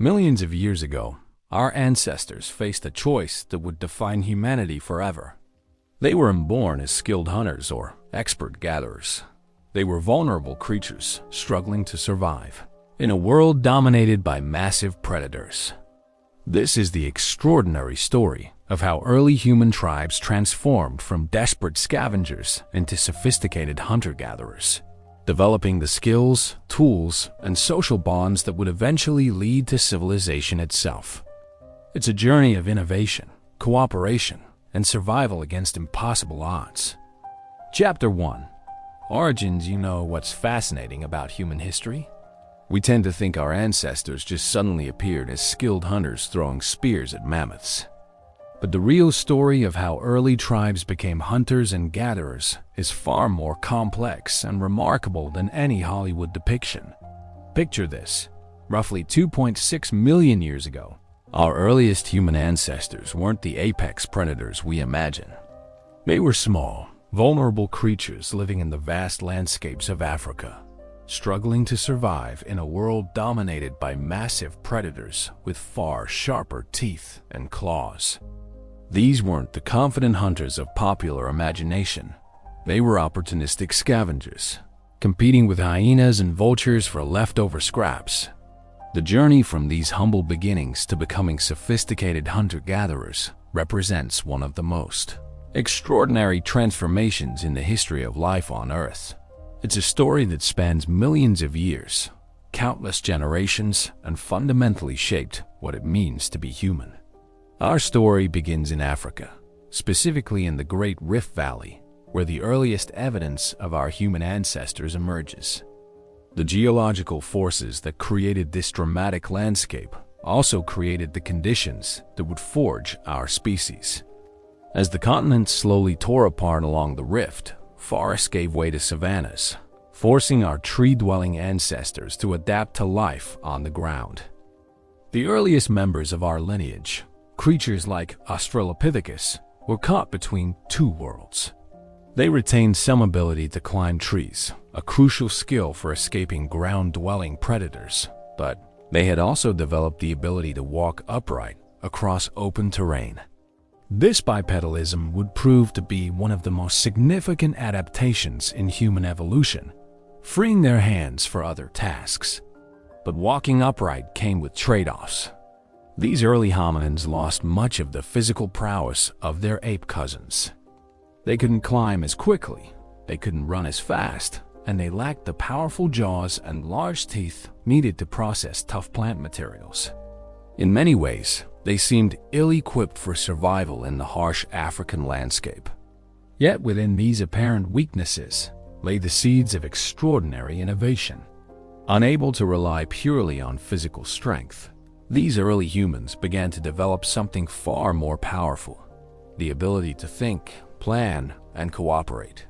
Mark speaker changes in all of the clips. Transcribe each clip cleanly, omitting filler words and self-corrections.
Speaker 1: Millions of years ago, our ancestors faced a choice that would define humanity forever. They weren't born as skilled hunters or expert gatherers. They were vulnerable creatures struggling to survive in a world dominated by massive predators. This is the extraordinary story of how early human tribes transformed from desperate scavengers into sophisticated hunter-gatherers, developing the skills, tools, and social bonds that would eventually lead to civilization itself. It's a journey of innovation, cooperation, and survival against impossible odds. Chapter 1. Origins. You know what's fascinating about human history? We tend to think our ancestors just suddenly appeared as skilled hunters throwing spears at mammoths. But the real story of how early tribes became hunters and gatherers is far more complex and remarkable than any Hollywood depiction. Picture this. Roughly 2.6 million years ago, our earliest human ancestors weren't the apex predators we imagine. They were small, vulnerable creatures living in the vast landscapes of Africa, struggling to survive in a world dominated by massive predators with far sharper teeth and claws. These weren't the confident hunters of popular imagination. They were opportunistic scavengers, competing with hyenas and vultures for leftover scraps. The journey from these humble beginnings to becoming sophisticated hunter-gatherers represents one of the most extraordinary transformations in the history of life on Earth. It's a story that spans millions of years, countless generations, and fundamentally shaped what it means to be human. Our story begins in Africa, specifically in the Great Rift Valley, where the earliest evidence of our human ancestors emerges. The geological forces that created this dramatic landscape also created the conditions that would forge our species. As the continent slowly tore apart along the rift, forests gave way to savannas, forcing our tree-dwelling ancestors to adapt to life on the ground. The earliest members of our lineage, creatures like Australopithecus, were caught between two worlds. They retained some ability to climb trees, a crucial skill for escaping ground-dwelling predators, but they had also developed the ability to walk upright across open terrain. This bipedalism would prove to be one of the most significant adaptations in human evolution, freeing their hands for other tasks. But walking upright came with trade-offs. These early hominins lost much of the physical prowess of their ape cousins. They couldn't climb as quickly, they couldn't run as fast, and they lacked the powerful jaws and large teeth needed to process tough plant materials. In many ways, they seemed ill-equipped for survival in the harsh African landscape. Yet within these apparent weaknesses lay the seeds of extraordinary innovation. Unable to rely purely on physical strength, these early humans began to develop something far more powerful: the ability to think, plan, and cooperate.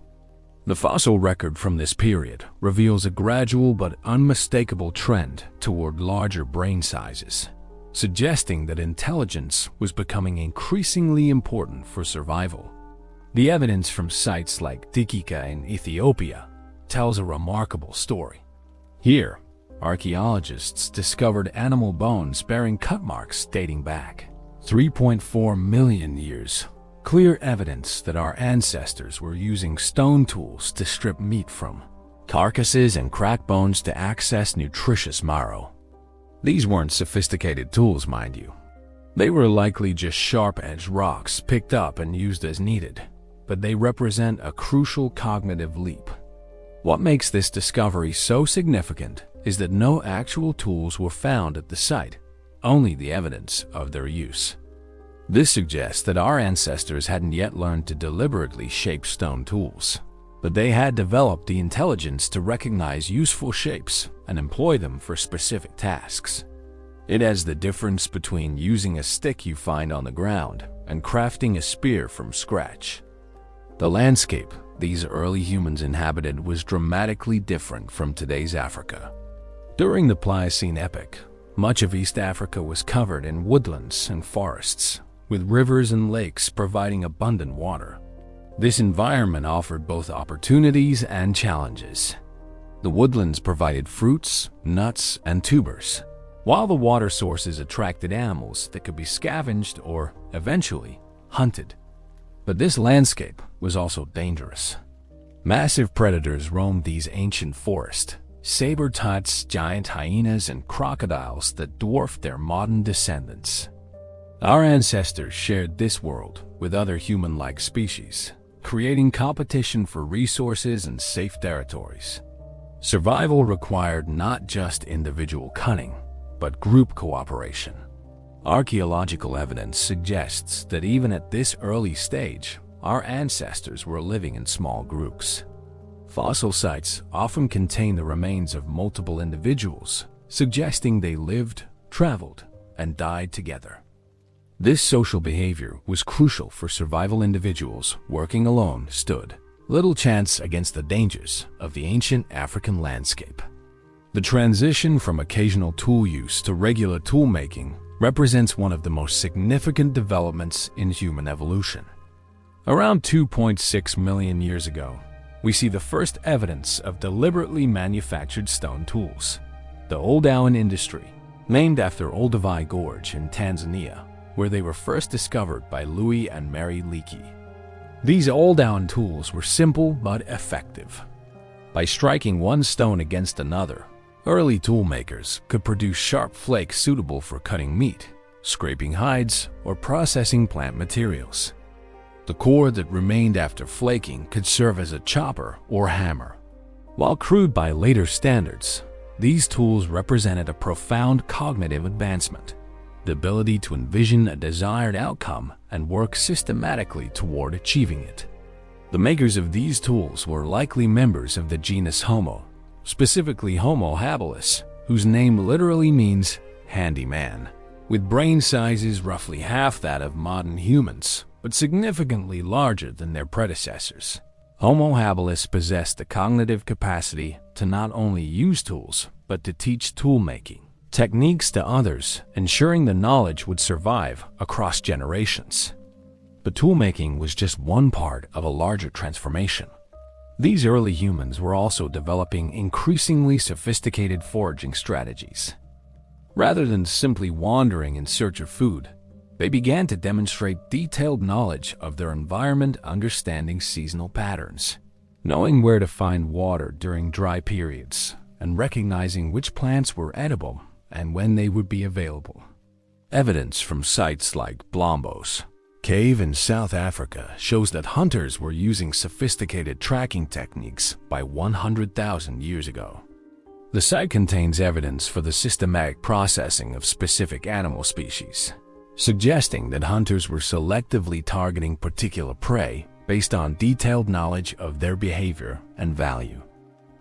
Speaker 1: The fossil record from this period reveals a gradual but unmistakable trend toward larger brain sizes, suggesting that intelligence was becoming increasingly important for survival. The evidence from sites like Tikika in Ethiopia tells a remarkable story. Here, archaeologists discovered animal bones bearing cut marks dating back 3.4 million years. Clear evidence that our ancestors were using stone tools to strip meat from carcasses and crack bones to access nutritious marrow. These weren't sophisticated tools, mind you. They were likely just sharp-edged rocks picked up and used as needed, but they represent a crucial cognitive leap. What makes this discovery so significant is that no actual tools were found at the site, only the evidence of their use. This suggests that our ancestors hadn't yet learned to deliberately shape stone tools, but they had developed the intelligence to recognize useful shapes and employ them for specific tasks. It is the difference between using a stick you find on the ground and crafting a spear from scratch. The landscape these early humans inhabited was dramatically different from today's Africa. During the Pliocene epoch, much of East Africa was covered in woodlands and forests, with rivers and lakes providing abundant water. This environment offered both opportunities and challenges. The woodlands provided fruits, nuts, and tubers, while the water sources attracted animals that could be scavenged or, eventually, hunted. But this landscape was also dangerous. Massive predators roamed these ancient forests, saber-toothed giant hyenas and crocodiles that dwarfed their modern descendants. Our ancestors shared this world with other human-like species, creating competition for resources and safe territories. Survival required not just individual cunning, but group cooperation. Archaeological evidence suggests that even at this early stage, our ancestors were living in small groups. Fossil sites often contain the remains of multiple individuals, suggesting they lived, traveled, and died together. This social behavior was crucial for survival. Individuals working alone stood little chance against the dangers of the ancient African landscape. The transition from occasional tool use to regular tool making represents one of the most significant developments in human evolution. Around 2.6 million years ago, we see the first evidence of deliberately manufactured stone tools. The Oldowan industry, named after Olduvai Gorge in Tanzania, where they were first discovered by Louis and Mary Leakey. These Oldowan tools were simple but effective. By striking one stone against another, early tool makers could produce sharp flakes suitable for cutting meat, scraping hides, or processing plant materials. The core that remained after flaking could serve as a chopper or hammer. While crude by later standards, these tools represented a profound cognitive advancement, the ability to envision a desired outcome and work systematically toward achieving it. The makers of these tools were likely members of the genus Homo, specifically Homo habilis, whose name literally means handyman. With brain sizes roughly half that of modern humans, but significantly larger than their predecessors. Homo habilis possessed the cognitive capacity to not only use tools, but to teach tool-making techniques to others, ensuring the knowledge would survive across generations. But tool-making was just one part of a larger transformation. These early humans were also developing increasingly sophisticated foraging strategies. Rather than simply wandering in search of food, they began to demonstrate detailed knowledge of their environment, understanding seasonal patterns, knowing where to find water during dry periods, and recognizing which plants were edible and when they would be available. Evidence from sites like Blombos Cave in South Africa shows that hunters were using sophisticated tracking techniques by 100,000 years ago. The site contains evidence for the systematic processing of specific animal species, suggesting that hunters were selectively targeting particular prey based on detailed knowledge of their behavior and value.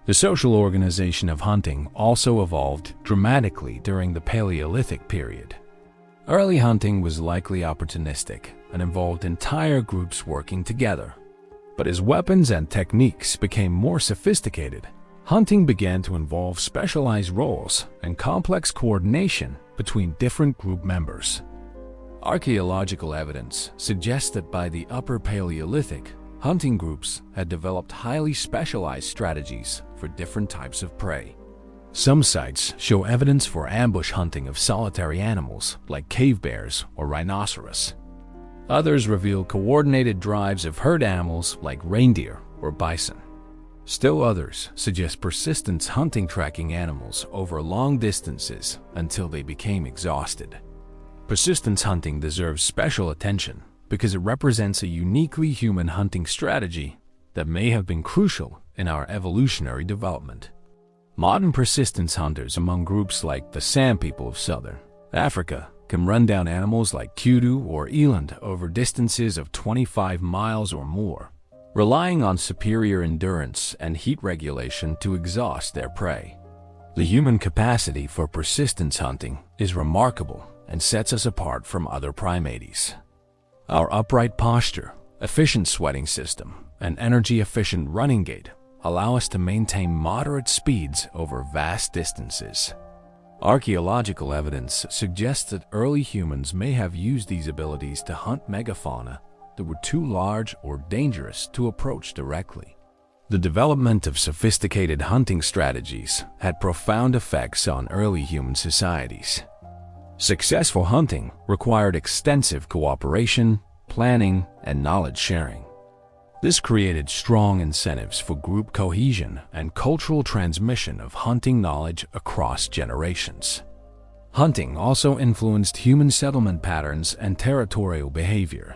Speaker 1: The social organization of hunting also evolved dramatically during the Paleolithic period. Early hunting was likely opportunistic and involved entire groups working together. But as weapons and techniques became more sophisticated, hunting began to involve specialized roles and complex coordination between different group members. Archaeological evidence suggests that by the Upper Paleolithic, hunting groups had developed highly specialized strategies for different types of prey. Some sites show evidence for ambush hunting of solitary animals like cave bears or rhinoceros. Others reveal coordinated drives of herd animals like reindeer or bison. Still others suggest persistence hunting, tracking animals over long distances until they became exhausted. Persistence hunting deserves special attention because it represents a uniquely human hunting strategy that may have been crucial in our evolutionary development. Modern persistence hunters among groups like the San people of southern Africa can run down animals like kudu or eland over distances of 25 miles or more, relying on superior endurance and heat regulation to exhaust their prey. The human capacity for persistence hunting is remarkable and sets us apart from other primates. Our upright posture, efficient sweating system, and energy-efficient running gait allow us to maintain moderate speeds over vast distances. Archaeological evidence suggests that early humans may have used these abilities to hunt megafauna that were too large or dangerous to approach directly. The development of sophisticated hunting strategies had profound effects on early human societies. Successful hunting required extensive cooperation, planning, and knowledge sharing. This created strong incentives for group cohesion and cultural transmission of hunting knowledge across generations. Hunting also influenced human settlement patterns and territorial behavior.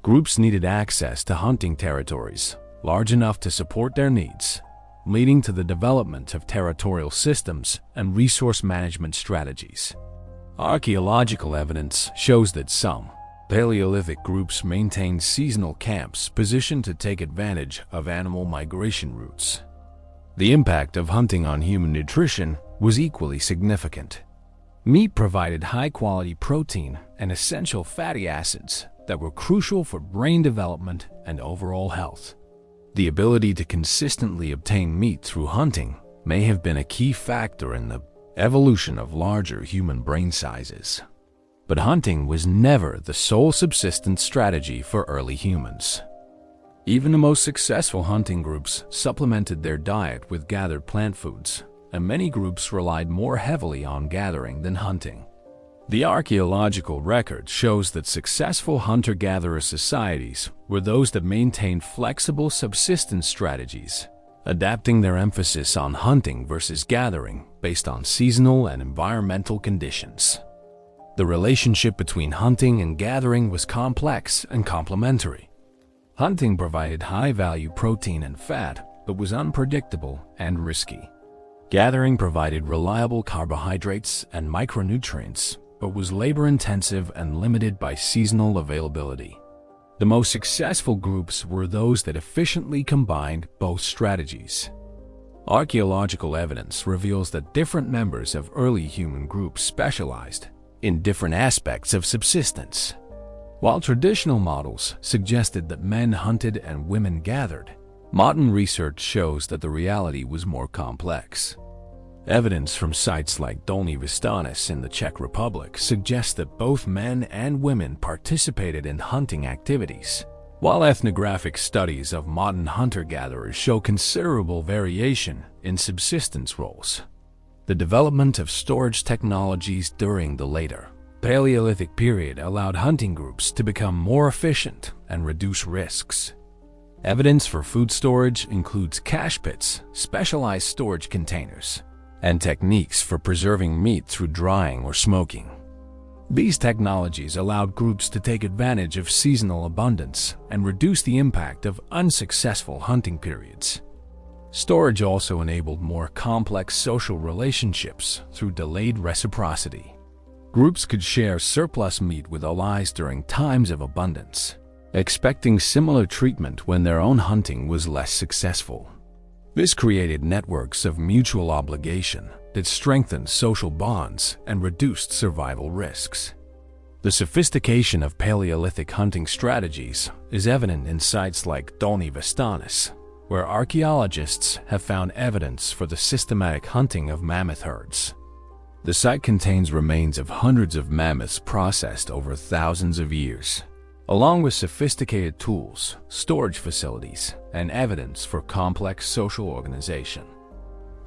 Speaker 1: Groups needed access to hunting territories large enough to support their needs, leading to the development of territorial systems and resource management strategies. Archaeological evidence shows that some Paleolithic groups maintained seasonal camps positioned to take advantage of animal migration routes. The impact of hunting on human nutrition was equally significant. Meat provided high-quality protein and essential fatty acids that were crucial for brain development and overall health. The ability to consistently obtain meat through hunting may have been a key factor in the evolution of larger human brain sizes. But hunting was never the sole subsistence strategy for early humans. Even the most successful hunting groups supplemented their diet with gathered plant foods, and many groups relied more heavily on gathering than hunting. The archaeological record shows that successful hunter-gatherer societies were those that maintained flexible subsistence strategies, adapting their emphasis on hunting versus gathering based on seasonal and environmental conditions. The relationship between hunting and gathering was complex and complementary. Hunting provided high-value protein and fat, but was unpredictable and risky. Gathering provided reliable carbohydrates and micronutrients, but was labor-intensive and limited by seasonal availability. The most successful groups were those that efficiently combined both strategies. Archaeological evidence reveals that different members of early human groups specialized in different aspects of subsistence. While traditional models suggested that men hunted and women gathered, modern research shows that the reality was more complex. Evidence from sites like Dolní Věstonice in the Czech Republic suggests that both men and women participated in hunting activities, while ethnographic studies of modern hunter-gatherers show considerable variation in subsistence roles. The development of storage technologies during the later Paleolithic period allowed hunting groups to become more efficient and reduce risks. Evidence for food storage includes cache pits, specialized storage containers, and techniques for preserving meat through drying or smoking. These technologies allowed groups to take advantage of seasonal abundance and reduce the impact of unsuccessful hunting periods. Storage also enabled more complex social relationships through delayed reciprocity. Groups could share surplus meat with allies during times of abundance, expecting similar treatment when their own hunting was less successful. This created networks of mutual obligation that strengthened social bonds and reduced survival risks. The sophistication of Paleolithic hunting strategies is evident in sites like Dolní Věstonice, where archaeologists have found evidence for the systematic hunting of mammoth herds. The site contains remains of hundreds of mammoths processed over thousands of years, along with sophisticated tools, storage facilities, and evidence for complex social organization.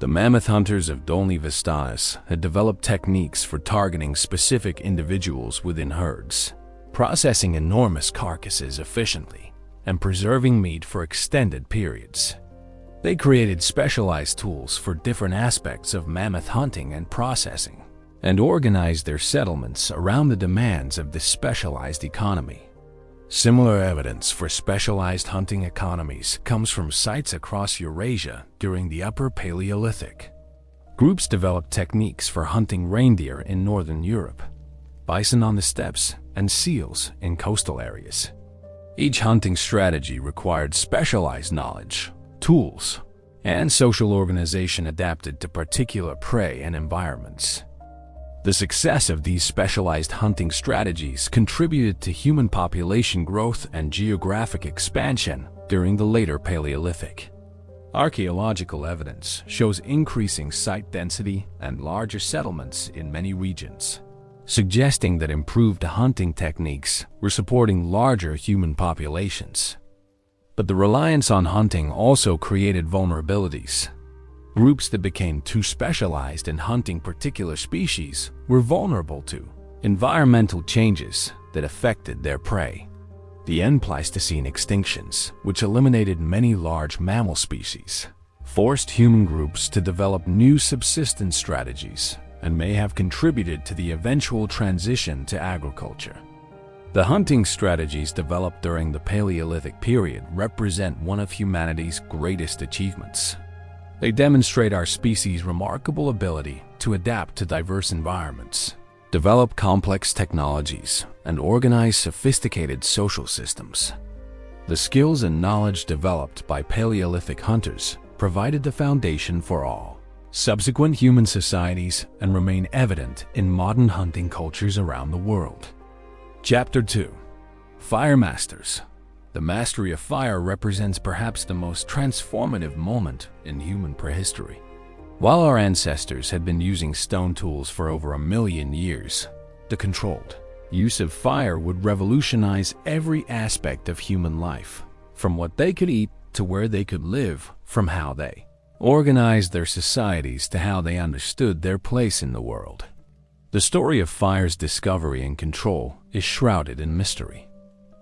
Speaker 1: The mammoth hunters of Dolní Věstonice had developed techniques for targeting specific individuals within herds, processing enormous carcasses efficiently, and preserving meat for extended periods. They created specialized tools for different aspects of mammoth hunting and processing, and organized their settlements around the demands of this specialized economy. Similar evidence for specialized hunting economies comes from sites across Eurasia during the Upper Paleolithic. Groups developed techniques for hunting reindeer in northern Europe, bison on the steppes, and seals in coastal areas. Each hunting strategy required specialized knowledge, tools, and social organization adapted to particular prey and environments. The success of these specialized hunting strategies contributed to human population growth and geographic expansion during the later Paleolithic. Archaeological evidence shows increasing site density and larger settlements in many regions, suggesting that improved hunting techniques were supporting larger human populations. But the reliance on hunting also created vulnerabilities. Groups that became too specialized in hunting particular species were vulnerable to environmental changes that affected their prey. The end Pleistocene extinctions, which eliminated many large mammal species, forced human groups to develop new subsistence strategies and may have contributed to the eventual transition to agriculture. The hunting strategies developed during the Paleolithic period represent one of humanity's greatest achievements. They demonstrate our species' remarkable ability to adapt to diverse environments, develop complex technologies, and organize sophisticated social systems. The skills and knowledge developed by Paleolithic hunters provided the foundation for all subsequent human societies and remain evident in modern hunting cultures around the world. Chapter 2. Fire Masters. The mastery of fire represents perhaps the most transformative moment in human prehistory. While our ancestors had been using stone tools for over 1,000,000 years, the controlled use of fire would revolutionize every aspect of human life, from what they could eat to where they could live, from how they organized their societies to how they understood their place in the world. The story of fire's discovery and control is shrouded in mystery,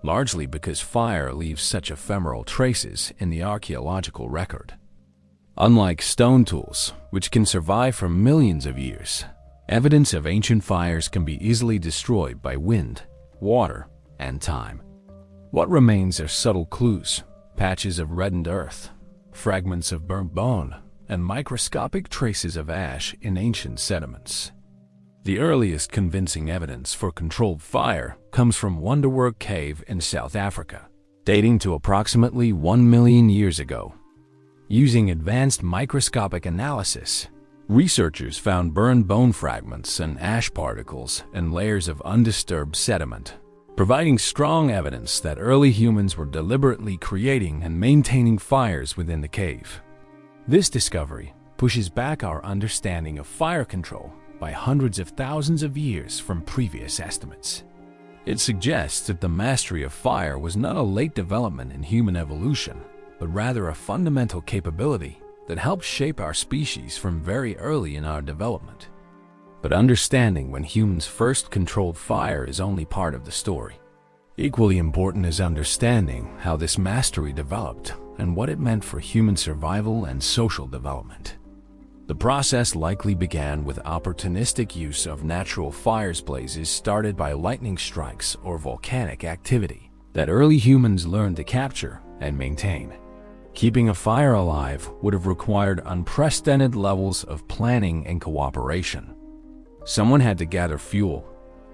Speaker 1: largely because fire leaves such ephemeral traces in the archaeological record. Unlike stone tools, which can survive for millions of years, evidence of ancient fires can be easily destroyed by wind, water, and time. What remains are subtle clues, patches of reddened earth, fragments of burnt bone, and microscopic traces of ash in ancient sediments. The earliest convincing evidence for controlled fire comes from Wonderwork Cave in South Africa, dating to approximately 1,000,000 years ago. Using advanced microscopic analysis, researchers found burned bone fragments and ash particles in layers of undisturbed sediment, providing strong evidence that early humans were deliberately creating and maintaining fires within the cave. This discovery pushes back our understanding of fire control by hundreds of thousands of years from previous estimates. It suggests that the mastery of fire was not a late development in human evolution, but rather a fundamental capability that helped shape our species from very early in our development. But understanding when humans first controlled fire is only part of the story. Equally important is understanding how this mastery developed and what it meant for human survival and social development. The process likely began with opportunistic use of natural fire blazes started by lightning strikes or volcanic activity that early humans learned to capture and maintain. Keeping a fire alive would have required unprecedented levels of planning and cooperation. Someone had to gather fuel,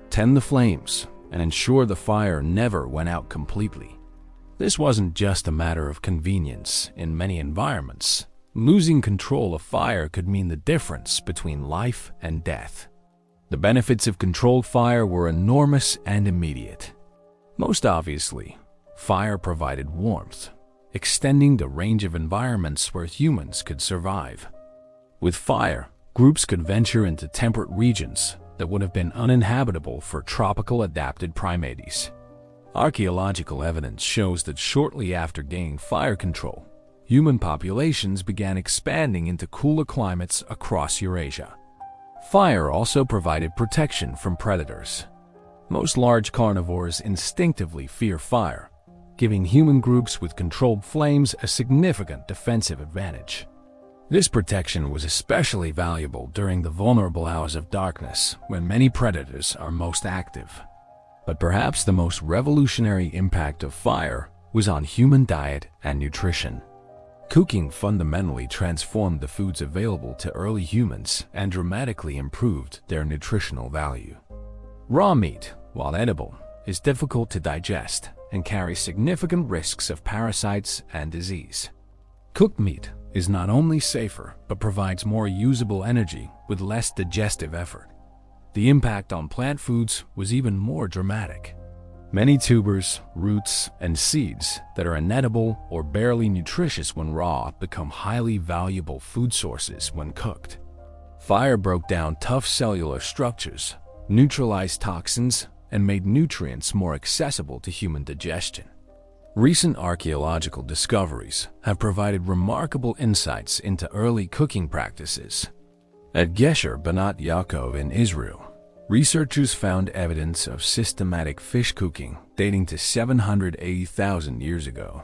Speaker 1: tend the flames, and ensure the fire never went out completely. This wasn't just a matter of convenience. In many environments, losing control of fire could mean the difference between life and death. The benefits of controlled fire were enormous and immediate. Most obviously, fire provided warmth, extending the range of environments where humans could survive. With fire, groups could venture into temperate regions that would have been uninhabitable for tropical adapted primates. Archaeological evidence shows that shortly after gaining fire control, human populations began expanding into cooler climates across Eurasia. Fire also provided protection from predators. Most large carnivores instinctively fear fire, giving human groups with controlled flames a significant defensive advantage. This protection was especially valuable during the vulnerable hours of darkness when many predators are most active. But perhaps the most revolutionary impact of fire was on human diet and nutrition. Cooking fundamentally transformed the foods available to early humans and dramatically improved their nutritional value. Raw meat, while edible, is difficult to digest and carries significant risks of parasites and disease. Cooked meat is not only safer, but provides more usable energy with less digestive effort. The impact on plant foods was even more dramatic. Many tubers, roots, and seeds that are inedible or barely nutritious when raw become highly valuable food sources when cooked. Fire broke down tough cellular structures, neutralized toxins, and made nutrients more accessible to human digestion. Recent archaeological discoveries have provided remarkable insights into early cooking practices. At Gesher Banat Yaakov in Israel, researchers found evidence of systematic fish cooking dating to 780,000 years ago.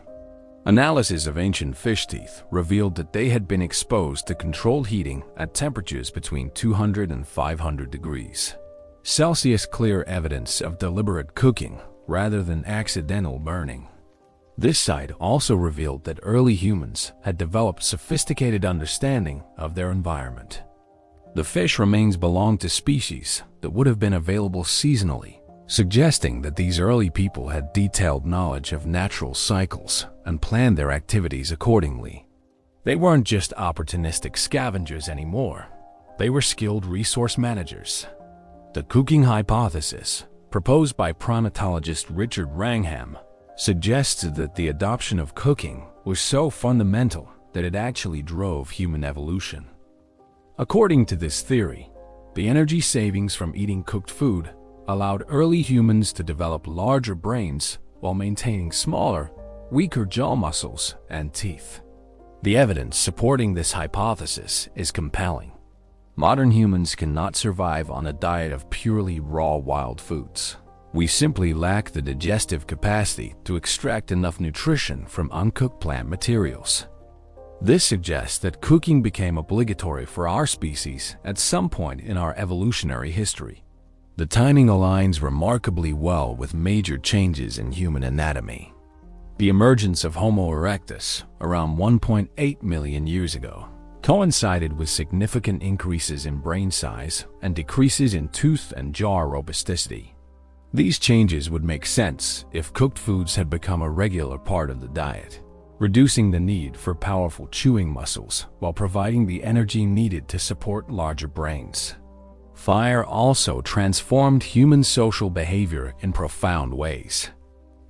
Speaker 1: Analysis of ancient fish teeth revealed that they had been exposed to controlled heating at temperatures between 200 and 500 degrees Celsius, clear evidence of deliberate cooking rather than accidental burning. This site also revealed that early humans had developed sophisticated understanding of their environment. The fish remains belonged to species that would have been available seasonally, suggesting that these early people had detailed knowledge of natural cycles and planned their activities accordingly. They weren't just opportunistic scavengers anymore. They were skilled resource managers. The cooking hypothesis, proposed by primatologist Richard Wrangham, suggests that the adoption of cooking was so fundamental that it actually drove human evolution. According to this theory, the energy savings from eating cooked food allowed early humans to develop larger brains while maintaining smaller, weaker jaw muscles and teeth. The evidence supporting this hypothesis is compelling. Modern humans cannot survive on a diet of purely raw wild foods. We simply lack the digestive capacity to extract enough nutrition from uncooked plant materials. This suggests that cooking became obligatory for our species at some point in our evolutionary history. The timing aligns remarkably well with major changes in human anatomy. The emergence of Homo erectus around 1.8 million years ago coincided with significant increases in brain size and decreases in tooth and jaw robusticity. These changes would make sense if cooked foods had become a regular part of the diet, reducing the need for powerful chewing muscles while providing the energy needed to support larger brains. Fire also transformed human social behavior in profound ways.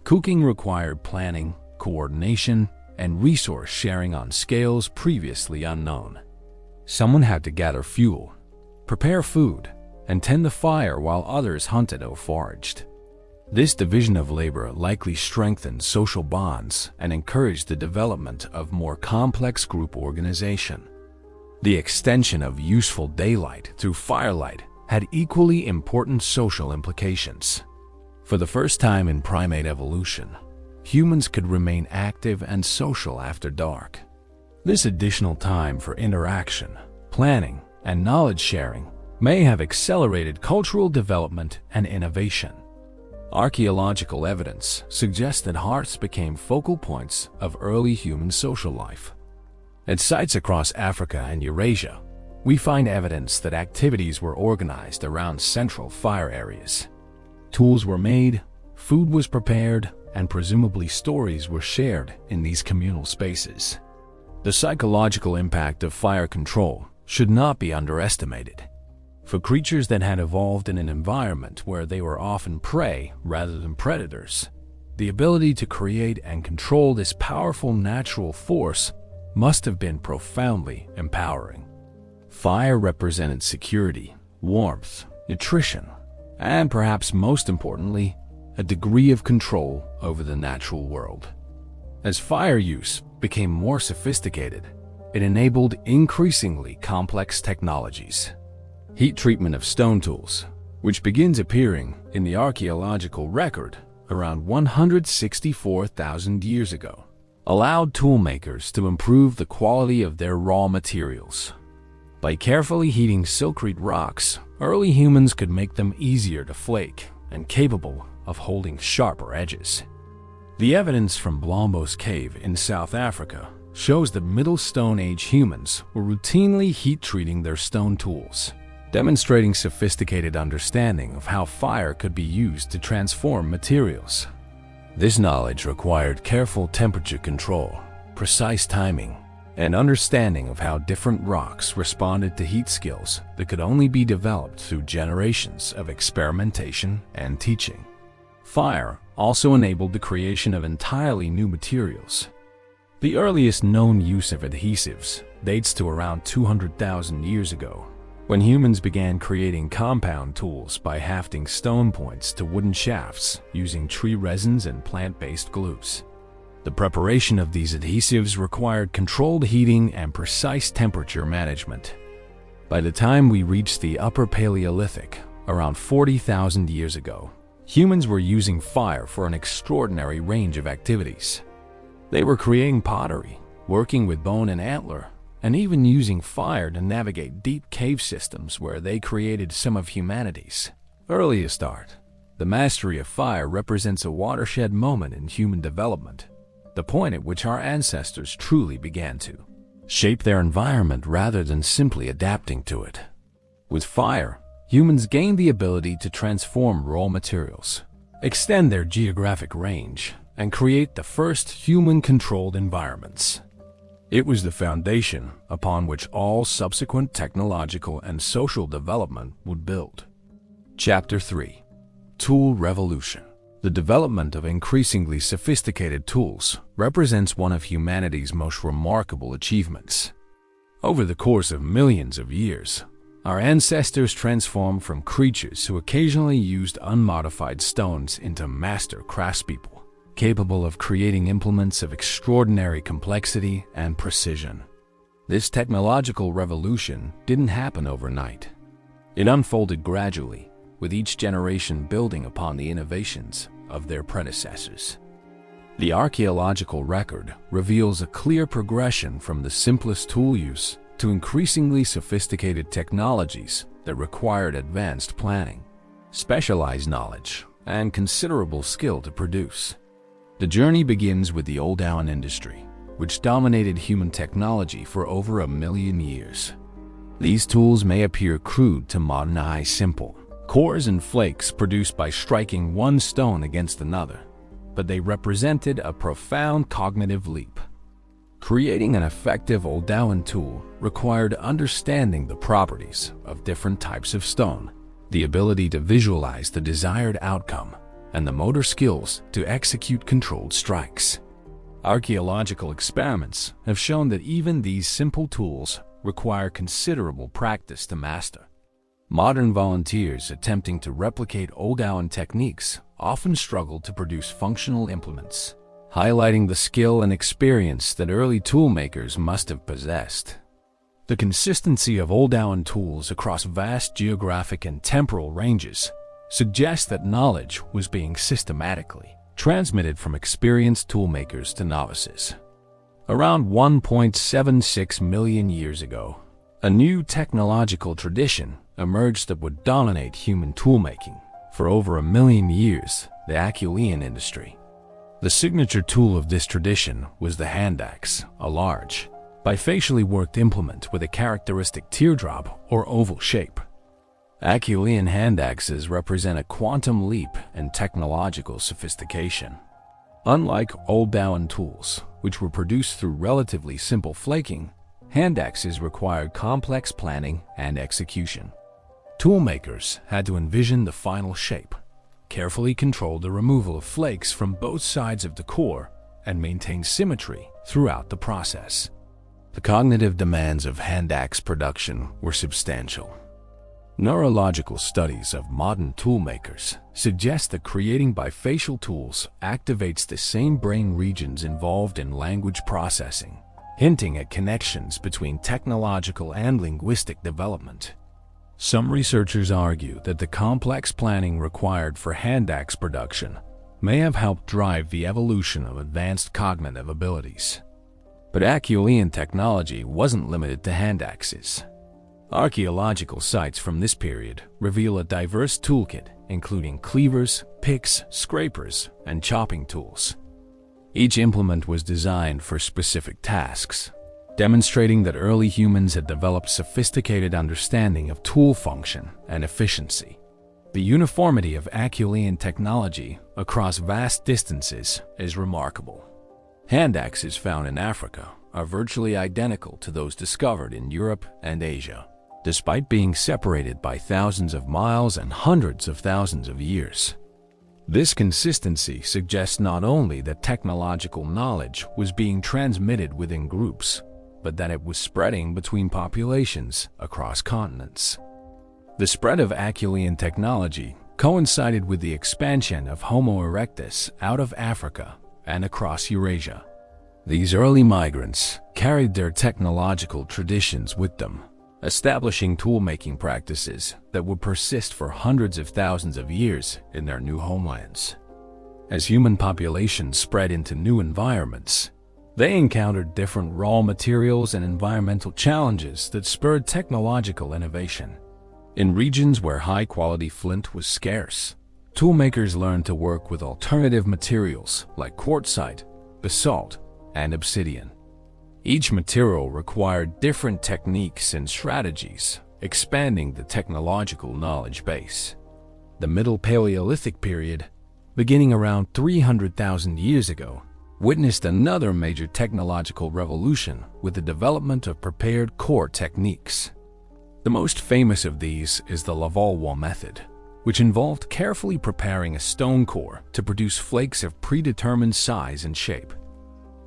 Speaker 1: Cooking required planning, coordination, and resource sharing on scales previously unknown. Someone had to gather fuel, prepare food, and tend the fire while others hunted or foraged. This division of labor likely strengthened social bonds and encouraged the development of more complex group organization. The extension of useful daylight through firelight had equally important social implications. For the first time in primate evolution, humans could remain active and social after dark. This additional time for interaction, planning, and knowledge sharing may have accelerated cultural development and innovation. Archaeological evidence suggests that hearths became focal points of early human social life. At sites across Africa and Eurasia, we find evidence that activities were organized around central fire areas. Tools were made, food was prepared, and presumably stories were shared in these communal spaces. The psychological impact of fire control should not be underestimated. For creatures that had evolved in an environment where they were often prey rather than predators, the ability to create and control this powerful natural force must have been profoundly empowering. Fire represented security, warmth, nutrition, and perhaps most importantly, a degree of control over the natural world. As fire use became more sophisticated, it enabled increasingly complex technologies. Heat treatment of stone tools, which begins appearing in the archaeological record around 164,000 years ago, allowed toolmakers to improve the quality of their raw materials. By carefully heating silkrete rocks, early humans could make them easier to flake and capable of holding sharper edges. The evidence from Blombos Cave in South Africa shows that Middle Stone Age humans were routinely heat-treating their stone tools, demonstrating sophisticated understanding of how fire could be used to transform materials. This knowledge required careful temperature control, precise timing, and understanding of how different rocks responded to heat skills that could only be developed through generations of experimentation and teaching. Fire also enabled the creation of entirely new materials. The earliest known use of adhesives dates to around 200,000 years ago, when humans began creating compound tools by hafting stone points to wooden shafts using tree resins and plant-based glues. The preparation of these adhesives required controlled heating and precise temperature management. By the time we reached the Upper Paleolithic, around 40,000 years ago, humans were using fire for an extraordinary range of activities. They were creating pottery, working with bone and antler, and even using fire to navigate deep cave systems where they created some of humanity's earliest art. The mastery of fire represents a watershed moment in human development, the point at which our ancestors truly began to shape their environment rather than simply adapting to it. With fire, humans gained the ability to transform raw materials, extend their geographic range, and create the first human-controlled environments. It was the foundation upon which all subsequent technological and social development would build. Chapter 3. Tool Revolution. The development of increasingly sophisticated tools represents one of humanity's most remarkable achievements. Over the course of millions of years, our ancestors transformed from creatures who occasionally used unmodified stones into master craftspeople, capable of creating implements of extraordinary complexity and precision. This technological revolution didn't happen overnight. It unfolded gradually, with each generation building upon the innovations of their predecessors. The archaeological record reveals a clear progression from the simplest tool use to increasingly sophisticated technologies that required advanced planning, specialized knowledge, and considerable skill to produce. The journey begins with the Oldowan industry, which dominated human technology for over 1 million years. These tools may appear crude to modern eyes, simple cores and flakes produced by striking one stone against another, but they represented a profound cognitive leap. Creating an effective Oldowan tool required understanding the properties of different types of stone, the ability to visualize the desired outcome, and the motor skills to execute controlled strikes. Archaeological experiments have shown that even these simple tools require considerable practice to master. Modern volunteers attempting to replicate Oldowan techniques often struggle to produce functional implements, highlighting the skill and experience that early toolmakers must have possessed. The consistency of Oldowan tools across vast geographic and temporal ranges suggests that knowledge was being systematically transmitted from experienced toolmakers to novices. Around 1.76 million years ago, a new technological tradition emerged that would dominate human toolmaking. For over 1 million years, the Acheulean industry. The signature tool of this tradition was the hand axe, a large, bifacially worked implement with a characteristic teardrop or oval shape. Acheulean hand axes represent a quantum leap in technological sophistication. Unlike Oldowan tools, which were produced through relatively simple flaking, hand axes required complex planning and execution. Toolmakers had to envision the final shape, carefully control the removal of flakes from both sides of the core, and maintain symmetry throughout the process. The cognitive demands of hand axe production were substantial. Neurological studies of modern toolmakers suggest that creating bifacial tools activates the same brain regions involved in language processing, hinting at connections between technological and linguistic development. Some researchers argue that the complex planning required for hand axe production may have helped drive the evolution of advanced cognitive abilities. But Acheulean technology wasn't limited to hand axes. Archaeological sites from this period reveal a diverse toolkit, including cleavers, picks, scrapers, and chopping tools. Each implement was designed for specific tasks, demonstrating that early humans had developed sophisticated understanding of tool function and efficiency. The uniformity of Acheulean technology across vast distances is remarkable. Hand axes found in Africa are virtually identical to those discovered in Europe and Asia, despite being separated by thousands of miles and hundreds of thousands of years. This consistency suggests not only that technological knowledge was being transmitted within groups, but that it was spreading between populations across continents. The spread of Acheulean technology coincided with the expansion of Homo erectus out of Africa and across Eurasia. These early migrants carried their technological traditions with them, establishing tool-making practices that would persist for hundreds of thousands of years in their new homelands. As human populations spread into new environments, they encountered different raw materials and environmental challenges that spurred technological innovation. In regions where high-quality flint was scarce, toolmakers learned to work with alternative materials like quartzite, basalt, and obsidian. Each material required different techniques and strategies, expanding the technological knowledge base. The Middle Paleolithic period, beginning around 300,000 years ago, witnessed another major technological revolution with the development of prepared core techniques. The most famous of these is the Lavallois method, which involved carefully preparing a stone core to produce flakes of predetermined size and shape.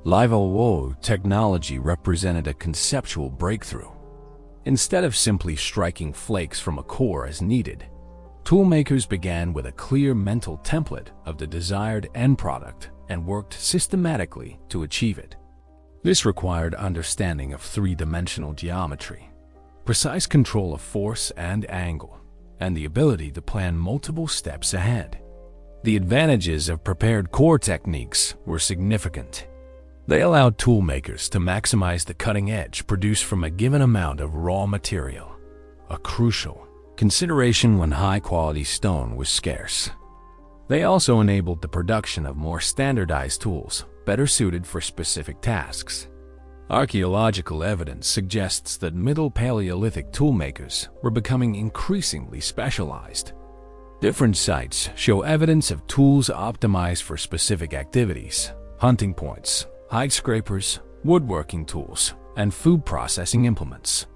Speaker 1: Lavallois technology represented a conceptual breakthrough. Instead of simply striking flakes from a core as needed, toolmakers began with a clear mental template of the desired end product and worked systematically to achieve it. This required understanding of three-dimensional geometry, precise control of force and angle, and the ability to plan multiple steps ahead. The advantages of prepared core techniques were significant. They allowed toolmakers to maximize the cutting edge produced from a given amount of raw material, a crucial consideration when high-quality stone was scarce. They also enabled the production of more standardized tools, better suited for specific tasks. Archaeological evidence suggests that Middle Paleolithic toolmakers were becoming increasingly specialized. Different sites show evidence of tools optimized for specific activities: hunting points, hide scrapers, woodworking tools, and food processing implements.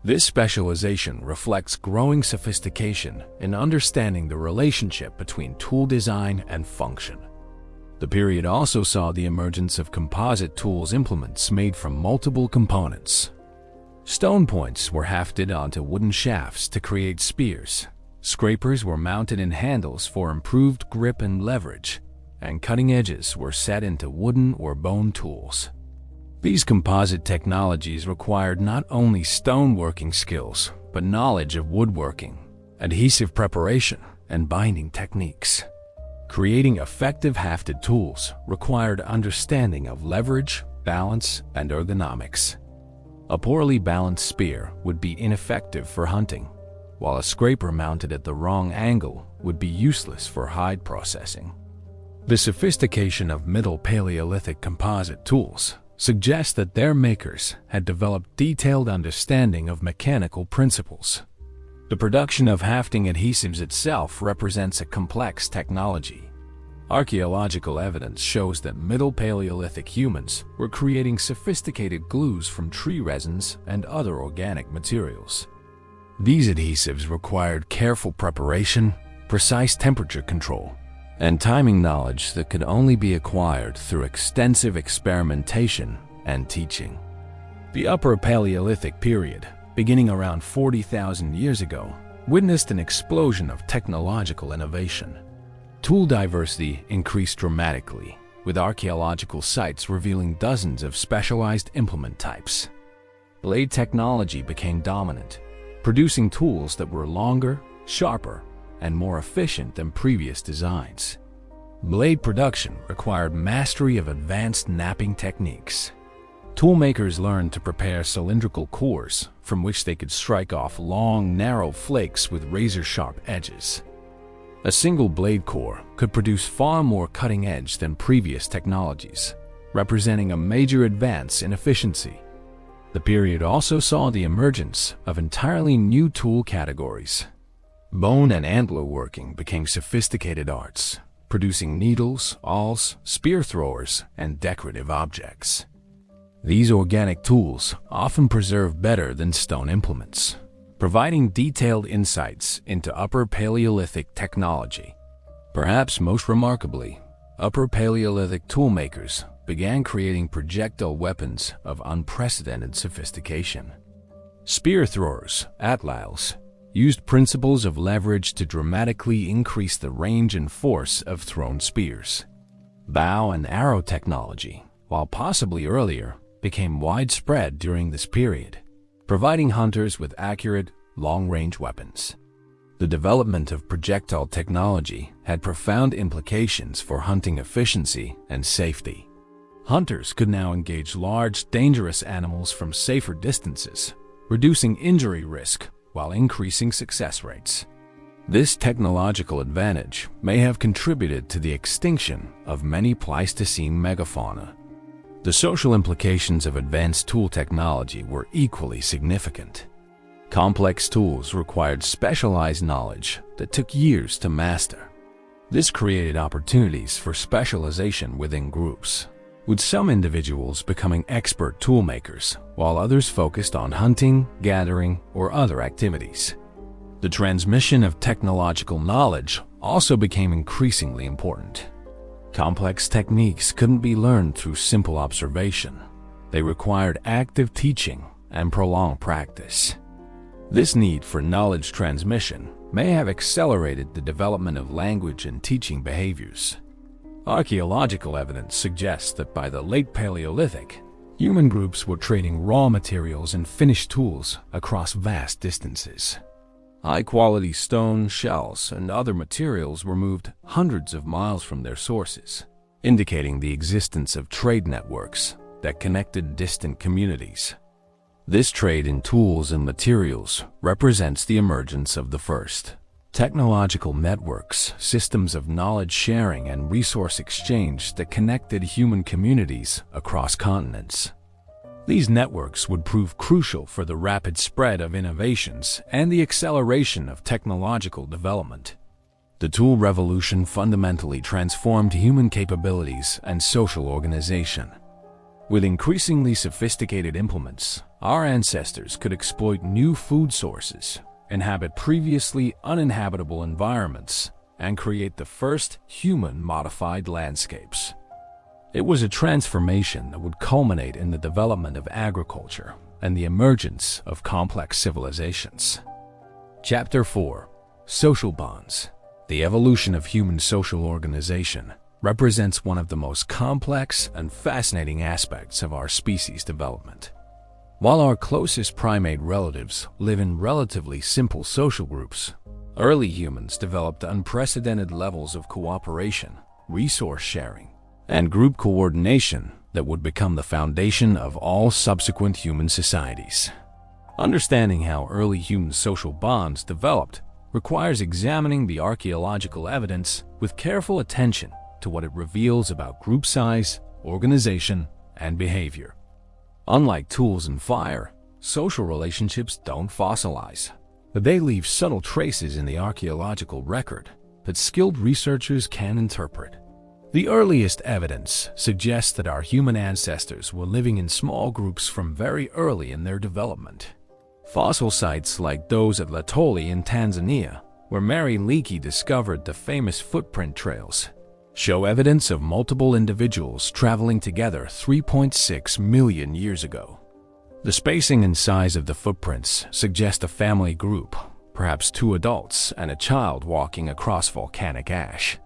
Speaker 1: This specialization reflects growing sophistication in understanding the relationship between tool design and function. The period also saw the emergence of composite tools implements made from multiple components. Stone points were hafted onto wooden shafts to create spears, scrapers were mounted in handles for improved grip and leverage, and cutting edges were set into wooden or bone tools. These composite technologies required not only stoneworking skills, but knowledge of woodworking, adhesive preparation, and binding techniques. Creating effective hafted tools required understanding of leverage, balance, and ergonomics. A poorly balanced spear would be ineffective for hunting, while a scraper mounted at the wrong angle would be useless for hide processing. The sophistication of Middle Paleolithic composite tools suggests that their makers had developed detailed understanding of mechanical principles. The production of hafting adhesives itself represents a complex technology. Archaeological evidence shows that Middle Paleolithic humans were creating sophisticated glues from tree resins and other organic materials. These adhesives required careful preparation, precise temperature control, and timing knowledge that could only be acquired through extensive experimentation and teaching. The Upper Paleolithic period, beginning around 40,000 years ago, witnessed an explosion of technological innovation. Tool diversity increased dramatically, with archaeological sites revealing dozens of specialized implement types. Blade technology became dominant, producing tools that were longer, sharper, and more efficient than previous designs. Blade production required mastery of advanced knapping techniques. Toolmakers learned to prepare cylindrical cores from which they could strike off long, narrow flakes with razor-sharp edges. A single blade core could produce far more cutting edge than previous technologies, representing a major advance in efficiency. The period also saw the emergence of entirely new tool categories. Bone and antler working became sophisticated arts, producing needles, awls, spear throwers, and decorative objects. These organic tools often preserve better than stone implements, providing detailed insights into Upper Paleolithic technology. Perhaps most remarkably, Upper Paleolithic toolmakers began creating projectile weapons of unprecedented sophistication. Spear throwers, atlatls, used principles of leverage to dramatically increase the range and force of thrown spears. Bow and arrow technology, while possibly earlier, became widespread during this period, providing hunters with accurate, long-range weapons. The development of projectile technology had profound implications for hunting efficiency and safety. Hunters could now engage large, dangerous animals from safer distances, reducing injury risk while increasing success rates. This technological advantage may have contributed to the extinction of many Pleistocene megafauna. The social implications of advanced tool technology were equally significant. Complex tools required specialized knowledge that took years to master. This created opportunities for specialization within groups, with some individuals becoming expert toolmakers, while others focused on hunting, gathering, or other activities. The transmission of technological knowledge also became increasingly important. Complex techniques couldn't be learned through simple observation. They required active teaching and prolonged practice. This need for knowledge transmission may have accelerated the development of language and teaching behaviors. Archaeological evidence suggests that by the late Paleolithic, human groups were trading raw materials and finished tools across vast distances. High-quality stone, shells, and other materials were moved hundreds of miles from their sources, indicating the existence of trade networks that connected distant communities. This trade in tools and materials represents the emergence of the first technological networks, systems of knowledge sharing and resource exchange that connected human communities across continents. These networks would prove crucial for the rapid spread of innovations and the acceleration of technological development. The tool revolution fundamentally transformed human capabilities and social organization. With increasingly sophisticated implements, our ancestors could exploit new food sources, inhabit previously uninhabitable environments, and create the first human-modified landscapes. It was a transformation that would culminate in the development of agriculture and the emergence of complex civilizations. Chapter 4: Social Bonds. The evolution of human social organization represents one of the most complex and fascinating aspects of our species' development. While our closest primate relatives live in relatively simple social groups, early humans developed unprecedented levels of cooperation, resource sharing, and group coordination that would become the foundation of all subsequent human societies. Understanding how early human social bonds developed requires examining the archaeological evidence with careful attention to what it reveals about group size, organization, and behavior. Unlike tools and fire, social relationships don't fossilize, but they leave subtle traces in the archaeological record that skilled researchers can interpret. The earliest evidence suggests that our human ancestors were living in small groups from very early in their development. Fossil sites like those at Latoli in Tanzania, where Mary Leakey discovered the famous footprint trails, show evidence of multiple individuals traveling together 3.6 million years ago. The spacing and size of the footprints suggest a family group, perhaps 2 adults and a child walking across volcanic ash.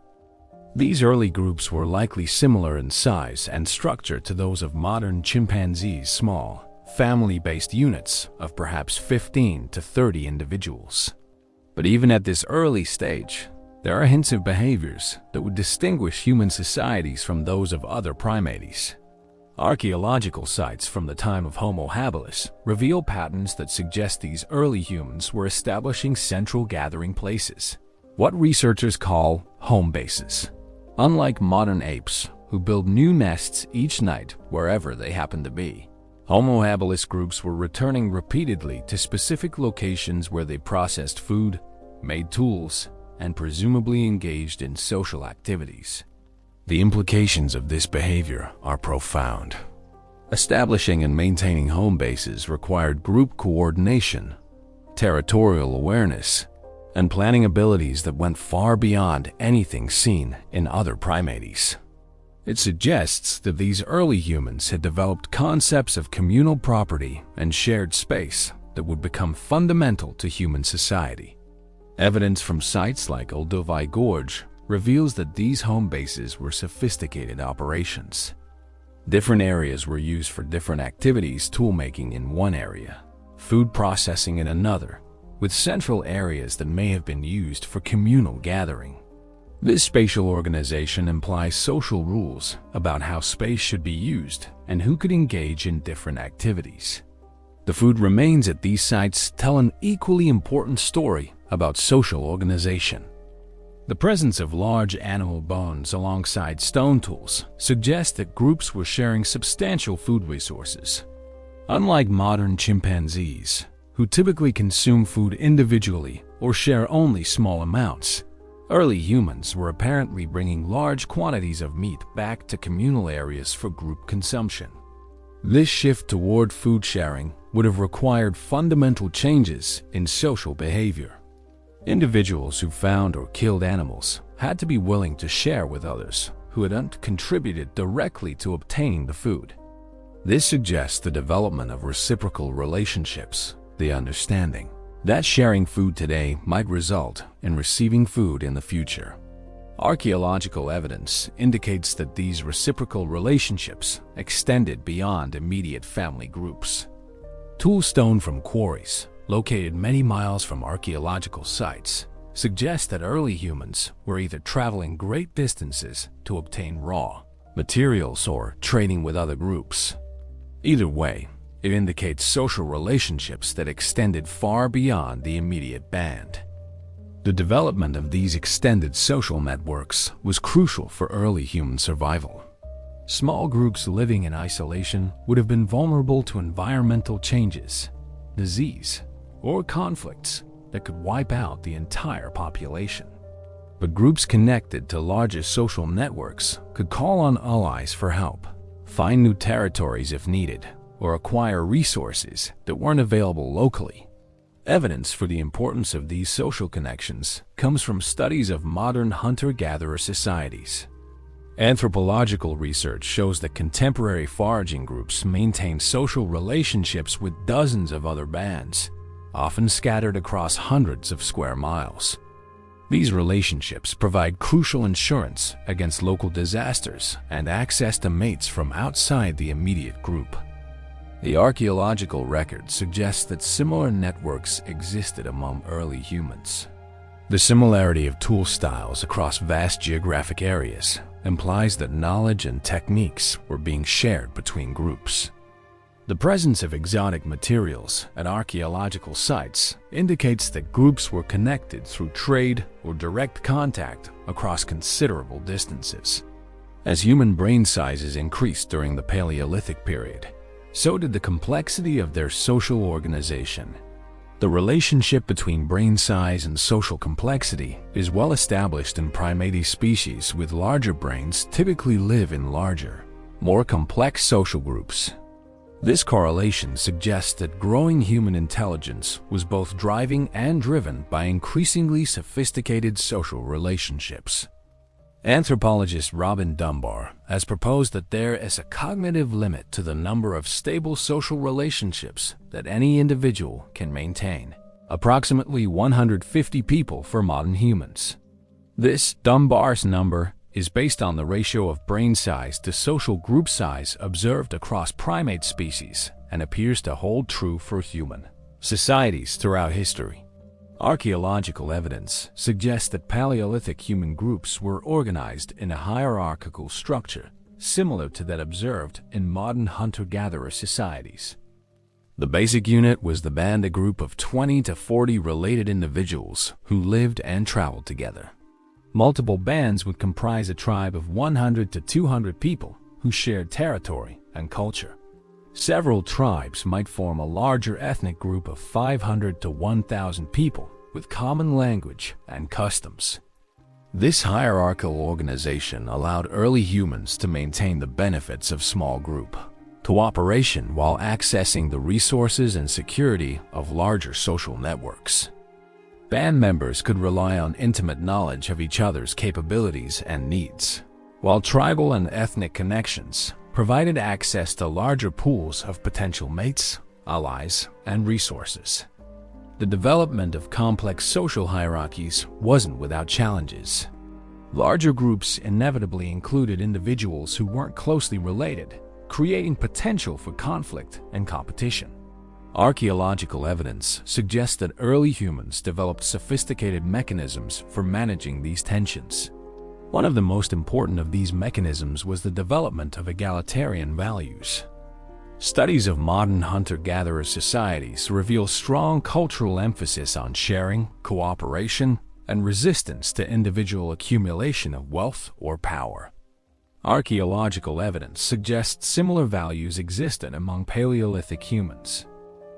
Speaker 1: These early groups were likely similar in size and structure to those of modern chimpanzees' small, family-based units of perhaps 15 to 30 individuals. But even at this early stage, there are hints of behaviors that would distinguish human societies from those of other primates. Archaeological sites from the time of Homo habilis reveal patterns that suggest these early humans were establishing central gathering places, what researchers call home bases. Unlike modern apes, who build new nests each night wherever they happen to be, Homo habilis groups were returning repeatedly to specific locations where they processed food, made tools, and presumably engaged in social activities. The implications of this behavior are profound. Establishing and maintaining home bases required group coordination, territorial awareness, and planning abilities that went far beyond anything seen in other primates. It suggests that these early humans had developed concepts of communal property and shared space that would become fundamental to human society. Evidence from sites like Olduvai Gorge reveals that these home bases were sophisticated operations. Different areas were used for different activities: toolmaking in one area, food processing in another, with central areas that may have been used for communal gathering. This spatial organization implies social rules about how space should be used and who could engage in different activities. The food remains at these sites tell an equally important story about social organization. The presence of large animal bones alongside stone tools suggests that groups were sharing substantial food resources. Unlike modern chimpanzees, who typically consume food individually or share only small amounts, early humans were apparently bringing large quantities of meat back to communal areas for group consumption. This shift toward food sharing would have required fundamental changes in social behavior. Individuals who found or killed animals had to be willing to share with others who hadn't contributed directly to obtaining the food. This suggests the development of reciprocal relationships, the understanding that sharing food today might result in receiving food in the future. Archaeological evidence indicates that these reciprocal relationships extended beyond immediate family groups. Toolstone from quarries, located many miles from archaeological sites, suggest that early humans were either traveling great distances to obtain raw materials or trading with other groups. Either way, it indicates social relationships that extended far beyond the immediate band. The development of these extended social networks was crucial for early human survival. Small groups living in isolation would have been vulnerable to environmental changes, disease, or conflicts that could wipe out the entire population. But groups connected to larger social networks could call on allies for help, find new territories if needed, or acquire resources that weren't available locally. Evidence for the importance of these social connections comes from studies of modern hunter-gatherer societies. Anthropological research shows that contemporary foraging groups maintain social relationships with dozens of other bands, often scattered across hundreds of square miles. These relationships provide crucial insurance against local disasters and access to mates from outside the immediate group. The archaeological record suggests that similar networks existed among early humans. The similarity of tool styles across vast geographic areas implies that knowledge and techniques were being shared between groups. The presence of exotic materials at archaeological sites indicates that groups were connected through trade or direct contact across considerable distances. As human brain sizes increased during the Paleolithic period, so did the complexity of their social organization. The relationship between brain size and social complexity is well established in primate species, with larger brains typically live in larger, more complex social groups. This correlation suggests that growing human intelligence was both driving and driven by increasingly sophisticated social relationships. Anthropologist Robin Dunbar has proposed that there is a cognitive limit to the number of stable social relationships that any individual can maintain, approximately 150 people for modern humans. This Dunbar's number is based on the ratio of brain size to social group size observed across primate species and appears to hold true for human societies throughout history. Archaeological evidence suggests that Paleolithic human groups were organized in a hierarchical structure similar to that observed in modern hunter-gatherer societies. The basic unit was the band, a group of 20 to 40 related individuals who lived and traveled together. Multiple bands would comprise a tribe of 100 to 200 people who shared territory and culture. Several tribes might form a larger ethnic group of 500 to 1,000 people with common language and customs. This hierarchical organization allowed early humans to maintain the benefits of small group cooperation while accessing the resources and security of larger social networks. Band members could rely on intimate knowledge of each other's capabilities and needs, while tribal and ethnic connections provided access to larger pools of potential mates, allies, and resources. The development of complex social hierarchies wasn't without challenges. Larger groups inevitably included individuals who weren't closely related, creating potential for conflict and competition. Archaeological evidence suggests that early humans developed sophisticated mechanisms for managing these tensions. One of the most important of these mechanisms was the development of egalitarian values. Studies of modern hunter-gatherer societies reveal strong cultural emphasis on sharing, cooperation, and resistance to individual accumulation of wealth or power. Archaeological evidence suggests similar values existed among Paleolithic humans.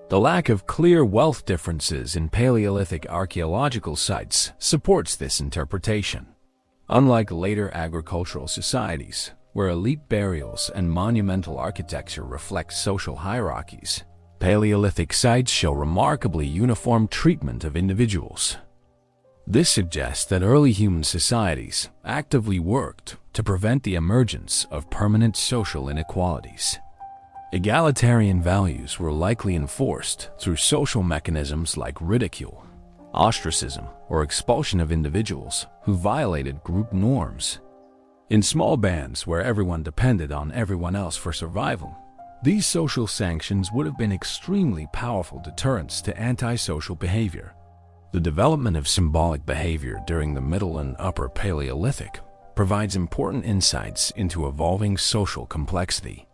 Speaker 1: The lack of clear wealth differences in Paleolithic archaeological sites supports this interpretation. Unlike later agricultural societies, where elite burials and monumental architecture reflect social hierarchies, Paleolithic sites show remarkably uniform treatment of individuals. This suggests that early human societies actively worked to prevent the emergence of permanent social inequalities. Egalitarian values were likely enforced through social mechanisms like ridicule, ostracism, or expulsion of individuals who violated group norms. In small bands where everyone depended on everyone else for survival, these social sanctions would have been extremely powerful deterrents to antisocial behavior. The development of symbolic behavior during the Middle and Upper Paleolithic provides important insights into evolving social complexity.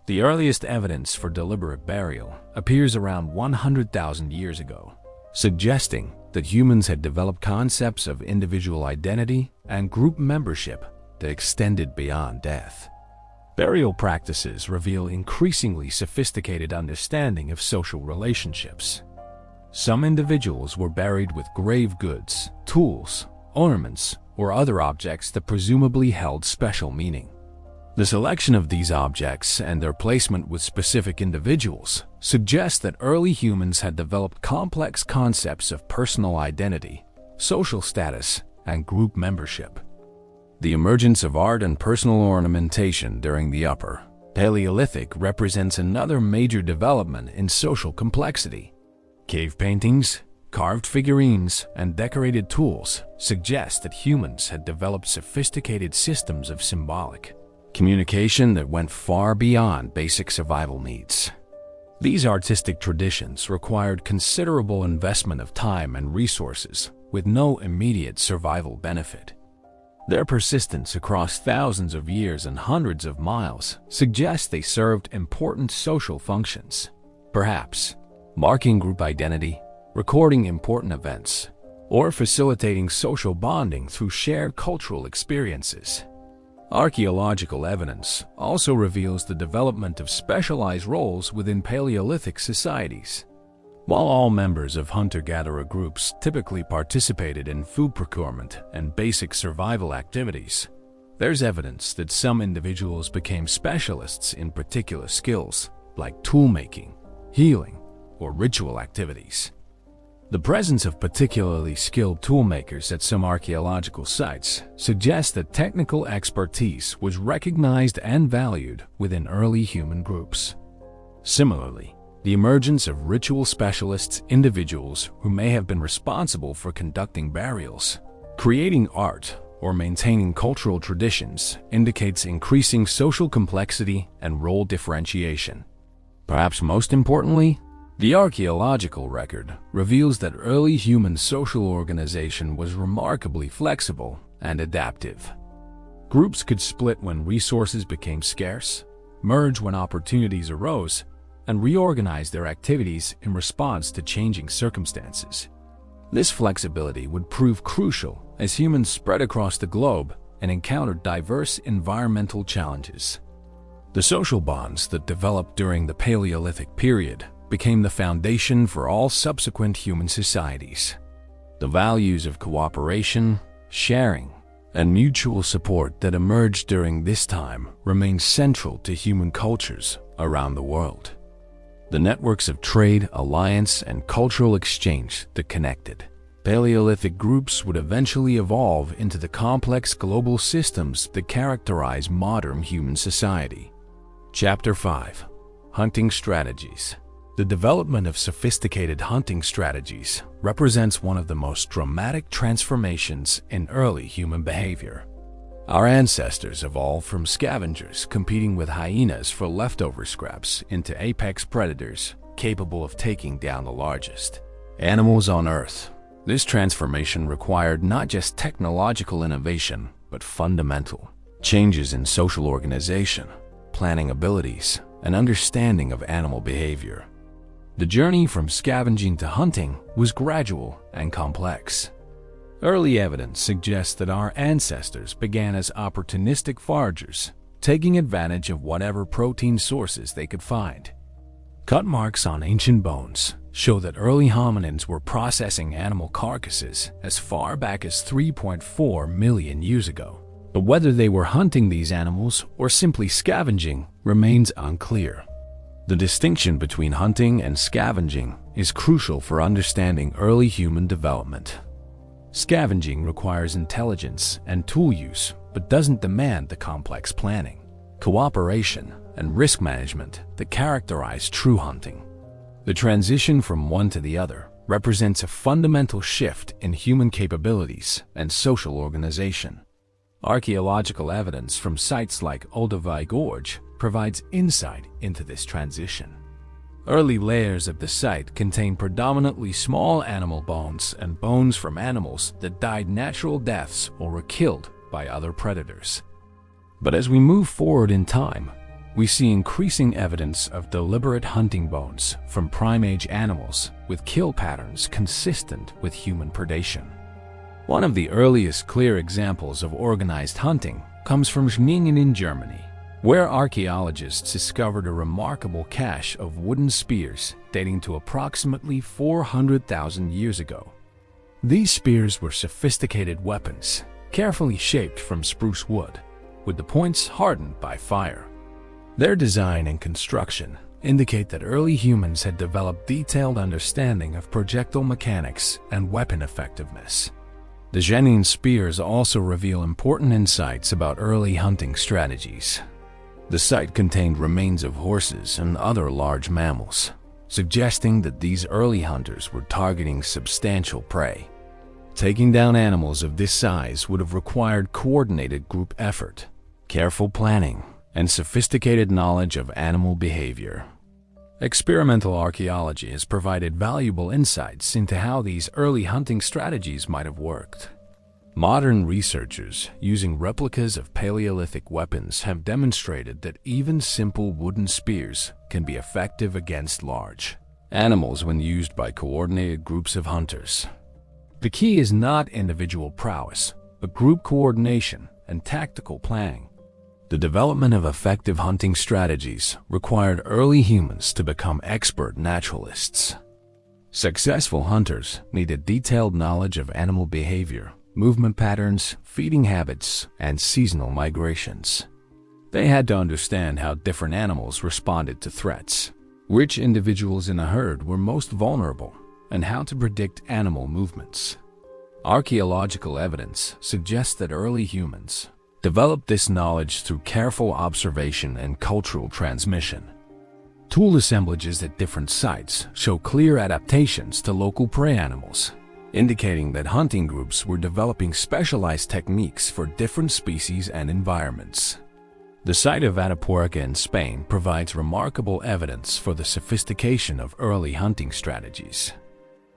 Speaker 1: The earliest evidence for deliberate burial appears around 100,000 years ago, suggesting that humans had developed concepts of individual identity and group membership that extended beyond death. Burial practices reveal increasingly sophisticated understanding of social relationships. Some individuals were buried with grave goods, tools, ornaments, or other objects that presumably held special meaning. The selection of these objects and their placement with specific individuals suggests that early humans had developed complex concepts of personal identity, social status, and group membership. The emergence of art and personal ornamentation during the Upper Paleolithic represents another major development in social complexity. Cave paintings, carved figurines, and decorated tools suggest that humans had developed sophisticated systems of symbolic communication that went far beyond basic survival needs. These artistic traditions required considerable investment of time and resources with no immediate survival benefit. Their persistence across thousands of years and hundreds of miles suggests they served important social functions, perhaps marking group identity, recording important events, or facilitating social bonding through shared cultural experiences. Archaeological evidence also reveals the development of specialized roles within Paleolithic societies. While all members of hunter-gatherer groups typically participated in food procurement and basic survival activities, there's evidence that some individuals became specialists in particular skills like tool-making, healing, or ritual activities. The presence of particularly skilled toolmakers at some archaeological sites suggests that technical expertise was recognized and valued within early human groups. Similarly, the emergence of ritual specialists, individuals who may have been responsible for conducting burials, creating art, or maintaining cultural traditions, indicates increasing social complexity and role differentiation. Perhaps most importantly, the archaeological record reveals that early human social organization was remarkably flexible and adaptive. Groups could split when resources became scarce, merge when opportunities arose, and reorganize their activities in response to changing circumstances. This flexibility would prove crucial as humans spread across the globe and encountered diverse environmental challenges. The social bonds that developed during the Paleolithic period became the foundation for all subsequent human societies. The values of cooperation, sharing, and mutual support that emerged during this time remain central to human cultures around the world. The networks of trade, alliance, and cultural exchange that connected Paleolithic groups would eventually evolve into the complex global systems that characterize modern human society. Chapter 5. Hunting Strategies. The development of sophisticated hunting strategies represents one of the most dramatic transformations in early human behavior. Our ancestors evolved from scavengers competing with hyenas for leftover scraps into apex predators capable of taking down the largest animals on Earth. This transformation required not just technological innovation, but fundamental changes in social organization, planning abilities, and understanding of animal behavior. The journey from scavenging to hunting was gradual and complex. Early evidence suggests that our ancestors began as opportunistic foragers, taking advantage of whatever protein sources they could find. Cut marks on ancient bones show that early hominins were processing animal carcasses as far back as 3.4 million years ago. But whether they were hunting these animals or simply scavenging remains unclear. The distinction between hunting and scavenging is crucial for understanding early human development. Scavenging requires intelligence and tool use, but doesn't demand the complex planning, cooperation, and risk management that characterize true hunting. The transition from one to the other represents a fundamental shift in human capabilities and social organization. Archaeological evidence from sites like Olduvai Gorge provides insight into this transition. Early layers of the site contain predominantly small animal bones and bones from animals that died natural deaths or were killed by other predators. But as we move forward in time, we see increasing evidence of deliberate hunting bones from prime-age animals with kill patterns consistent with human predation. One of the earliest clear examples of organized hunting comes from Schningen in Germany, where archaeologists discovered a remarkable cache of wooden spears dating to approximately 400,000 years ago. These spears were sophisticated weapons, carefully shaped from spruce wood, with the points hardened by fire. Their design and construction indicate that early humans had developed detailed understanding of projectile mechanics and weapon effectiveness. The Schningen spears also reveal important insights about early hunting strategies. The site contained remains of horses and other large mammals, suggesting that these early hunters were targeting substantial prey. Taking down animals of this size would have required coordinated group effort, careful planning, and sophisticated knowledge of animal behavior. Experimental archaeology has provided valuable insights into how these early hunting strategies might have worked. Modern researchers using replicas of Paleolithic weapons have demonstrated that even simple wooden spears can be effective against large animals when used by coordinated groups of hunters. The key is not individual prowess, but group coordination and tactical planning. The development of effective hunting strategies required early humans to become expert naturalists. Successful hunters needed detailed knowledge of animal behavior, movement patterns, feeding habits, and seasonal migrations. They had to understand how different animals responded to threats, which individuals in a herd were most vulnerable, and how to predict animal movements. Archaeological evidence suggests that early humans developed this knowledge through careful observation and cultural transmission. Tool assemblages at different sites show clear adaptations to local prey animals, indicating that hunting groups were developing specialized techniques for different species and environments. The site of Atapuerca in Spain provides remarkable evidence for the sophistication of early hunting strategies.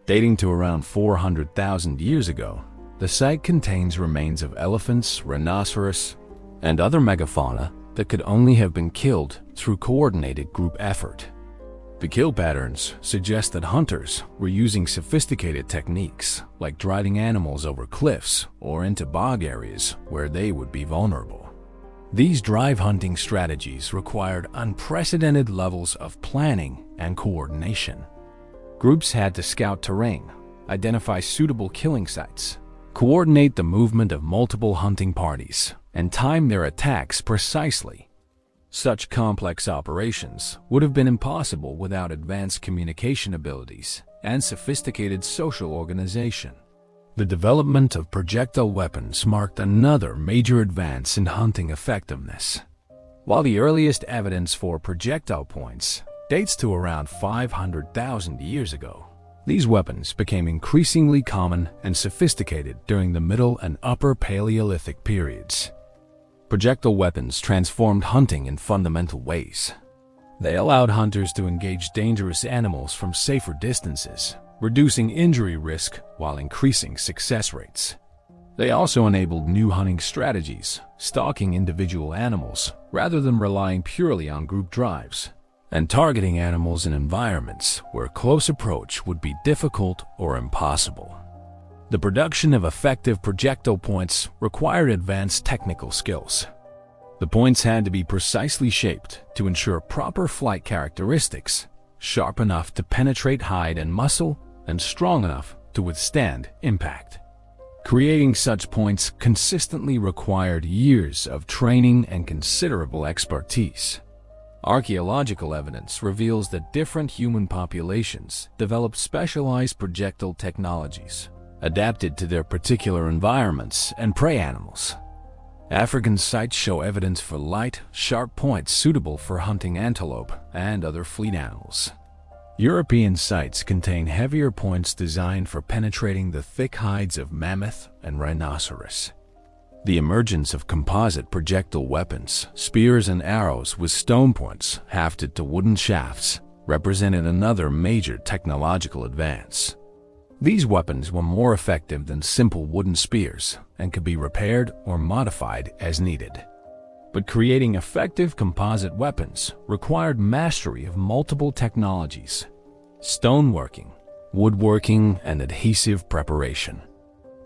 Speaker 1: Dating to around 400,000 years ago, the site contains remains of elephants, rhinoceros, and other megafauna that could only have been killed through coordinated group effort. The kill patterns suggest that hunters were using sophisticated techniques like driving animals over cliffs or into bog areas where they would be vulnerable. These drive hunting strategies required unprecedented levels of planning and coordination. Groups had to scout terrain, identify suitable killing sites, coordinate the movement of multiple hunting parties, and time their attacks precisely. Such complex operations would have been impossible without advanced communication abilities and sophisticated social organization. The development of projectile weapons marked another major advance in hunting effectiveness. While the earliest evidence for projectile points dates to around 500,000 years ago. These weapons became increasingly common and sophisticated during the Middle and Upper Paleolithic periods. Projectile weapons transformed hunting in fundamental ways. They allowed hunters to engage dangerous animals from safer distances, reducing injury risk while increasing success rates. They also enabled new hunting strategies, stalking individual animals rather than relying purely on group drives, and targeting animals in environments where close approach would be difficult or impossible. The production of effective projectile points required advanced technical skills. The points had to be precisely shaped to ensure proper flight characteristics, sharp enough to penetrate hide and muscle, and strong enough to withstand impact. Creating such points consistently required years of training and considerable expertise. Archaeological evidence reveals that different human populations developed specialized projectile technologies, adapted to their particular environments and prey animals. African sites show evidence for light, sharp points suitable for hunting antelope and other fleet animals. European sites contain heavier points designed for penetrating the thick hides of mammoth and rhinoceros. The emergence of composite projectile weapons, spears and arrows with stone points hafted to wooden shafts, represented another major technological advance. These weapons were more effective than simple wooden spears and could be repaired or modified as needed. But creating effective composite weapons required mastery of multiple technologies: stoneworking, woodworking, and adhesive preparation.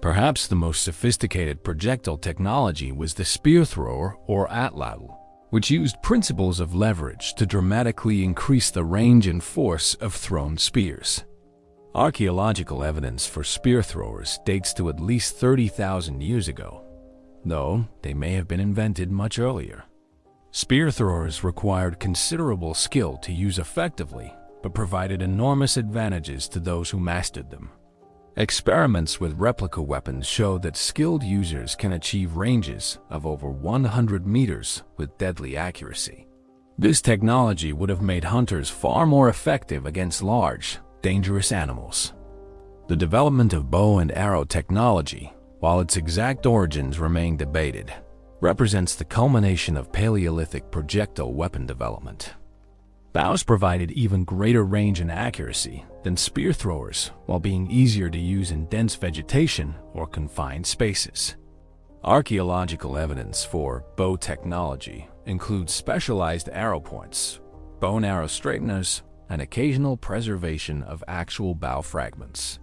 Speaker 1: Perhaps the most sophisticated projectile technology was the spear thrower or atlatl, which used principles of leverage to dramatically increase the range and force of thrown spears. Archaeological evidence for spear throwers dates to at least 30,000 years ago, though they may have been invented much earlier. Spear throwers required considerable skill to use effectively, but provided enormous advantages to those who mastered them. Experiments with replica weapons show that skilled users can achieve ranges of over 100 meters with deadly accuracy. This technology would have made hunters far more effective against large, dangerous animals. The development of bow and arrow technology, while its exact origins remain debated, represents the culmination of Paleolithic projectile weapon development. Bows provided even greater range and accuracy than spear throwers, while being easier to use in dense vegetation or confined spaces. Archaeological evidence for bow technology includes specialized arrow points, bow and arrow straighteners, and occasional preservation of actual bow fragments.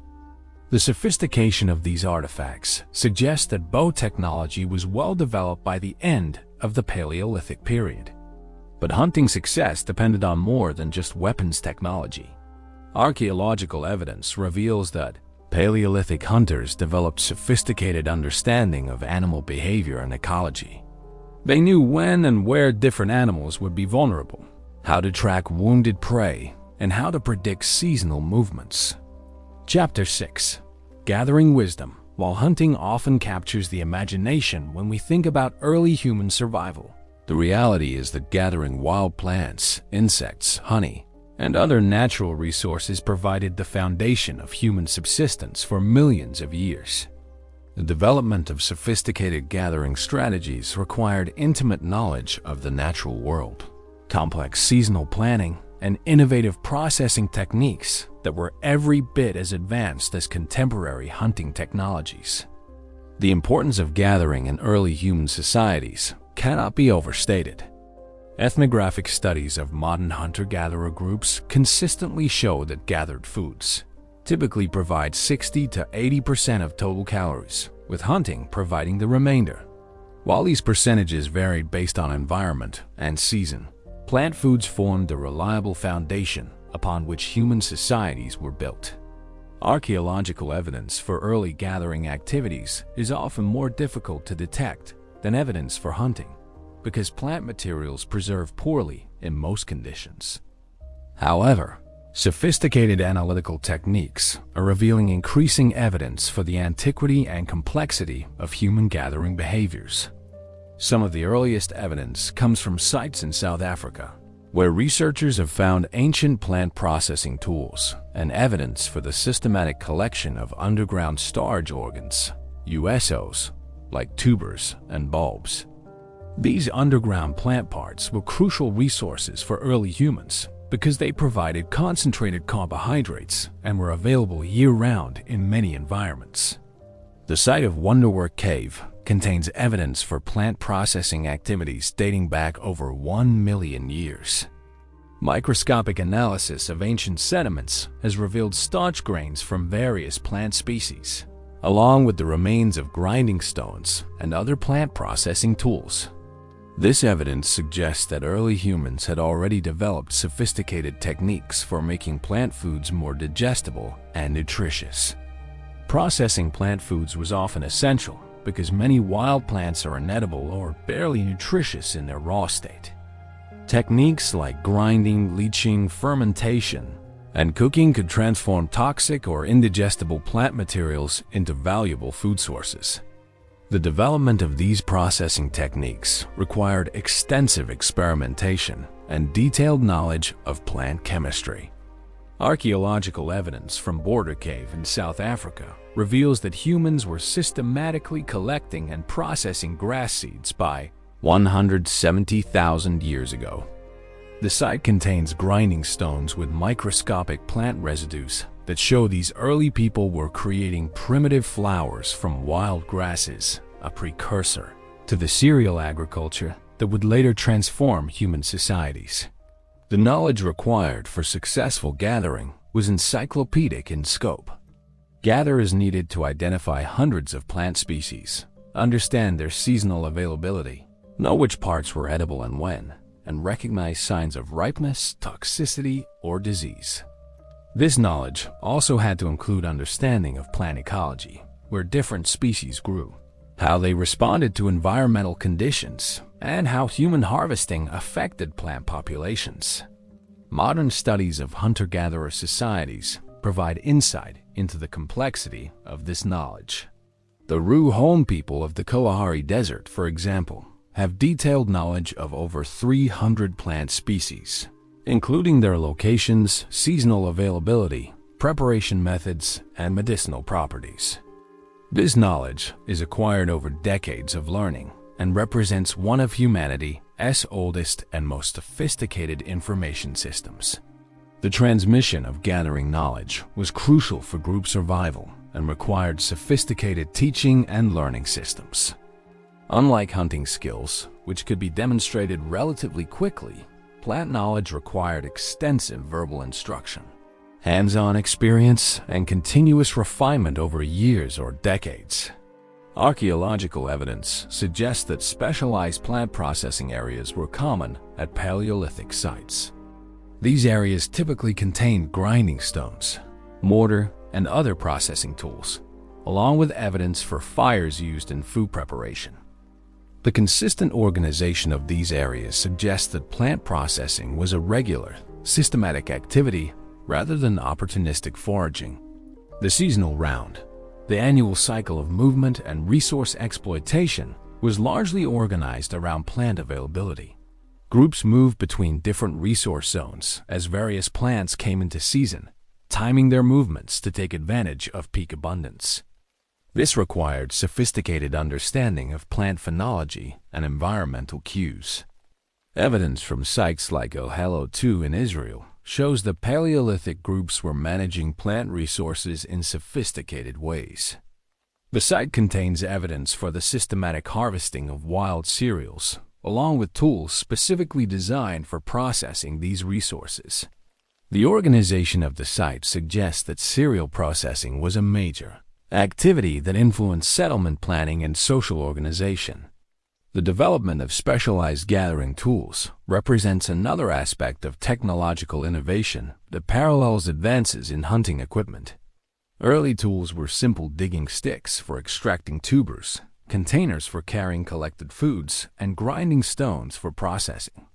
Speaker 1: The sophistication of these artifacts suggests that bow technology was well developed by the end of the Paleolithic period. But hunting success depended on more than just weapons technology. Archaeological evidence reveals that Paleolithic hunters developed sophisticated understanding of animal behavior and ecology. They knew when and where different animals would be vulnerable, how to track wounded prey, and how to predict seasonal movements. Chapter 6. Gathering Wisdom. While hunting often captures the imagination when we think about early human survival, the reality is that gathering wild plants, insects, honey, and other natural resources provided the foundation of human subsistence for millions of years. The development of sophisticated gathering strategies required intimate knowledge of the natural world, complex seasonal planning, and innovative processing techniques that were every bit as advanced as contemporary hunting technologies. The importance of gathering in early human societies cannot be overstated. Ethnographic studies of modern hunter-gatherer groups consistently show that gathered foods typically provide 60 to 80% of total calories, with hunting providing the remainder. While these percentages varied based on environment and season, plant foods formed a reliable foundation upon which human societies were built. Archaeological evidence for early gathering activities is often more difficult to detect than evidence for hunting, because plant materials preserve poorly in most conditions. However, sophisticated analytical techniques are revealing increasing evidence for the antiquity and complexity of human gathering behaviors. Some of the earliest evidence comes from sites in South Africa, where researchers have found ancient plant processing tools and evidence for the systematic collection of underground storage organs, USOs, like tubers and bulbs. These underground plant parts were crucial resources for early humans because they provided concentrated carbohydrates and were available year-round in many environments. The site of Wonderwork Cave contains evidence for plant processing activities dating back over 1 million years. Microscopic analysis of ancient sediments has revealed starch grains from various plant species, along with the remains of grinding stones and other plant processing tools. This evidence suggests that early humans had already developed sophisticated techniques for making plant foods more digestible and nutritious. Processing plant foods was often essential because many wild plants are inedible or barely nutritious in their raw state. Techniques like grinding, leaching, fermentation, and cooking could transform toxic or indigestible plant materials into valuable food sources. The development of these processing techniques required extensive experimentation and detailed knowledge of plant chemistry. Archaeological evidence from Border Cave in South Africa reveals that humans were systematically collecting and processing grass seeds by 170,000 years ago. The site contains grinding stones with microscopic plant residues that show these early people were creating primitive flours from wild grasses, a precursor to the cereal agriculture that would later transform human societies. The knowledge required for successful gathering was encyclopedic in scope. Gatherers needed to identify hundreds of plant species, understand their seasonal availability, know which parts were edible and when, and recognize signs of ripeness, toxicity, or disease. This knowledge also had to include understanding of plant ecology, where different species grew, how they responded to environmental conditions, and how human harvesting affected plant populations. Modern studies of hunter-gatherer societies provide insight into the complexity of this knowledge. The Ru-Home people of the Kalahari Desert, for example, have detailed knowledge of over 300 plant species, including their locations, seasonal availability, preparation methods, and medicinal properties. This knowledge is acquired over decades of learning and represents one of humanity's oldest and most sophisticated information systems. The transmission of gathering knowledge was crucial for group survival and required sophisticated teaching and learning systems. Unlike hunting skills, which could be demonstrated relatively quickly, plant knowledge required extensive verbal instruction, hands-on experience, and continuous refinement over years or decades. Archaeological evidence suggests that specialized plant processing areas were common at Paleolithic sites. These areas typically contained grinding stones, mortar, and other processing tools, along with evidence for fires used in food preparation. The consistent organization of these areas suggests that plant processing was a regular, systematic activity rather than opportunistic foraging. The seasonal round, the annual cycle of movement and resource exploitation, was largely organized around plant availability. Groups moved between different resource zones as various plants came into season, timing their movements to take advantage of peak abundance. This required sophisticated understanding of plant phenology and environmental cues. Evidence from sites like El Halo II in Israel shows that Paleolithic groups were managing plant resources in sophisticated ways. The site contains evidence for the systematic harvesting of wild cereals, along with tools specifically designed for processing these resources. The organization of the site suggests that cereal processing was a major activity that influenced settlement planning and social organization. The development of specialized gathering tools represents another aspect of technological innovation that parallels advances in hunting equipment. Early tools were simple digging sticks for extracting tubers, containers for carrying collected foods, and grinding stones for processing.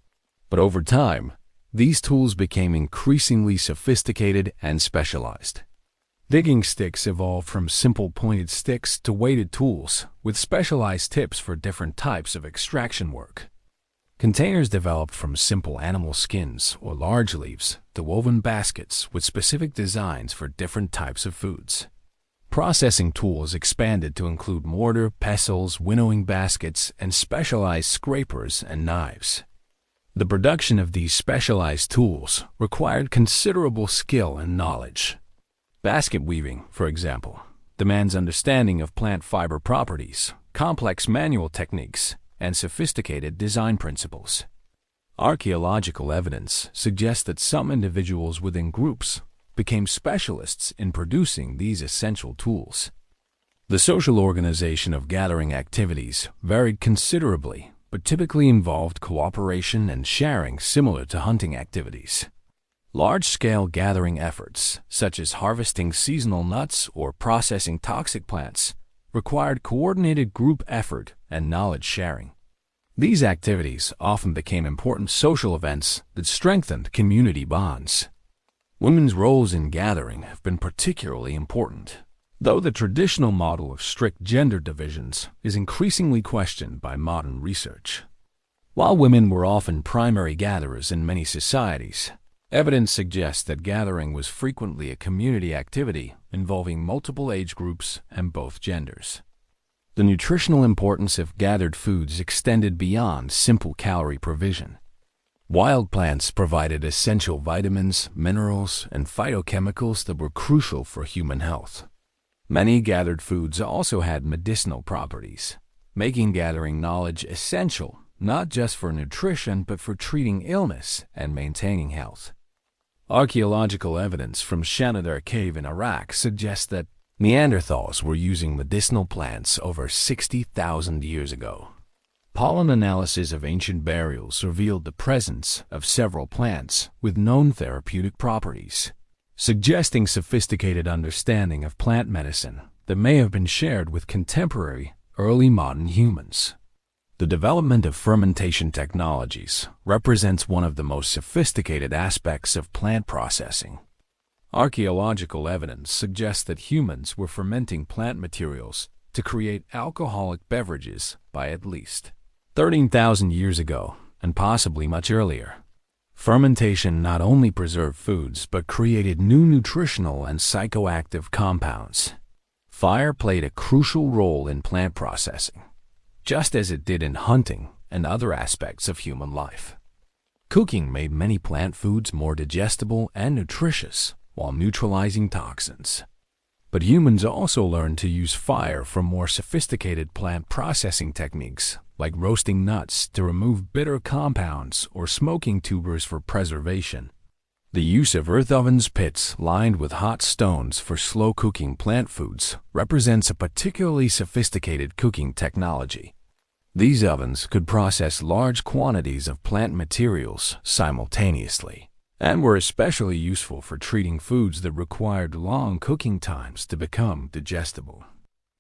Speaker 1: But over time, these tools became increasingly sophisticated and specialized. Digging sticks evolved from simple pointed sticks to weighted tools with specialized tips for different types of extraction work. Containers developed from simple animal skins or large leaves to woven baskets with specific designs for different types of foods. Processing tools expanded to include mortar, pestles, winnowing baskets, and specialized scrapers and knives. The production of these specialized tools required considerable skill and knowledge. Basket weaving, for example, demands understanding of plant fiber properties, complex manual techniques, and sophisticated design principles. Archaeological evidence suggests that some individuals within groups became specialists in producing these essential tools. The social organization of gathering activities varied considerably, but typically involved cooperation and sharing similar to hunting activities. Large-scale gathering efforts, such as harvesting seasonal nuts or processing toxic plants, required coordinated group effort and knowledge sharing. These activities often became important social events that strengthened community bonds. Women's roles in gathering have been particularly important, though the traditional model of strict gender divisions is increasingly questioned by modern research. While women were often primary gatherers in many societies, evidence suggests that gathering was frequently a community activity involving multiple age groups and both genders. The nutritional importance of gathered foods extended beyond simple calorie provision. Wild plants provided essential vitamins, minerals, and phytochemicals that were crucial for human health. Many gathered foods also had medicinal properties, making gathering knowledge essential not just for nutrition but for treating illness and maintaining health. Archaeological evidence from Shanidar Cave in Iraq suggests that Neanderthals were using medicinal plants over 60,000 years ago. Pollen analysis of ancient burials revealed the presence of several plants with known therapeutic properties, suggesting sophisticated understanding of plant medicine that may have been shared with contemporary, early modern humans. The development of fermentation technologies represents one of the most sophisticated aspects of plant processing. Archaeological evidence suggests that humans were fermenting plant materials to create alcoholic beverages by at least 13,000 years ago, and possibly much earlier. Fermentation not only preserved foods but created new nutritional and psychoactive compounds. Fire played a crucial role in plant processing, just as it did in hunting and other aspects of human life. Cooking made many plant foods more digestible and nutritious while neutralizing toxins. But humans also learned to use fire for more sophisticated plant processing techniques, like roasting nuts to remove bitter compounds or smoking tubers for preservation. The use of earth ovens pits lined with hot stones for slow-cooking plant foods represents a particularly sophisticated cooking technology. These ovens could process large quantities of plant materials simultaneously, and were especially useful for treating foods that required long cooking times to become digestible.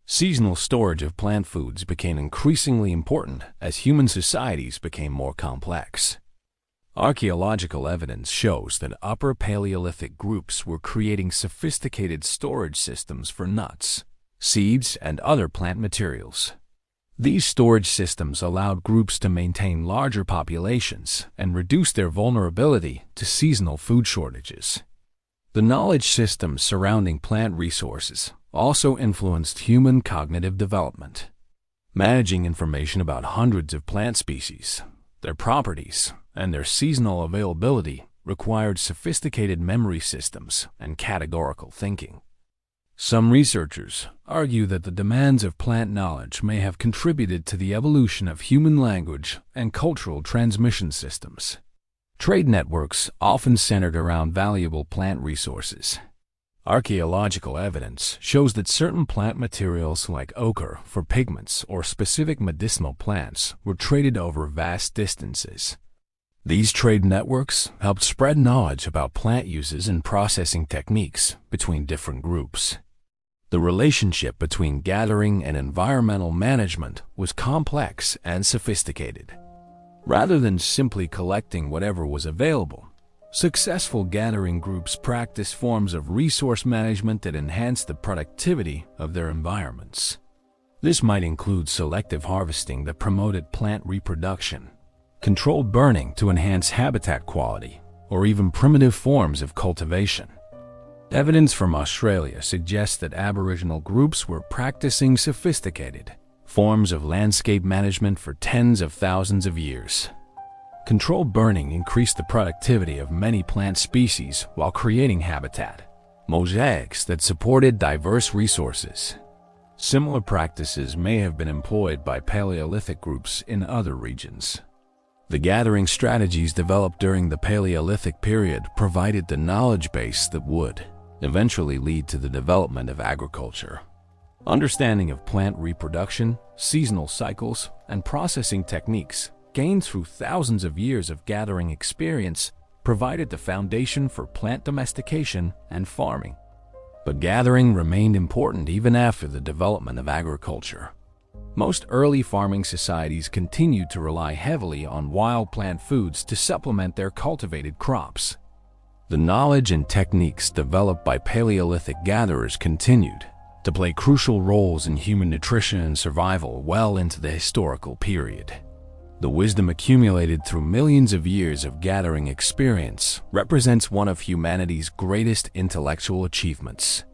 Speaker 1: Seasonal storage of plant foods became increasingly important as human societies became more complex. Archaeological evidence shows that Upper Paleolithic groups were creating sophisticated storage systems for nuts, seeds, and other plant materials. These storage systems allowed groups to maintain larger populations and reduce their vulnerability to seasonal food shortages. The knowledge systems surrounding plant resources also influenced human cognitive development. Managing information about hundreds of plant species, their properties, and their seasonal availability required sophisticated memory systems and categorical thinking. Some researchers argue that the demands of plant knowledge may have contributed to the evolution of human language and cultural transmission systems. Trade networks often centered around valuable plant resources. Archaeological evidence shows that certain plant materials like ochre for pigments or specific medicinal plants were traded over vast distances. These trade networks helped spread knowledge about plant uses and processing techniques between different groups. The relationship between gathering and environmental management was complex and sophisticated. Rather than simply collecting whatever was available, successful gathering groups practiced forms of resource management that enhanced the productivity of their environments. This might include selective harvesting that promoted plant reproduction, controlled burning to enhance habitat quality, or even primitive forms of cultivation. Evidence from Australia suggests that Aboriginal groups were practicing sophisticated forms of landscape management for tens of thousands of years. Controlled burning increased the productivity of many plant species while creating habitat mosaics that supported diverse resources. Similar practices may have been employed by Paleolithic groups in other regions. The gathering strategies developed during the Paleolithic period provided the knowledge base that would eventually lead to the development of agriculture. Understanding of plant reproduction, seasonal cycles, and processing techniques gained through thousands of years of gathering experience provided the foundation for plant domestication and farming. But gathering remained important even after the development of agriculture. Most early farming societies continued to rely heavily on wild plant foods to supplement their cultivated crops. The knowledge and techniques developed by Paleolithic gatherers continued to play crucial roles in human nutrition and survival well into the historical period. The wisdom accumulated through millions of years of gathering experience represents one of humanity's greatest intellectual achievements.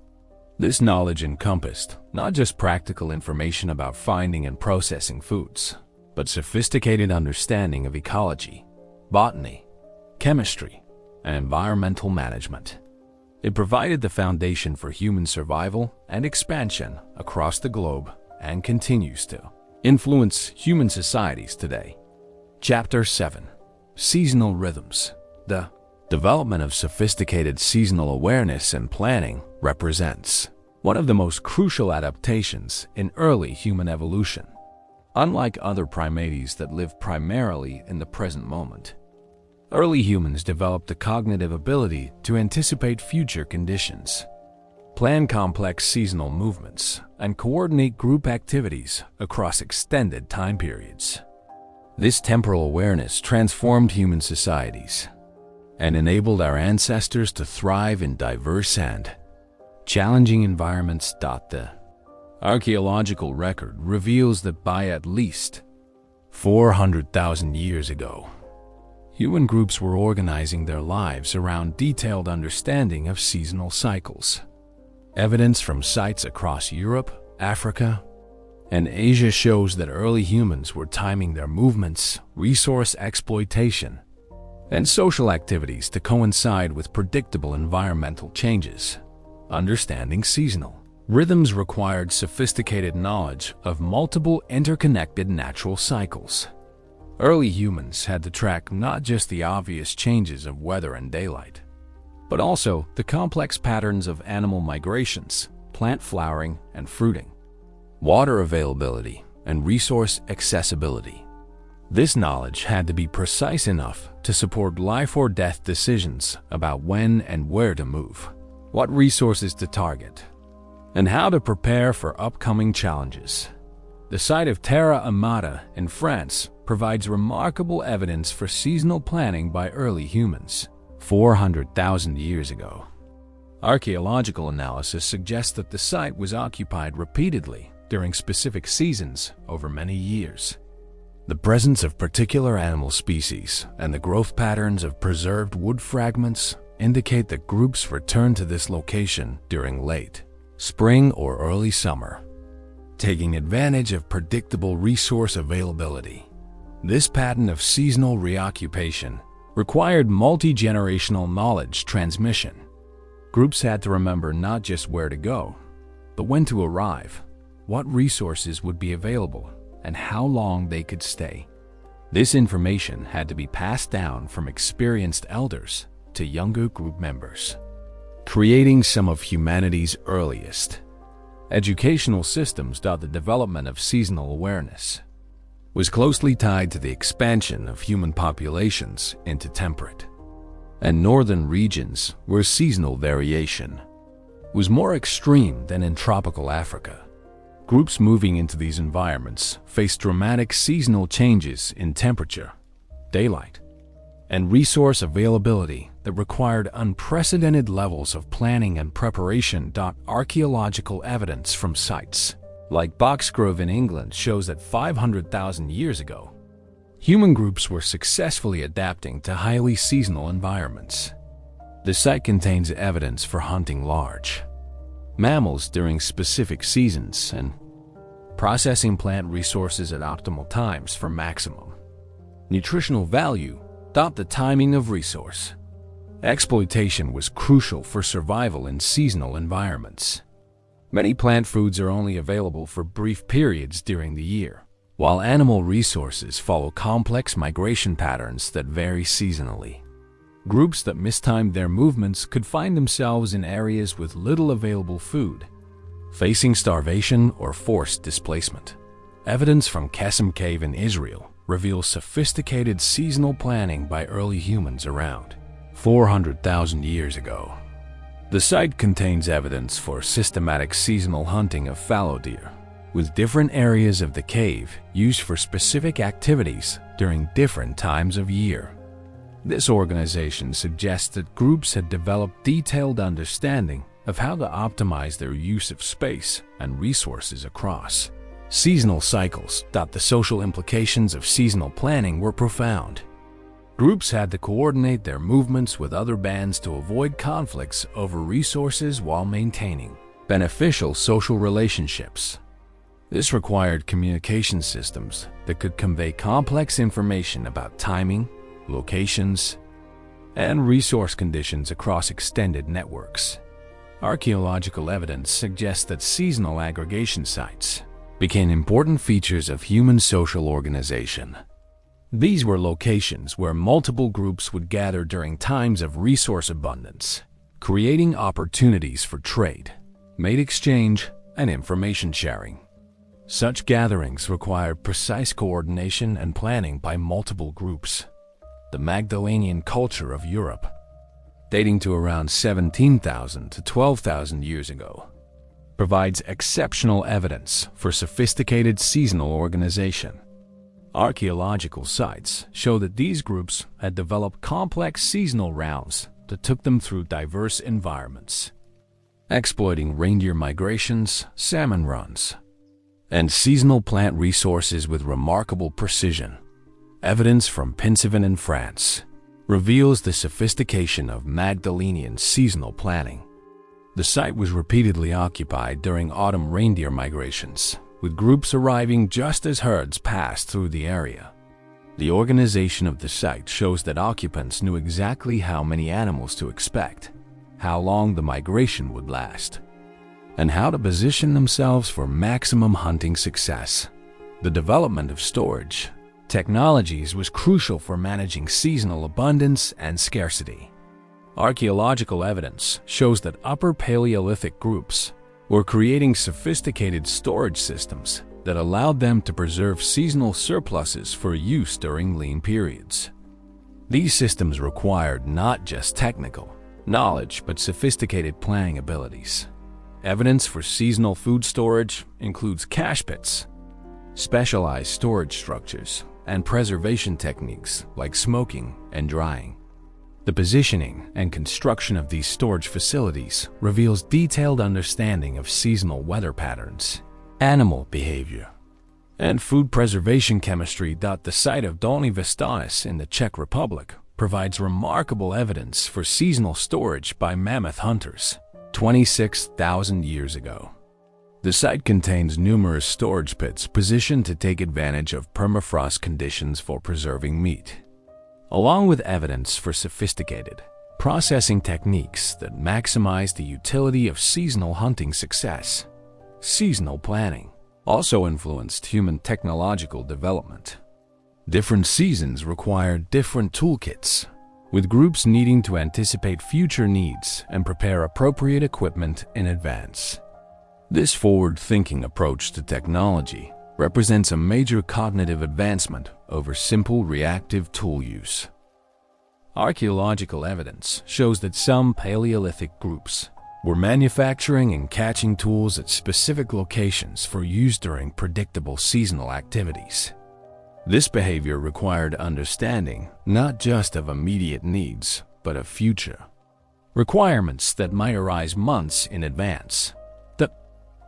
Speaker 1: This knowledge encompassed not just practical information about finding and processing foods, but sophisticated understanding of ecology, botany, chemistry, and environmental management. It provided the foundation for human survival and expansion across the globe and continues to influence human societies today. Chapter 7. Seasonal Rhythms. The development of sophisticated seasonal awareness and planning represents one of the most crucial adaptations in early human evolution. Unlike other primates that live primarily in the present moment, early humans developed the cognitive ability to anticipate future conditions, plan complex seasonal movements, and coordinate group activities across extended time periods. This temporal awareness transformed human societies and enabled our ancestors to thrive in diverse and challenging environments. The archaeological record reveals that by at least 400,000 years ago, human groups were organizing their lives around detailed understanding of seasonal cycles. Evidence from sites across Europe, Africa, and Asia shows that early humans were timing their movements, resource exploitation, and social activities to coincide with predictable environmental changes. Understanding seasonal rhythms required sophisticated knowledge of multiple interconnected natural cycles. Early humans had to track not just the obvious changes of weather and daylight, but also the complex patterns of animal migrations, plant flowering and fruiting, water availability, and resource accessibility. This knowledge had to be precise enough to support life or death decisions about when and where to move, what resources to target, and how to prepare for upcoming challenges. The site of Terra Amata in France provides remarkable evidence for seasonal planning by early humans 400,000 years ago. Archaeological analysis suggests that the site was occupied repeatedly during specific seasons over many years. The presence of particular animal species and the growth patterns of preserved wood fragments indicate that groups returned to this location during late spring or early summer, taking advantage of predictable resource availability. This pattern of seasonal reoccupation required multi-generational knowledge transmission. Groups had to remember not just where to go, but when to arrive, what resources would be available, and how long they could stay. This information had to be passed down from experienced elders to younger group members, creating some of humanity's earliest educational systems. The development of seasonal awareness was closely tied to the expansion of human populations into temperate and northern regions where seasonal variation was more extreme than in tropical Africa. Groups moving into these environments faced dramatic seasonal changes in temperature, daylight, and resource availability that required unprecedented levels of planning and preparation. Archaeological evidence from sites like Boxgrove in England shows that 500,000 years ago, human groups were successfully adapting to highly seasonal environments. The site contains evidence for hunting large mammals during specific seasons and processing plant resources at optimal times for maximum nutritional value. The timing of resource exploitation was crucial for survival in seasonal environments. Many plant foods are only available for brief periods during the year, while animal resources follow complex migration patterns that vary seasonally. Groups that mistimed their movements could find themselves in areas with little available food, facing starvation or forced displacement. Evidence from Qasim Cave in Israel reveals sophisticated seasonal planning by early humans around 400,000 years ago. The site contains evidence for systematic seasonal hunting of fallow deer, with different areas of the cave used for specific activities during different times of year. This organization suggests that groups had developed detailed understanding of how to optimize their use of space and resources across seasonal cycles. The social implications of seasonal planning were profound. Groups had to coordinate their movements with other bands to avoid conflicts over resources while maintaining beneficial social relationships. This required communication systems that could convey complex information about timing, locations, and resource conditions across extended networks. Archaeological evidence suggests that seasonal aggregation sites became important features of human social organization. These were locations where multiple groups would gather during times of resource abundance, creating opportunities for trade, mate exchange, and information sharing. Such gatherings required precise coordination and planning by multiple groups. The Magdalenian culture of Europe, dating to around 17,000 to 12,000 years ago, provides exceptional evidence for sophisticated seasonal organization. Archaeological sites show that these groups had developed complex seasonal routes that took them through diverse environments, exploiting reindeer migrations, salmon runs, and seasonal plant resources with remarkable precision. Evidence from Pinsevin in France reveals the sophistication of Magdalenian seasonal planning. The site was repeatedly occupied during autumn reindeer migrations, with groups arriving just as herds passed through the area. The organization of the site shows that occupants knew exactly how many animals to expect, how long the migration would last, and how to position themselves for maximum hunting success. The development of storage technologies was crucial for managing seasonal abundance and scarcity. Archaeological evidence shows that Upper Paleolithic groups were creating sophisticated storage systems that allowed them to preserve seasonal surpluses for use during lean periods. These systems required not just technical knowledge but sophisticated planning abilities. Evidence for seasonal food storage includes cache pits, specialized storage structures, and preservation techniques like smoking and drying. The positioning and construction of these storage facilities reveals detailed understanding of seasonal weather patterns, animal behavior, and food preservation chemistry. The site of Dolní Věstonice in the Czech Republic provides remarkable evidence for seasonal storage by mammoth hunters 26,000 years ago. The site contains numerous storage pits positioned to take advantage of permafrost conditions for preserving meat, along with evidence for sophisticated processing techniques that maximize the utility of seasonal hunting success. Seasonal planning also influenced human technological development. Different seasons required different toolkits, with groups needing to anticipate future needs and prepare appropriate equipment in advance. This forward-thinking approach to technology represents a major cognitive advancement over simple reactive tool use. Archaeological evidence shows that some Paleolithic groups were manufacturing and catching tools at specific locations for use during predictable seasonal activities. This behavior required understanding not just of immediate needs, but of future requirements that might arise months in advance. The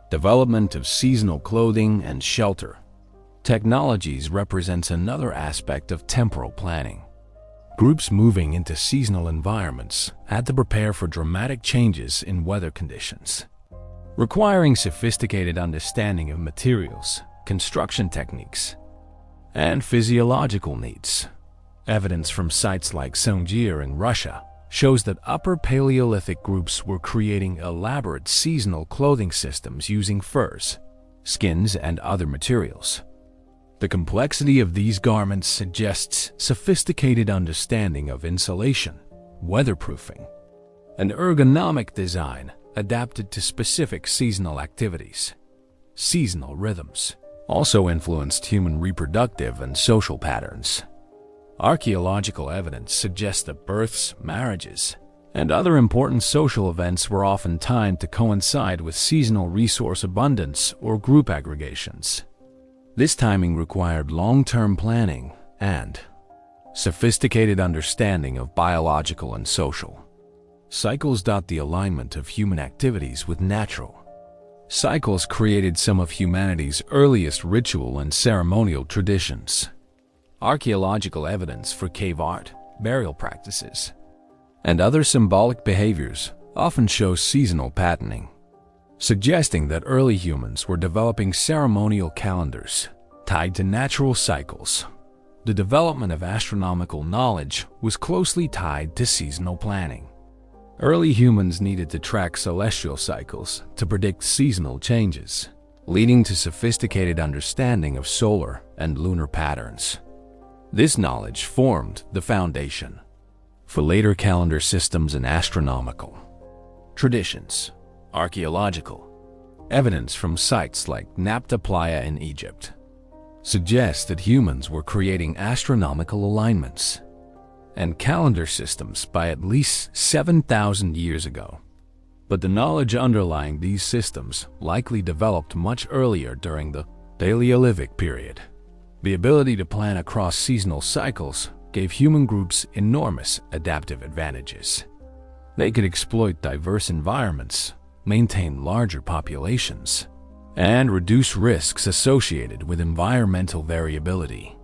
Speaker 1: development of seasonal clothing and shelter Technologies represents another aspect of temporal planning. Groups moving into seasonal environments had to prepare for dramatic changes in weather conditions, requiring sophisticated understanding of materials, construction techniques, and physiological needs. Evidence from sites like Songjir in Russia shows that Upper Paleolithic groups were creating elaborate seasonal clothing systems using furs, skins, and other materials. The complexity of these garments suggests sophisticated understanding of insulation, weatherproofing, and ergonomic design adapted to specific seasonal activities. Seasonal rhythms also influenced human reproductive and social patterns. Archaeological evidence suggests that births, marriages, and other important social events were often timed to coincide with seasonal resource abundance or group aggregations. This timing required long-term planning and sophisticated understanding of biological and social cycles. The alignment of human activities with natural cycles created some of humanity's earliest ritual and ceremonial traditions. Archaeological evidence for cave art, burial practices, and other symbolic behaviors often shows seasonal patterning, suggesting that early humans were developing ceremonial calendars tied to natural cycles. The development of astronomical knowledge was closely tied to seasonal planning. Early humans needed to track celestial cycles to predict seasonal changes, leading to sophisticated understanding of solar and lunar patterns. This knowledge formed the foundation for later calendar systems and astronomical traditions. Archaeological evidence from sites like Nabta Playa in Egypt suggests that humans were creating astronomical alignments and calendar systems by at least 7,000 years ago. But the knowledge underlying these systems likely developed much earlier during the Paleolithic period. The ability to plan across seasonal cycles gave human groups enormous adaptive advantages. They could exploit diverse environments, maintain larger populations, and reduce risks associated with environmental variability.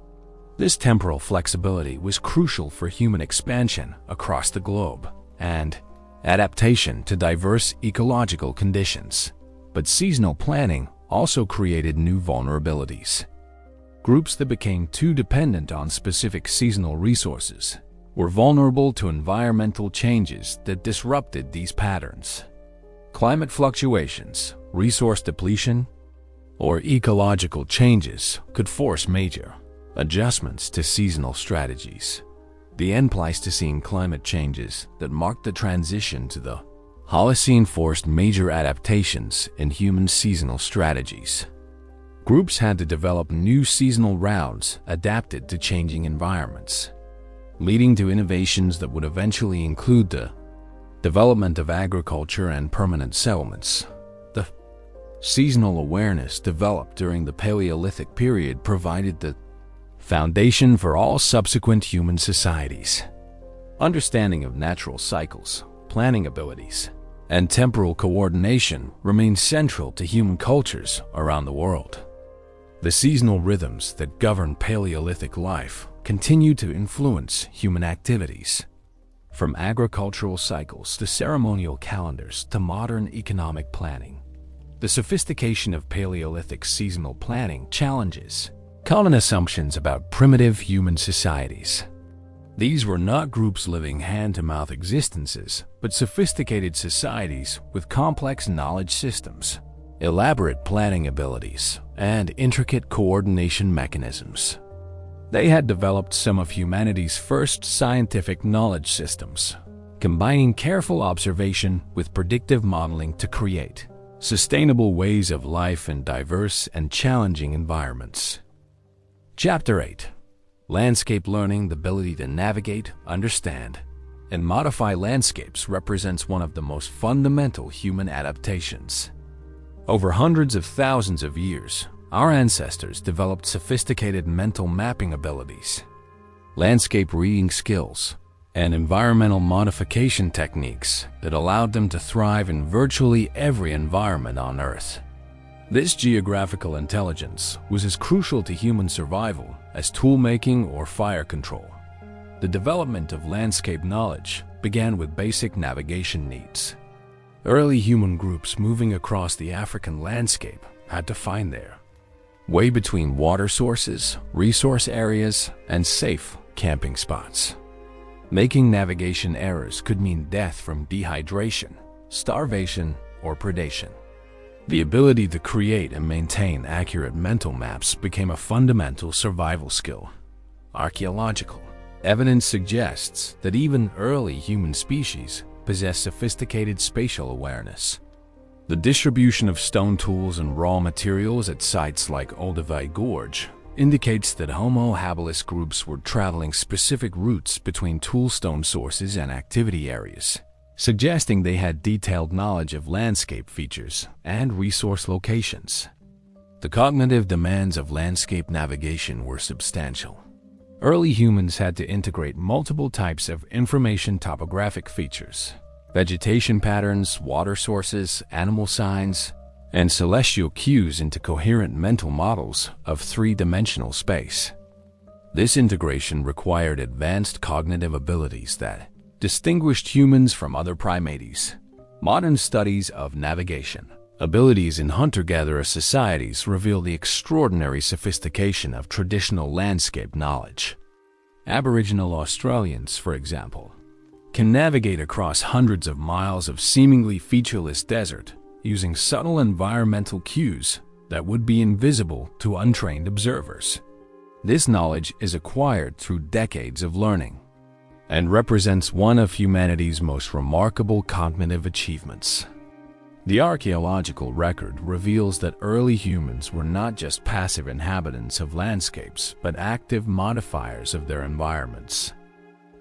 Speaker 1: This temporal flexibility was crucial for human expansion across the globe and adaptation to diverse ecological conditions. But seasonal planning also created new vulnerabilities. Groups that became too dependent on specific seasonal resources were vulnerable to environmental changes that disrupted these patterns. Climate fluctuations, resource depletion, or ecological changes could force major adjustments to seasonal strategies. The end Pleistocene climate changes that marked the transition to the Holocene forced major adaptations in human seasonal strategies. Groups had to develop new seasonal routes adapted to changing environments, leading to innovations that would eventually include the development of agriculture and permanent settlements. The seasonal awareness developed during the Paleolithic period provided the foundation for all subsequent human societies. Understanding of natural cycles, planning abilities, and temporal coordination remain central to human cultures around the world. The seasonal rhythms that govern Paleolithic life continue to influence human activities. From agricultural cycles to ceremonial calendars to modern economic planning, the sophistication of Paleolithic seasonal planning challenges common assumptions about primitive human societies. These were not groups living hand-to-mouth existences, but sophisticated societies with complex knowledge systems, elaborate planning abilities, and intricate coordination mechanisms. They had developed some of humanity's first scientific knowledge systems, combining careful observation with predictive modeling to create sustainable ways of life in diverse and challenging environments. Chapter 8. Landscape learning. The ability to navigate, understand, and modify landscapes represents one of the most fundamental human adaptations. Over hundreds of thousands of years, our ancestors developed sophisticated mental mapping abilities, landscape reading skills, and environmental modification techniques that allowed them to thrive in virtually every environment on Earth. This geographical intelligence was as crucial to human survival as tool-making or fire control. The development of landscape knowledge began with basic navigation needs. Early human groups moving across the African landscape had to find their way between water sources, resource areas, and safe camping spots. Making navigation errors could mean death from dehydration, starvation, or predation. The ability to create and maintain accurate mental maps became a fundamental survival skill. Archaeological evidence suggests that even early human species possessed sophisticated spatial awareness. The distribution of stone tools and raw materials at sites like Olduvai Gorge indicates that Homo habilis groups were traveling specific routes between toolstone sources and activity areas, suggesting they had detailed knowledge of landscape features and resource locations. The cognitive demands of landscape navigation were substantial. Early humans had to integrate multiple types of information topographic features, vegetation patterns, water sources, animal signs, and celestial cues into coherent mental models of three-dimensional space. This integration required advanced cognitive abilities that distinguished humans from other primates. Modern studies of navigation abilities in hunter-gatherer societies reveal the extraordinary sophistication of traditional landscape knowledge. Aboriginal Australians, for example, can navigate across hundreds of miles of seemingly featureless desert using subtle environmental cues that would be invisible to untrained observers. This knowledge is acquired through decades of learning and represents one of humanity's most remarkable cognitive achievements. The archaeological record reveals that early humans were not just passive inhabitants of landscapes, but active modifiers of their environments.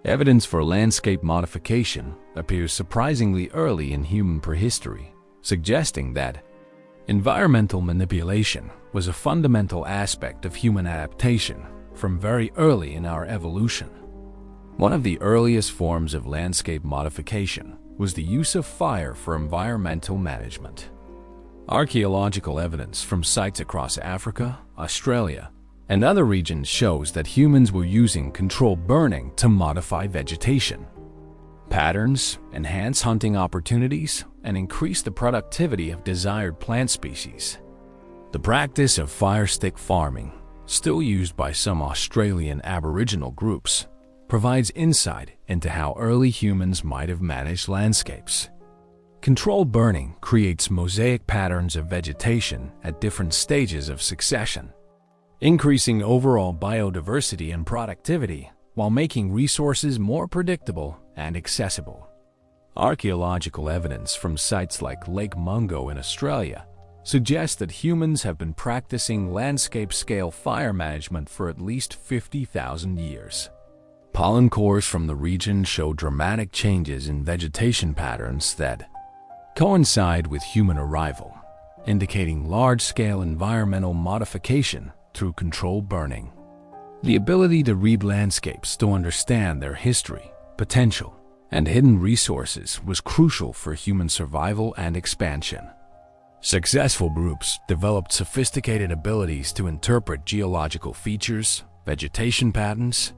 Speaker 1: Evidence for landscape modification appears surprisingly early in human prehistory, suggesting that environmental manipulation was a fundamental aspect of human adaptation from very early in our evolution. One of the earliest forms of landscape modification was the use of fire for environmental management. Archaeological evidence from sites across Africa, Australia, and other regions shows that humans were using controlled burning to modify vegetation patterns, enhance hunting opportunities, and increase the productivity of desired plant species. The practice of fire stick farming, still used by some Australian Aboriginal groups, provides insight into how early humans might have managed landscapes. Controlled burning creates mosaic patterns of vegetation at different stages of succession, increasing overall biodiversity and productivity while making resources more predictable and accessible. Archaeological evidence from sites like Lake Mungo in Australia suggests that humans have been practicing landscape-scale fire management for at least 50,000 years. Pollen cores from the region show dramatic changes in vegetation patterns that coincide with human arrival, indicating large-scale environmental modification through controlled burning. The ability to read landscapes to understand their history, potential, and hidden resources was crucial for human survival and expansion. Successful groups developed sophisticated abilities to interpret geological features, vegetation patterns,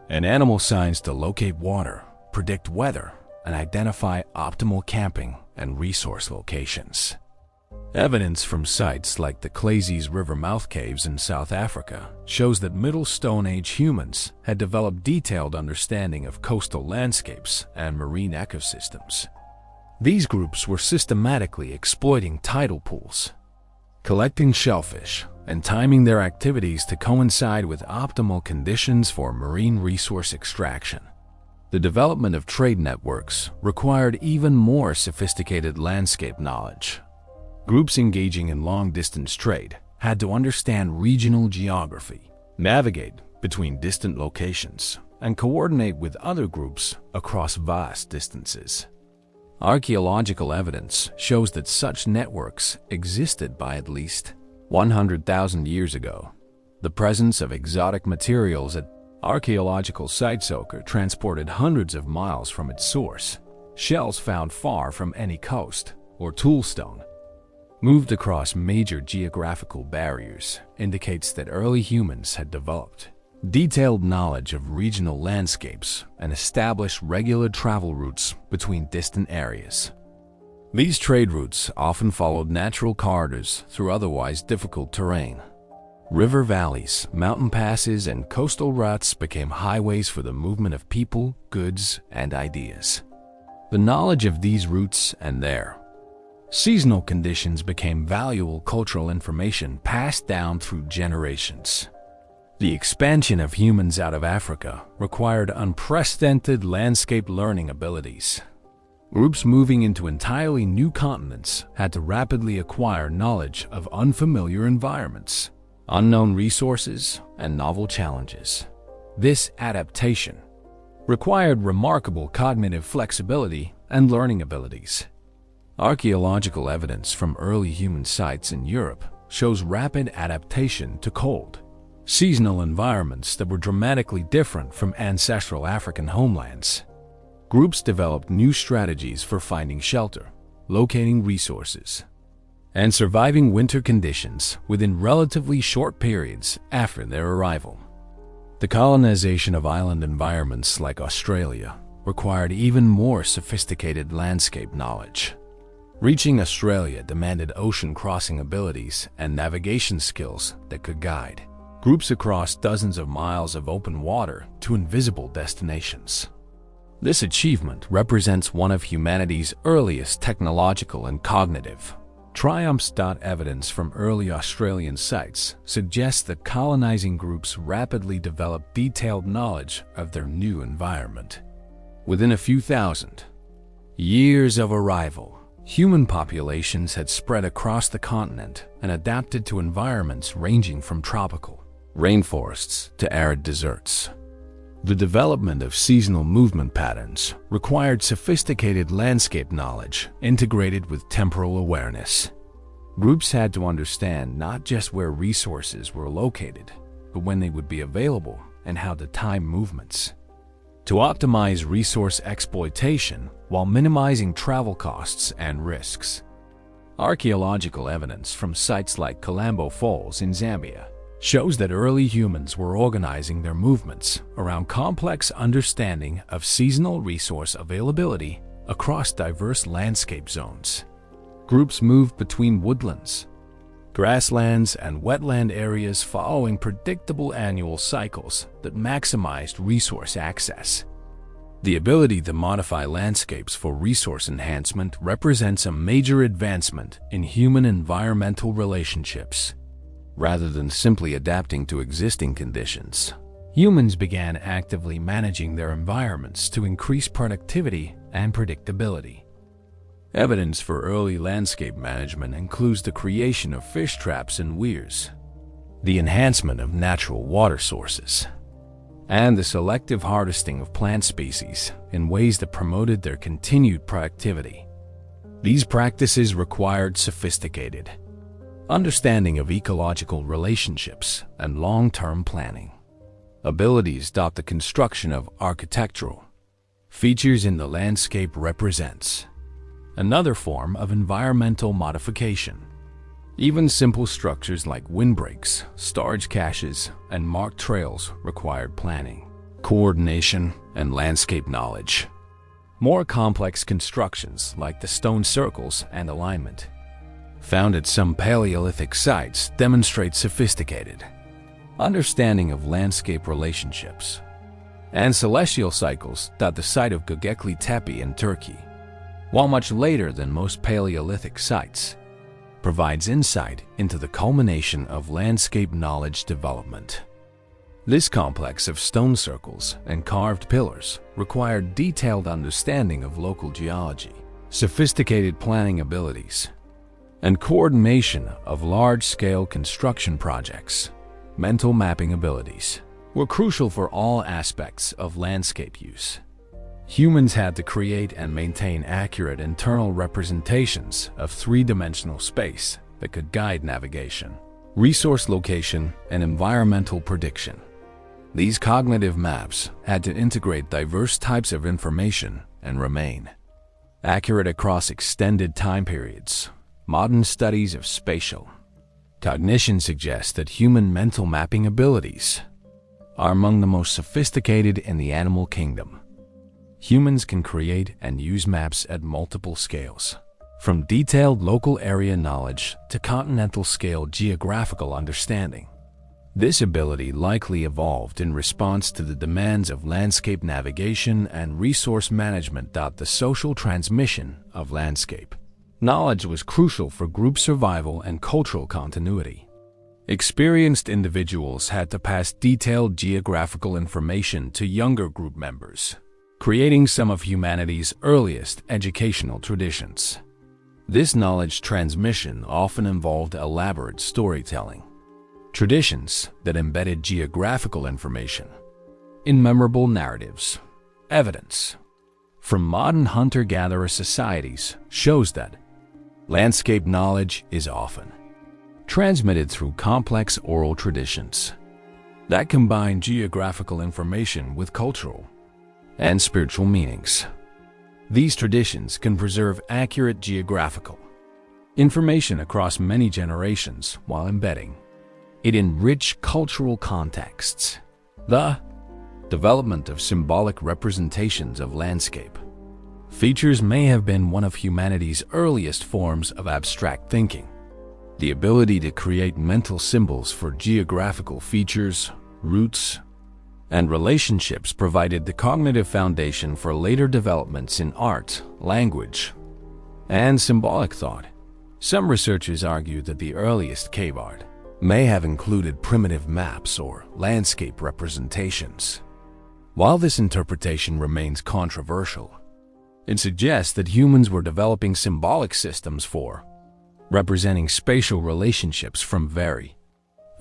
Speaker 1: and animal signs to locate water, predict weather, and identify optimal camping and resource locations. Evidence from sites like the Clayses River mouth caves in South Africa shows that Middle Stone Age humans had developed detailed understanding of coastal landscapes and marine ecosystems. These groups were systematically exploiting tidal pools, collecting shellfish, and timing their activities to coincide with optimal conditions for marine resource extraction. The development of trade networks required even more sophisticated landscape knowledge. Groups engaging in long-distance trade had to understand regional geography, navigate between distant locations, and coordinate with other groups across vast distances. Archaeological evidence shows that such networks existed by at least 100,000 years ago. The presence of exotic materials at archaeological sites transported hundreds of miles from its source, shells found far from any coast, or toolstone, moved across major geographical barriers indicates that early humans had developed detailed knowledge of regional landscapes and established regular travel routes between distant areas. These trade routes often followed natural corridors through otherwise difficult terrain. River valleys, mountain passes, and coastal routes became highways for the movement of people, goods, and ideas. The knowledge of these routes and their seasonal conditions became valuable cultural information passed down through generations. The expansion of humans out of Africa required unprecedented landscape learning abilities. Groups moving into entirely new continents had to rapidly acquire knowledge of unfamiliar environments, unknown resources, and novel challenges. This adaptation required remarkable cognitive flexibility and learning abilities. Archaeological evidence from early human sites in Europe shows rapid adaptation to cold, seasonal environments that were dramatically different from ancestral African homelands. Groups developed new strategies for finding shelter, locating resources, and surviving winter conditions within relatively short periods after their arrival. The colonization of island environments like Australia required even more sophisticated landscape knowledge. Reaching Australia demanded ocean crossing abilities and navigation skills that could guide groups across dozens of miles of open water to invisible destinations. This achievement represents one of humanity's earliest technological and cognitive triumphs. Evidence from early Australian sites suggests that colonizing groups rapidly developed detailed knowledge of their new environment. Within a few thousand years of arrival, human populations had spread across the continent and adapted to environments ranging from tropical rainforests to arid deserts. The development of seasonal movement patterns required sophisticated landscape knowledge integrated with temporal awareness. Groups had to understand not just where resources were located, but when they would be available and how to time movements to optimize resource exploitation while minimizing travel costs and risks. Archaeological evidence from sites like Kalambo Falls in Zambia shows that early humans were organizing their movements around complex understanding of seasonal resource availability across diverse landscape zones. Groups moved between woodlands, grasslands, and wetland areas following predictable annual cycles that maximized resource access. The ability to modify landscapes for resource enhancement represents a major advancement in human-environmental relationships. Rather than simply adapting to existing conditions, humans began actively managing their environments to increase productivity and predictability. Evidence for early landscape management includes the creation of fish traps and weirs, the enhancement of natural water sources, and the selective harvesting of plant species in ways that promoted their continued productivity. These practices required sophisticated understanding of ecological relationships and long-term planning. Abilities. The construction of architectural features in the landscape represents another form of environmental modification. Even simple structures like windbreaks, storage caches, and marked trails required planning, coordination, and landscape knowledge. More complex constructions like the stone circles and alignment found at some Paleolithic sites demonstrate sophisticated understanding of landscape relationships and celestial cycles. The site of Göbekli Tepe in Turkey, while much later than most Paleolithic sites, provides insight into the culmination of landscape knowledge development. This complex of stone circles and carved pillars required detailed understanding of local geology, sophisticated planning abilities, and coordination of large-scale construction projects. Mental mapping abilities were crucial for all aspects of landscape use. Humans had to create and maintain accurate internal representations of three-dimensional space that could guide navigation, resource location, and environmental prediction. These cognitive maps had to integrate diverse types of information and remain accurate across extended time periods. Modern studies of spatial cognition suggest that human mental mapping abilities are among the most sophisticated in the animal kingdom. Humans can create and use maps at multiple scales, from detailed local area knowledge to continental-scale geographical understanding. This ability likely evolved in response to the demands of landscape navigation and resource management. The social transmission of landscape knowledge was crucial for group survival and cultural continuity. Experienced individuals had to pass detailed geographical information to younger group members, creating some of humanity's earliest educational traditions. This knowledge transmission often involved elaborate storytelling, traditions that embedded geographical information in memorable narratives. Evidence from modern hunter-gatherer societies shows that landscape knowledge is often transmitted through complex oral traditions that combine geographical information with cultural and spiritual meanings. These traditions can preserve accurate geographical information across many generations while embedding it in rich cultural contexts. The development of symbolic representations of landscape features may have been one of humanity's earliest forms of abstract thinking. The ability to create mental symbols for geographical features, routes, and relationships provided the cognitive foundation for later developments in art, language, and symbolic thought. Some researchers argue that the earliest cave art may have included primitive maps or landscape representations. While this interpretation remains controversial, it suggests that humans were developing symbolic systems for representing spatial relationships from very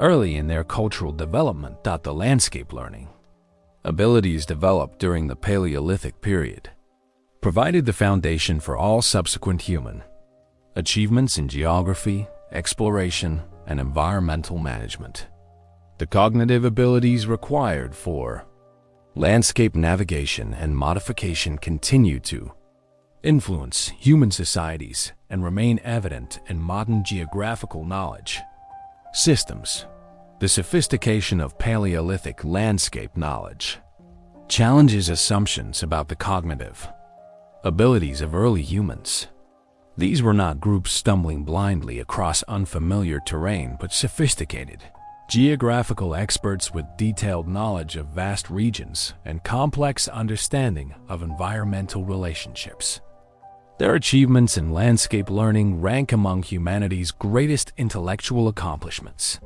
Speaker 1: early in their cultural development. The landscape learning abilities developed during the Paleolithic period provided the foundation for all subsequent human achievements in geography, exploration, and environmental management. The cognitive abilities required for landscape navigation and modification continue to influence human societies and remain evident in modern geographical knowledge systems. The sophistication of Paleolithic landscape knowledge challenges assumptions about the cognitive abilities of early humans. These were not groups stumbling blindly across unfamiliar terrain, but sophisticated geographical experts with detailed knowledge of vast regions and complex understanding of environmental relationships. Their achievements in landscape learning rank among humanity's greatest intellectual accomplishments.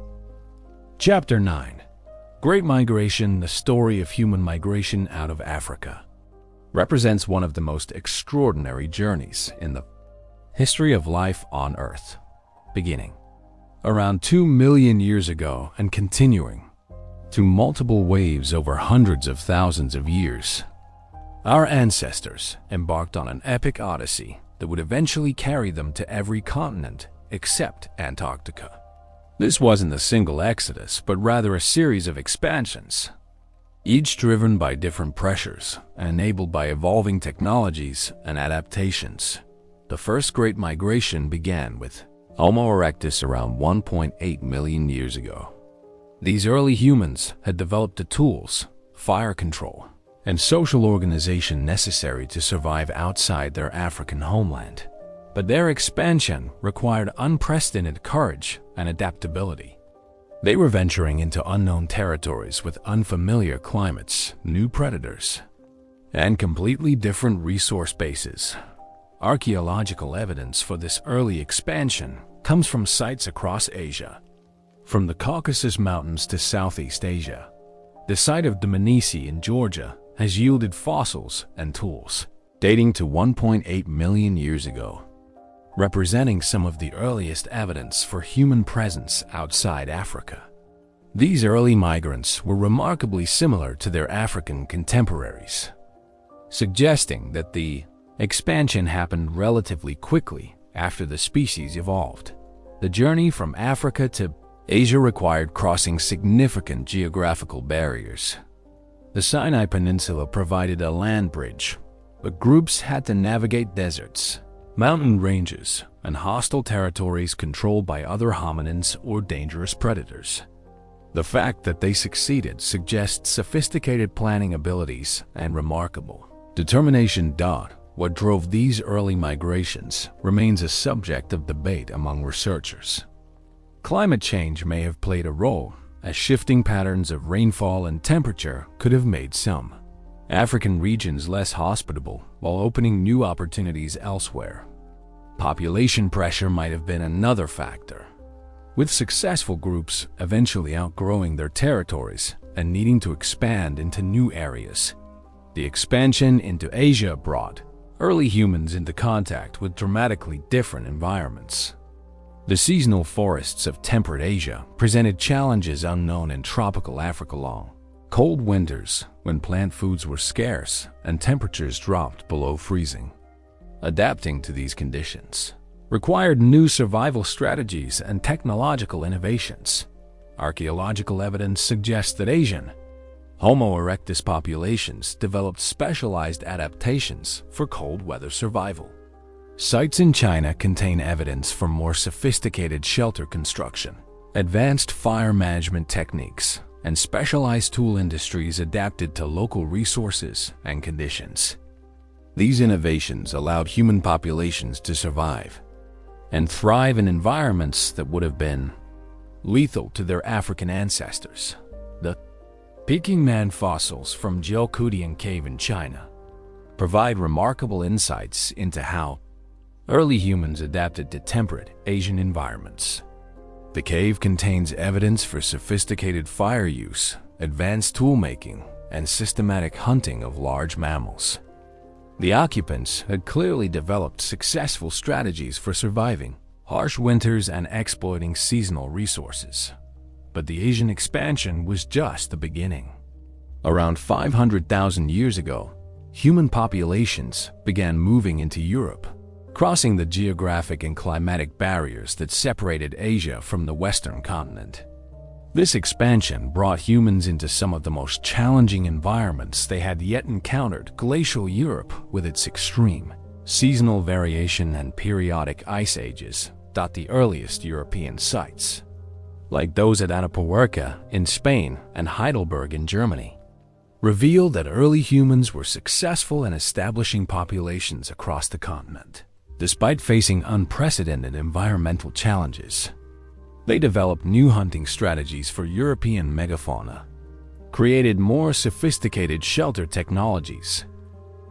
Speaker 1: Chapter 9. Great Migration: The Story of Human Migration Out of Africa represents one of the most extraordinary journeys in the history of life on Earth, beginning around 2 million years ago and continuing through multiple waves over hundreds of thousands of years. Our ancestors embarked on an epic odyssey that would eventually carry them to every continent except Antarctica. This wasn't a single exodus, but rather a series of expansions, each driven by different pressures and enabled by evolving technologies and adaptations. The first great migration began with Homo erectus around 1.8 million years ago. These early humans had developed the tools, fire control, and social organization necessary to survive outside their African homeland. But their expansion required unprecedented courage and adaptability. They were venturing into unknown territories with unfamiliar climates, new predators, and completely different resource bases. Archaeological evidence for this early expansion comes from sites across Asia, from the Caucasus Mountains to Southeast Asia. The site of Dmanisi in Georgia has yielded fossils and tools dating to 1.8 million years ago, representing some of the earliest evidence for human presence outside Africa. These early migrants were remarkably similar to their African contemporaries, suggesting that the expansion happened relatively quickly after the species evolved. The journey from Africa to Asia required crossing significant geographical barriers. The Sinai Peninsula provided a land bridge, but groups had to navigate deserts, mountain ranges, and hostile territories controlled by other hominins or dangerous predators. The fact that they succeeded suggests sophisticated planning abilities and remarkable determination. What drove these early migrations remains a subject of debate among researchers. Climate change may have played a role, as shifting patterns of rainfall and temperature could have made some African regions less hospitable while opening new opportunities elsewhere. Population pressure might have been another factor, with successful groups eventually outgrowing their territories and needing to expand into new areas. The expansion into Asia brought early humans into contact with dramatically different environments. The seasonal forests of temperate Asia presented challenges unknown in tropical Africa. Long, cold winters, when plant foods were scarce and temperatures dropped below freezing. Adapting to these conditions required new survival strategies and technological innovations. Archaeological evidence suggests that Asian Homo erectus populations developed specialized adaptations for cold weather survival. Sites in China contain evidence for more sophisticated shelter construction, advanced fire management techniques, and specialized tool industries adapted to local resources and conditions. These innovations allowed human populations to survive and thrive in environments that would have been lethal to their African ancestors. The Peking Man fossils from Jiaokudian Cave in China provide remarkable insights into how early humans adapted to temperate Asian environments. The cave contains evidence for sophisticated fire use, advanced tool-making, and systematic hunting of large mammals. The occupants had clearly developed successful strategies for surviving harsh winters and exploiting seasonal resources. But the Asian expansion was just the beginning. Around 500,000 years ago, human populations began moving into Europe, crossing the geographic and climatic barriers that separated Asia from the Western continent. This expansion brought humans into some of the most challenging environments they had yet encountered. Glacial Europe, with its extreme seasonal variation and periodic ice ages, the earliest European sites, like those at Atapuerca in Spain and Heidelberg in Germany, revealed that early humans were successful in establishing populations across the continent. Despite facing unprecedented environmental challenges, they developed new hunting strategies for European megafauna, created more sophisticated shelter technologies,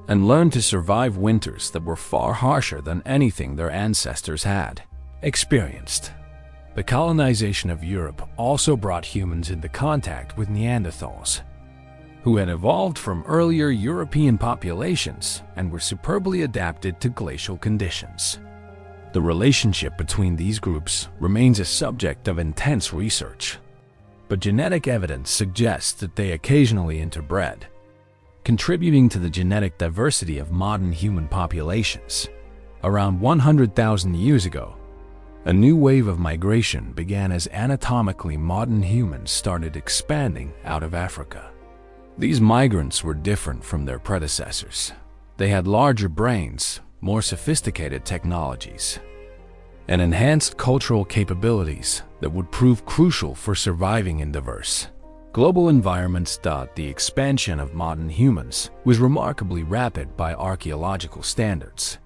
Speaker 1: and learned to survive winters that were far harsher than anything their ancestors had experienced. The colonization of Europe also brought humans into contact with Neanderthals, who had evolved from earlier European populations and were superbly adapted to glacial conditions. The relationship between these groups remains a subject of intense research, but genetic evidence suggests that they occasionally interbred, contributing to the genetic diversity of modern human populations. Around 100,000 years ago, a new wave of migration began as anatomically modern humans started expanding out of Africa. These migrants were different from their predecessors. They had larger brains, more sophisticated technologies, and enhanced cultural capabilities that would prove crucial for surviving in diverse global environments. The expansion of modern humans was remarkably rapid by archaeological standards.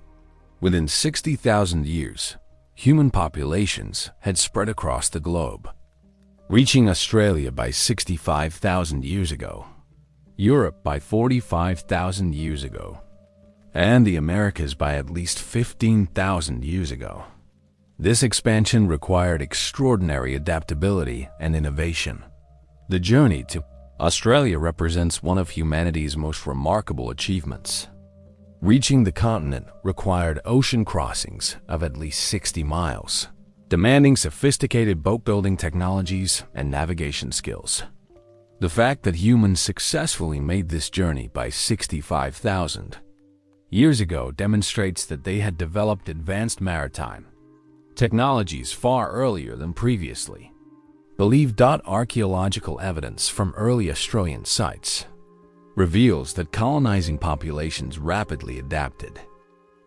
Speaker 1: Within 60,000 years, human populations had spread across the globe, reaching Australia by 65,000 years ago, Europe by 45,000 years ago, and the Americas by at least 15,000 years ago. This expansion required extraordinary adaptability and innovation. The journey to Australia represents one of humanity's most remarkable achievements. Reaching the continent required ocean crossings of at least 60 miles, demanding sophisticated boat-building technologies and navigation skills. The fact that humans successfully made this journey by 65,000 years ago demonstrates that they had developed advanced maritime technologies far earlier than previously believed. Archaeological evidence from early Australian sites reveals that colonizing populations rapidly adapted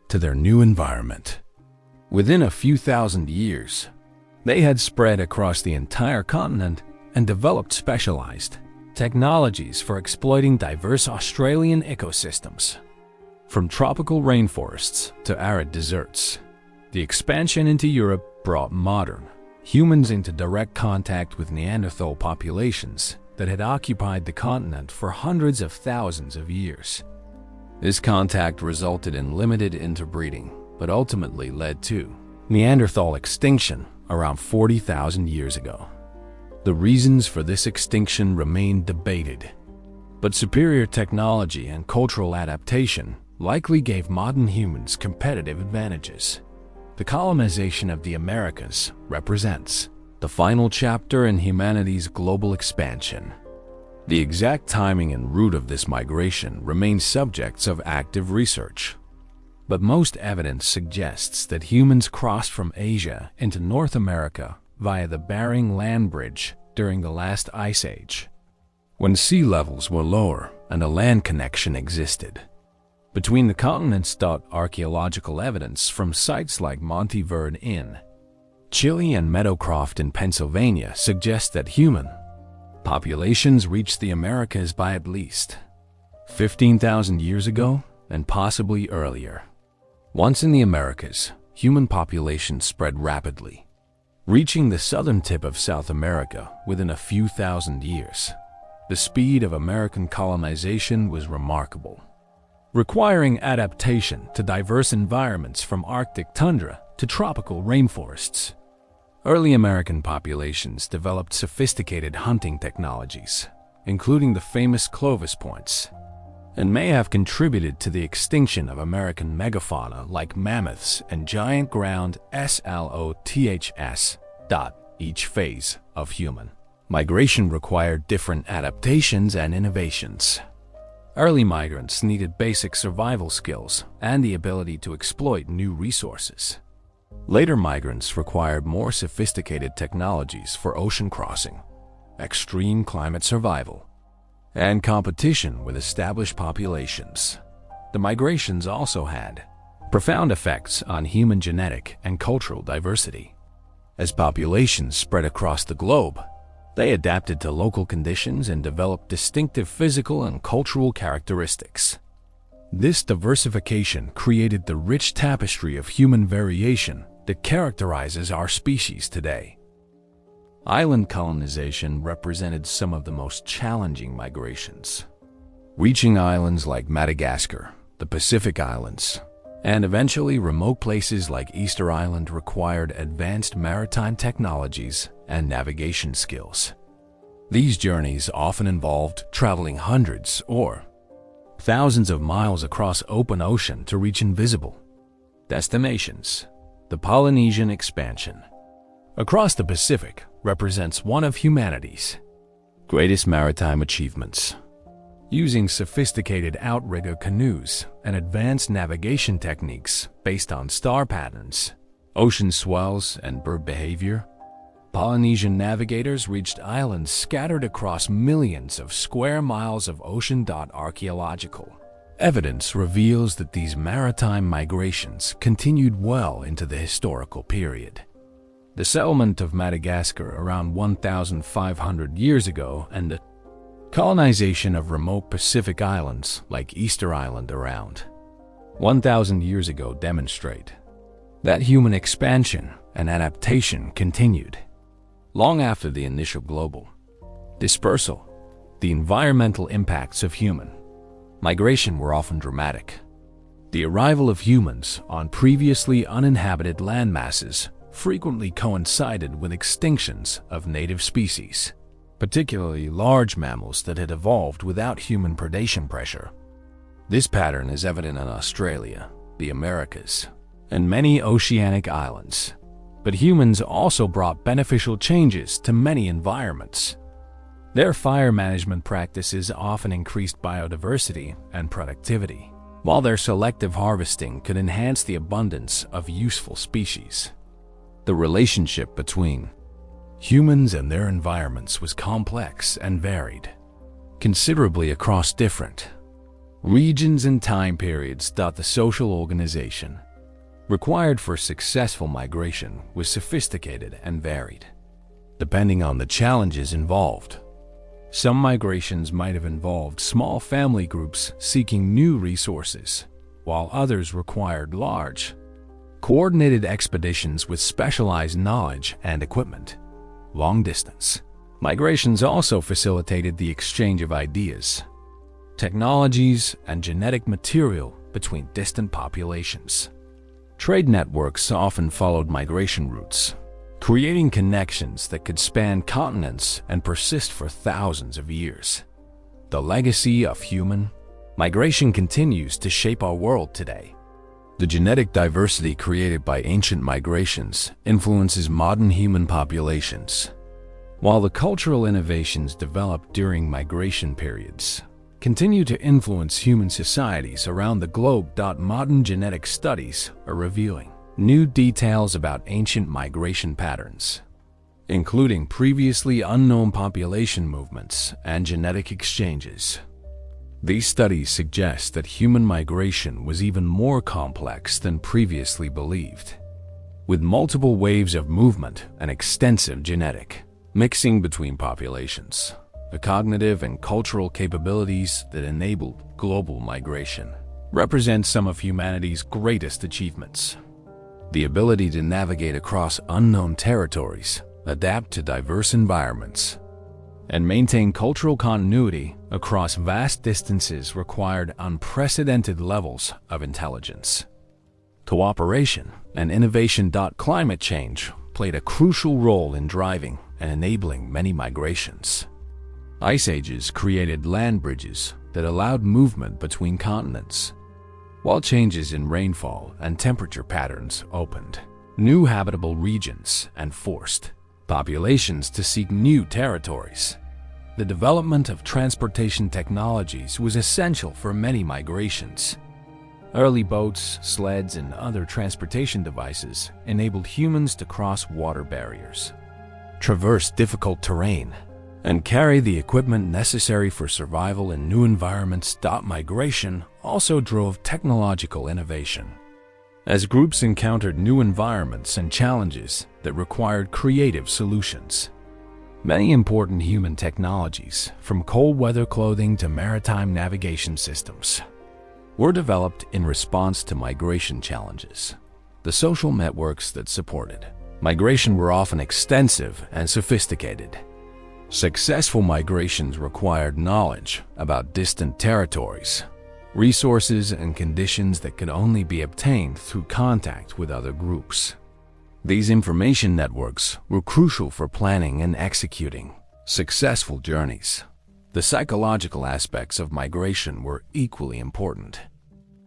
Speaker 1: to their new environment. Within a few thousand years, they had spread across the entire continent and developed specialized technologies for exploiting diverse Australian ecosystems. From tropical rainforests to arid deserts, the expansion into Europe brought modern humans into direct contact with Neanderthal populations that had occupied the continent for hundreds of thousands of years. This contact resulted in limited interbreeding, but ultimately led to Neanderthal extinction around 40,000 years ago. The reasons for this extinction remain debated, but superior technology and cultural adaptation likely gave modern humans competitive advantages. The colonization of the Americas represents the final chapter in humanity's global expansion. The exact timing and route of this migration remain subjects of active research, but most evidence suggests that humans crossed from Asia into North America via the Bering Land Bridge during the last ice age, when sea levels were lower and a land connection existed between the continents. Archaeological evidence from sites like Monte Verde in Chile and Meadowcroft in Pennsylvania suggests that human populations reached the Americas by at least 15,000 years ago and possibly earlier. Once in the Americas, human populations spread rapidly, reaching the southern tip of South America within a few thousand years. The speed of American colonization was remarkable, requiring adaptation to diverse environments from Arctic tundra to tropical rainforests. Early American populations developed sophisticated hunting technologies, including the famous Clovis points, and may have contributed to the extinction of American megafauna like mammoths and giant ground sloths. Each phase of human migration required different adaptations and innovations. Early migrants needed basic survival skills and the ability to exploit new resources. Later migrants required more sophisticated technologies for ocean crossing, extreme climate survival, and competition with established populations. The migrations also had profound effects on human genetic and cultural diversity. As populations spread across the globe, they adapted to local conditions and developed distinctive physical and cultural characteristics. This diversification created the rich tapestry of human variation that characterizes our species today. Island colonization represented some of the most challenging migrations. Reaching islands like Madagascar, the Pacific Islands, and eventually remote places like Easter Island required advanced maritime technologies and navigation skills. These journeys often involved traveling hundreds or thousands of miles across open ocean to reach invisible destinations. The Polynesian expansion across the Pacific represents one of humanity's greatest maritime achievements. Using sophisticated outrigger canoes and advanced navigation techniques based on star patterns, ocean swells, and bird behavior, Polynesian navigators reached islands scattered across millions of square miles of ocean. Archaeological evidence reveals that these maritime migrations continued well into the historical period. The settlement of Madagascar around 1,500 years ago and the colonization of remote Pacific islands like Easter Island around 1,000 years ago demonstrate that human expansion and adaptation continued. Long after the initial global dispersal, the environmental impacts of human migration were often dramatic. The arrival of humans on previously uninhabited landmasses frequently coincided with extinctions of native species, particularly large mammals that had evolved without human predation pressure. This pattern is evident in Australia, the Americas, and many oceanic islands. But humans also brought beneficial changes to many environments. Their fire management practices often increased biodiversity and productivity, while their selective harvesting could enhance the abundance of useful species. The relationship between humans and their environments was complex and varied considerably across different regions and time periods. The social organization required for successful migration was sophisticated and varied, depending on the challenges involved. Some migrations might have involved small family groups seeking new resources, while others required large, coordinated expeditions with specialized knowledge and equipment. Long-distance migrations also facilitated the exchange of ideas, technologies, and genetic material between distant populations. Trade networks often followed migration routes, creating connections that could span continents and persist for thousands of years. The legacy of human migration continues to shape our world today. The genetic diversity created by ancient migrations influences modern human populations, while the cultural innovations developed during migration periods continue to influence human societies around the globe. Modern genetic studies are revealing new details about ancient migration patterns, including previously unknown population movements and genetic exchanges. These studies suggest that human migration was even more complex than previously believed, with multiple waves of movement and extensive genetic mixing between populations. The cognitive and cultural capabilities that enabled global migration represent some of humanity's greatest achievements. The ability to navigate across unknown territories, adapt to diverse environments, and maintain cultural continuity across vast distances required unprecedented levels of intelligence, cooperation, and innovation. Climate change played a crucial role in driving and enabling many migrations. Ice ages created land bridges that allowed movement between continents, while changes in rainfall and temperature patterns opened new habitable regions and forced populations to seek new territories. The development of transportation technologies was essential for many migrations. Early boats, sleds, and other transportation devices enabled humans to cross water barriers, traverse difficult terrain, and carry the equipment necessary for survival in new environments. Migration also drove technological innovation, as groups encountered new environments and challenges that required creative solutions. Many important human technologies, from cold weather clothing to maritime navigation systems, were developed in response to migration challenges. The social networks that supported migration were often extensive and sophisticated. Successful migrations required knowledge about distant territories, resources, and conditions that could only be obtained through contact with other groups. These information networks were crucial for planning and executing successful journeys. The psychological aspects of migration were equally important.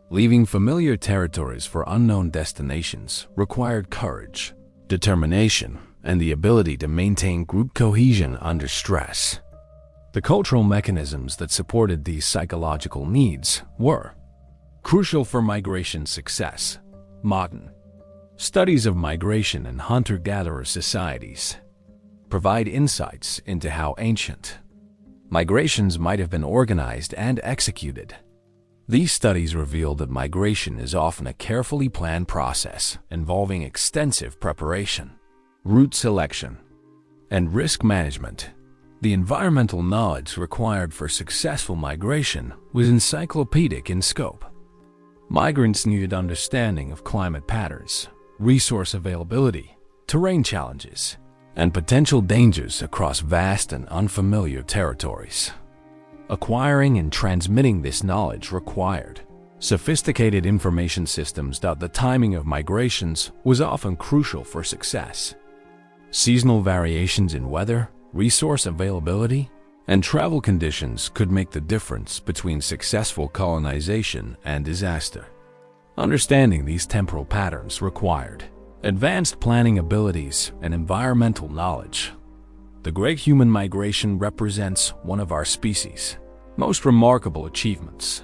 Speaker 1: Leaving familiar territories for unknown destinations required courage, determination, and the ability to maintain group cohesion under stress. The cultural mechanisms that supported these psychological needs were crucial for migration success. Modern studies of migration and hunter-gatherer societies provide insights into how ancient migrations might have been organized and executed. These studies reveal that migration is often a carefully planned process involving extensive preparation, route selection, and risk management. The environmental knowledge required for successful migration was encyclopedic in scope. Migrants needed understanding of climate patterns, resource availability, terrain challenges, and potential dangers across vast and unfamiliar territories. Acquiring and transmitting this knowledge required sophisticated information systems. The timing of migrations was often crucial for success. Seasonal variations in weather, resource availability, and travel conditions could make the difference between successful colonization and disaster. Understanding these temporal patterns required advanced planning abilities and environmental knowledge. The Great Human Migration represents one of our species' most remarkable achievements.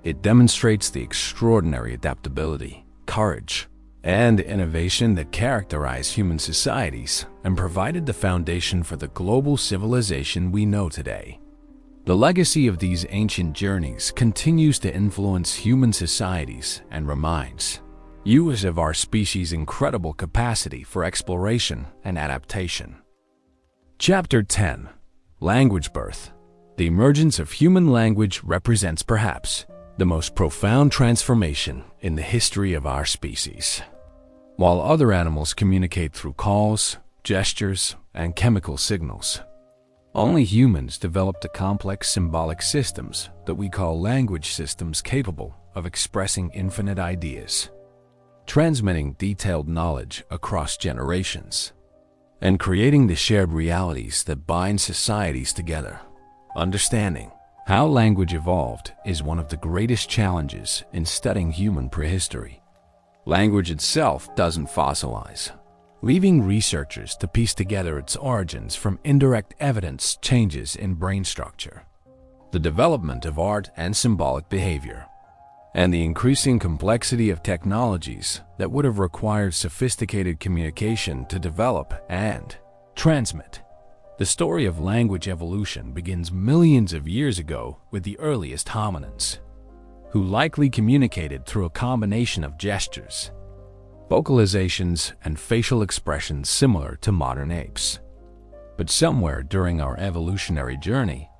Speaker 1: It demonstrates the extraordinary adaptability, courage, and innovation that characterize human societies and provided the foundation for the global civilization we know today. The legacy of these ancient journeys continues to influence human societies and reminds use of our species' incredible capacity for exploration and adaptation. Chapter 10. Language Birth. The emergence of human language represents perhaps the most profound transformation in the history of our species. While other animals communicate through calls, gestures, and chemical signals, only humans developed the complex symbolic systems that we call language systems capable of expressing infinite ideas, transmitting detailed knowledge across generations, and creating the shared realities that bind societies together. Understanding how language evolved is one of the greatest challenges in studying human prehistory. Language itself doesn't fossilize, leaving researchers to piece together its origins from indirect evidence changes in brain structure, the development of art and symbolic behavior, and the increasing complexity of technologies that would have required sophisticated communication to develop and transmit. The story of language evolution begins millions of years ago with the earliest hominins, who likely communicated through a combination of gestures, vocalizations, and facial expressions similar to modern apes. But somewhere during our evolutionary journey,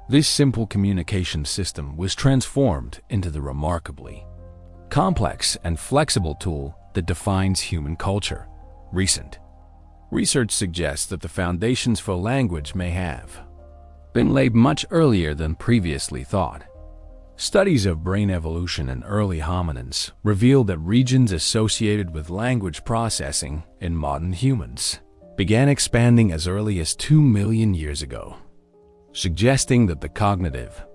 Speaker 1: this simple communication system was transformed into the remarkably complex and flexible tool that defines human culture. Recent research suggests that the foundations for language may have been laid much earlier than previously thought. Studies of brain evolution in early hominins revealed that regions associated with language processing in modern humans began expanding as early as 2 million years ago, suggesting that the cognitive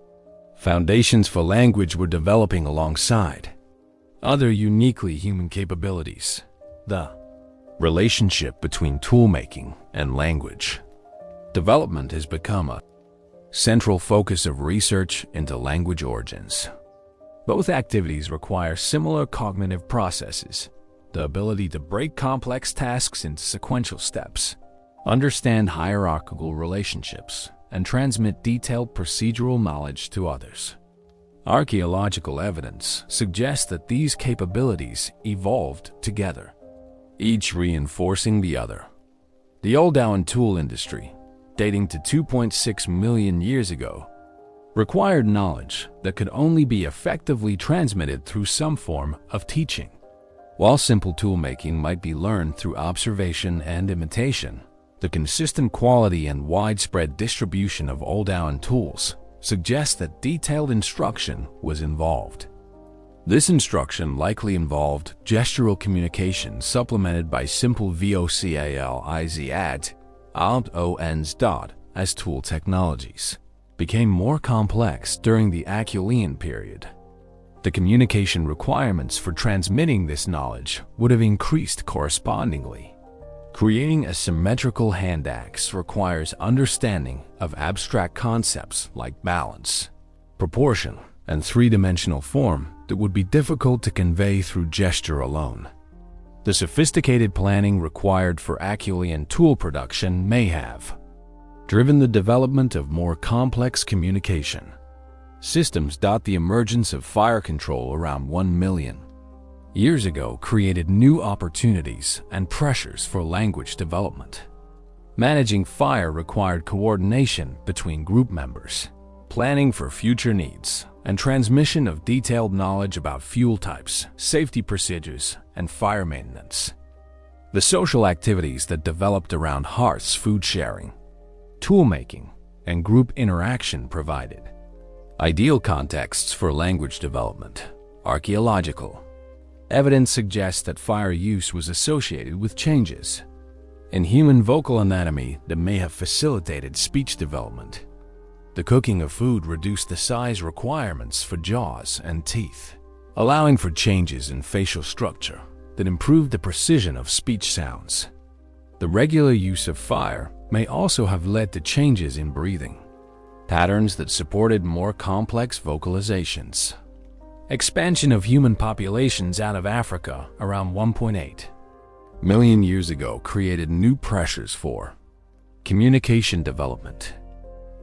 Speaker 1: foundations for language were developing alongside other uniquely human capabilities. The relationship between tool-making and language development has become a central focus of research into language origins. Both activities require similar cognitive processes, the ability to break complex tasks into sequential steps, understand hierarchical relationships, and transmit detailed procedural knowledge to others. Archaeological evidence suggests that these capabilities evolved together, each reinforcing the other. The Oldowan tool industry, dating to 2.6 million years ago, required knowledge that could only be effectively transmitted through some form of teaching. While simple tool-making might be learned through observation and imitation, the consistent quality and widespread distribution of Oldowan tools suggests that detailed instruction was involved. This instruction likely involved gestural communication supplemented by simple vocaliz ads, ons dot, as tool technologies became more complex during the Acheulean period. The communication requirements for transmitting this knowledge would have increased correspondingly. Creating a symmetrical hand axe requires understanding of abstract concepts like balance, proportion, and three-dimensional form that would be difficult to convey through gesture alone. The sophisticated planning required for Acheulean tool production may have driven the development of more complex communication systems. The emergence of fire control around 1 million years ago created new opportunities and pressures for language development. Managing fire required coordination between group members, planning for future needs, and transmission of detailed knowledge about fuel types, safety procedures, and fire maintenance. The social activities that developed around hearths, food sharing, tool-making, and group interaction provided ideal contexts for language development. Archaeological evidence suggests that fire use was associated with changes in human vocal anatomy that may have facilitated speech development. The cooking of food reduced the size requirements for jaws and teeth, allowing for changes in facial structure that improved the precision of speech sounds. The regular use of fire may also have led to changes in breathing patterns that supported more complex vocalizations. Expansion of human populations out of Africa around 1.8 million years ago created new pressures for communication development.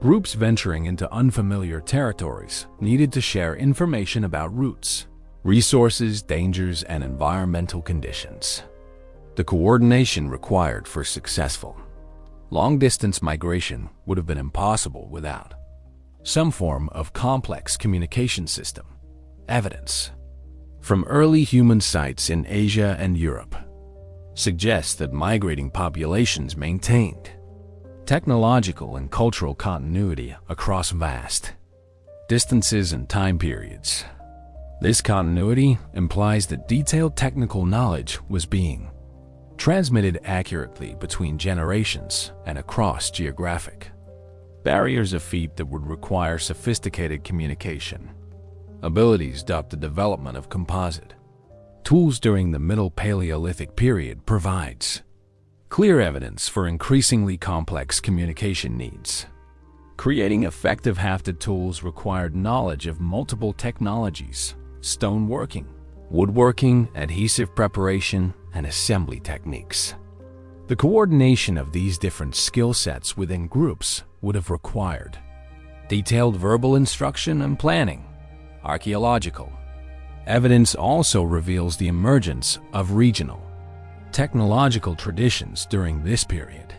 Speaker 1: Groups venturing into unfamiliar territories needed to share information about routes, resources, dangers, and environmental conditions. The coordination required for successful long-distance migration would have been impossible without some form of complex communication system. Evidence from early human sites in Asia and Europe suggests that migrating populations maintained technological and cultural continuity across vast distances and time periods. This continuity implies that detailed technical knowledge was being transmitted accurately between generations and across geographic barriers, a feat that would require sophisticated communication abilities. The development of composite tools during the Middle Paleolithic period provides clear evidence for increasingly complex communication needs. Creating effective hafted tools required knowledge of multiple technologies: stoneworking, woodworking, adhesive preparation, and assembly techniques. The coordination of these different skill sets within groups would have required detailed verbal instruction and planning. Archaeological evidence also reveals the emergence of regional technological traditions during this period,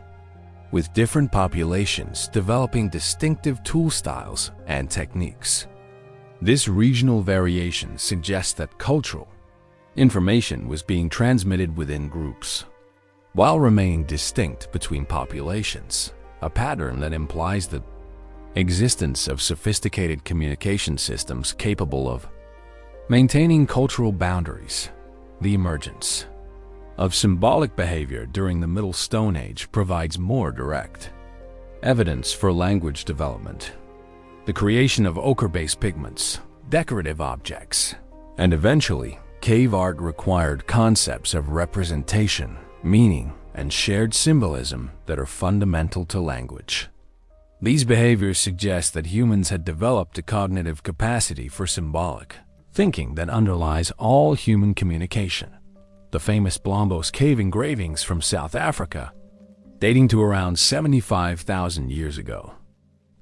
Speaker 1: with different populations developing distinctive tool styles and techniques. This regional variation suggests that cultural information was being transmitted within groups, while remaining distinct between populations, a pattern that implies the existence of sophisticated communication systems capable of maintaining cultural boundaries. The emergence of symbolic behavior during the Middle Stone Age provides more direct evidence for language development. The creation of ochre-based pigments, decorative objects, and eventually cave art required concepts of representation, meaning, and shared symbolism that are fundamental to language. These behaviors suggest that humans had developed a cognitive capacity for symbolic thinking that underlies all human communication. The famous Blombos cave engravings from South Africa, dating to around 75,000 years ago,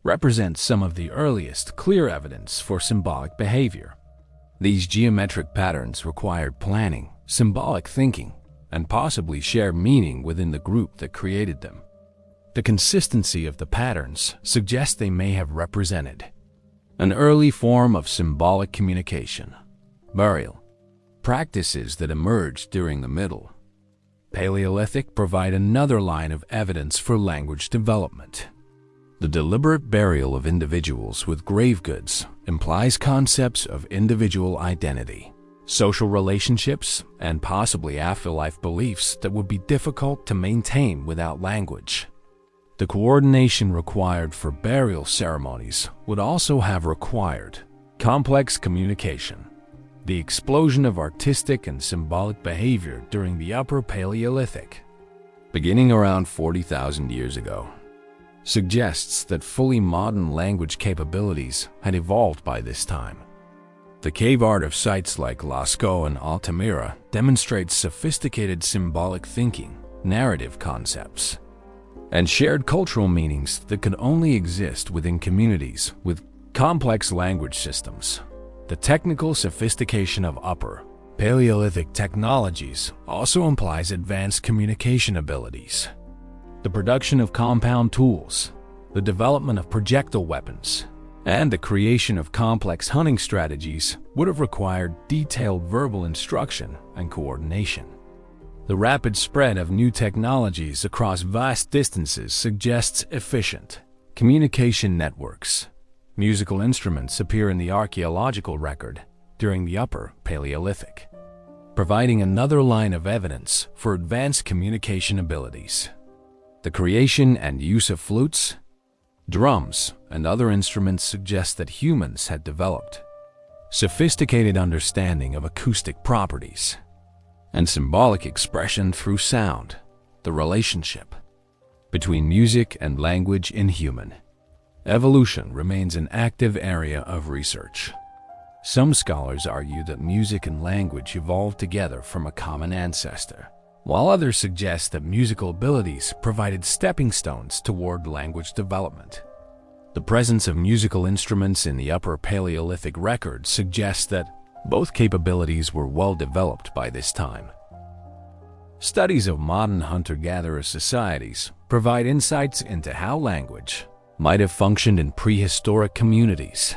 Speaker 1: represent some of the earliest clear evidence for symbolic behavior. These geometric patterns required planning, symbolic thinking, and possibly shared meaning within the group that created them. The consistency of the patterns suggests they may have represented an early form of symbolic communication. Burial practices that emerged during the Middle Paleolithic provide another line of evidence for language development. The deliberate burial of individuals with grave goods implies concepts of individual identity, social relationships, and possibly afterlife beliefs that would be difficult to maintain without language. The coordination required for burial ceremonies would also have required complex communication. The explosion of artistic and symbolic behavior during the Upper Paleolithic, beginning around 40,000 years ago, suggests that fully modern language capabilities had evolved by this time. The cave art of sites like Lascaux and Altamira demonstrates sophisticated symbolic thinking, narrative concepts, and shared cultural meanings that could only exist within communities with complex language systems. The technical sophistication of Upper Paleolithic technologies also implies advanced communication abilities. The production of compound tools, the development of projectile weapons, and the creation of complex hunting strategies would have required detailed verbal instruction and coordination. The rapid spread of new technologies across vast distances suggests efficient communication networks. Musical instruments appear in the archaeological record during the Upper Paleolithic, providing another line of evidence for advanced communication abilities. The creation and use of flutes, drums, and other instruments suggest that humans had developed sophisticated understanding of acoustic properties and symbolic expression through sound. The relationship between music and language in human evolution remains an active area of research. Some scholars argue that music and language evolved together from a common ancestor, while others suggest that musical abilities provided stepping stones toward language development. The presence of musical instruments in the Upper Paleolithic record suggests that Both capabilities were well developed by this time. Studies of modern hunter-gatherer societies provide insights into how language might have functioned in prehistoric communities.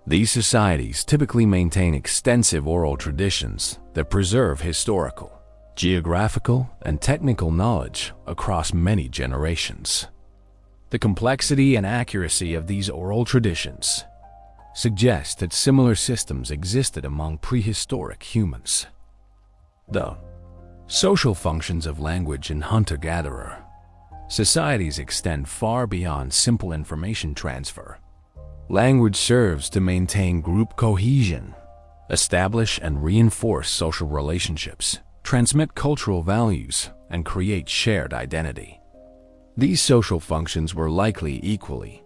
Speaker 1: These societies typically maintain extensive oral traditions that preserve historical, geographical, and technical knowledge across many generations. The complexity and accuracy of these oral traditions suggest that similar systems existed among prehistoric humans. The social functions of language in hunter-gatherer societies extend far beyond simple information transfer. Language serves to maintain group cohesion, establish and reinforce social relationships, transmit cultural values, and create shared identity. These social functions were likely equally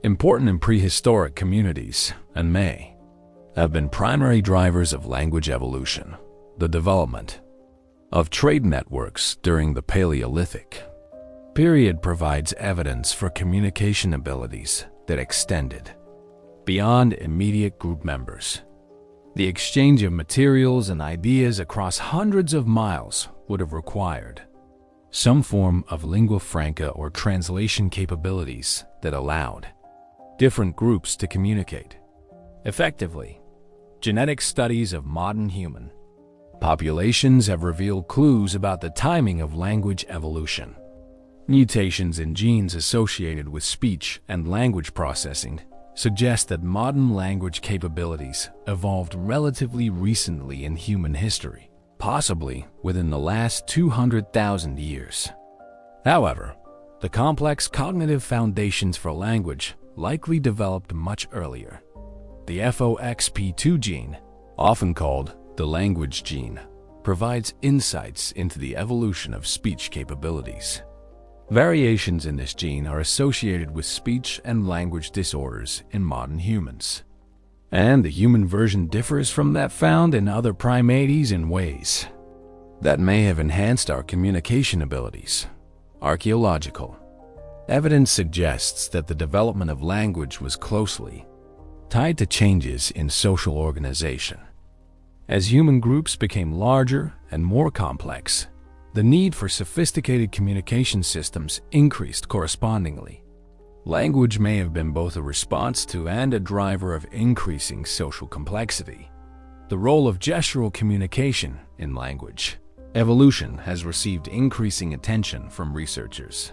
Speaker 1: important in prehistoric communities and may have been primary drivers of language evolution. The development of trade networks during the Paleolithic period provides evidence for communication abilities that extended beyond immediate group members. The exchange of materials and ideas across hundreds of miles would have required some form of lingua franca or translation capabilities that allowed different groups to communicate effectively. Genetic studies of modern human populations have revealed clues about the timing of language evolution. Mutations in genes associated with speech and language processing suggest that modern language capabilities evolved relatively recently in human history, possibly within the last 200,000 years. However, the complex cognitive foundations for language likely developed much earlier. The FOXP2 gene, often called the language gene, provides insights into the evolution of speech capabilities. Variations in this gene are associated with speech and language disorders in modern humans, and the human version differs from that found in other primates in ways that may have enhanced our communication abilities. Archaeological evidence suggests that the development of language was closely tied to changes in social organization. As human groups became larger and more complex, the need for sophisticated communication systems increased correspondingly. Language may have been both a response to and a driver of increasing social complexity. The role of gestural communication in language evolution has received increasing attention from researchers.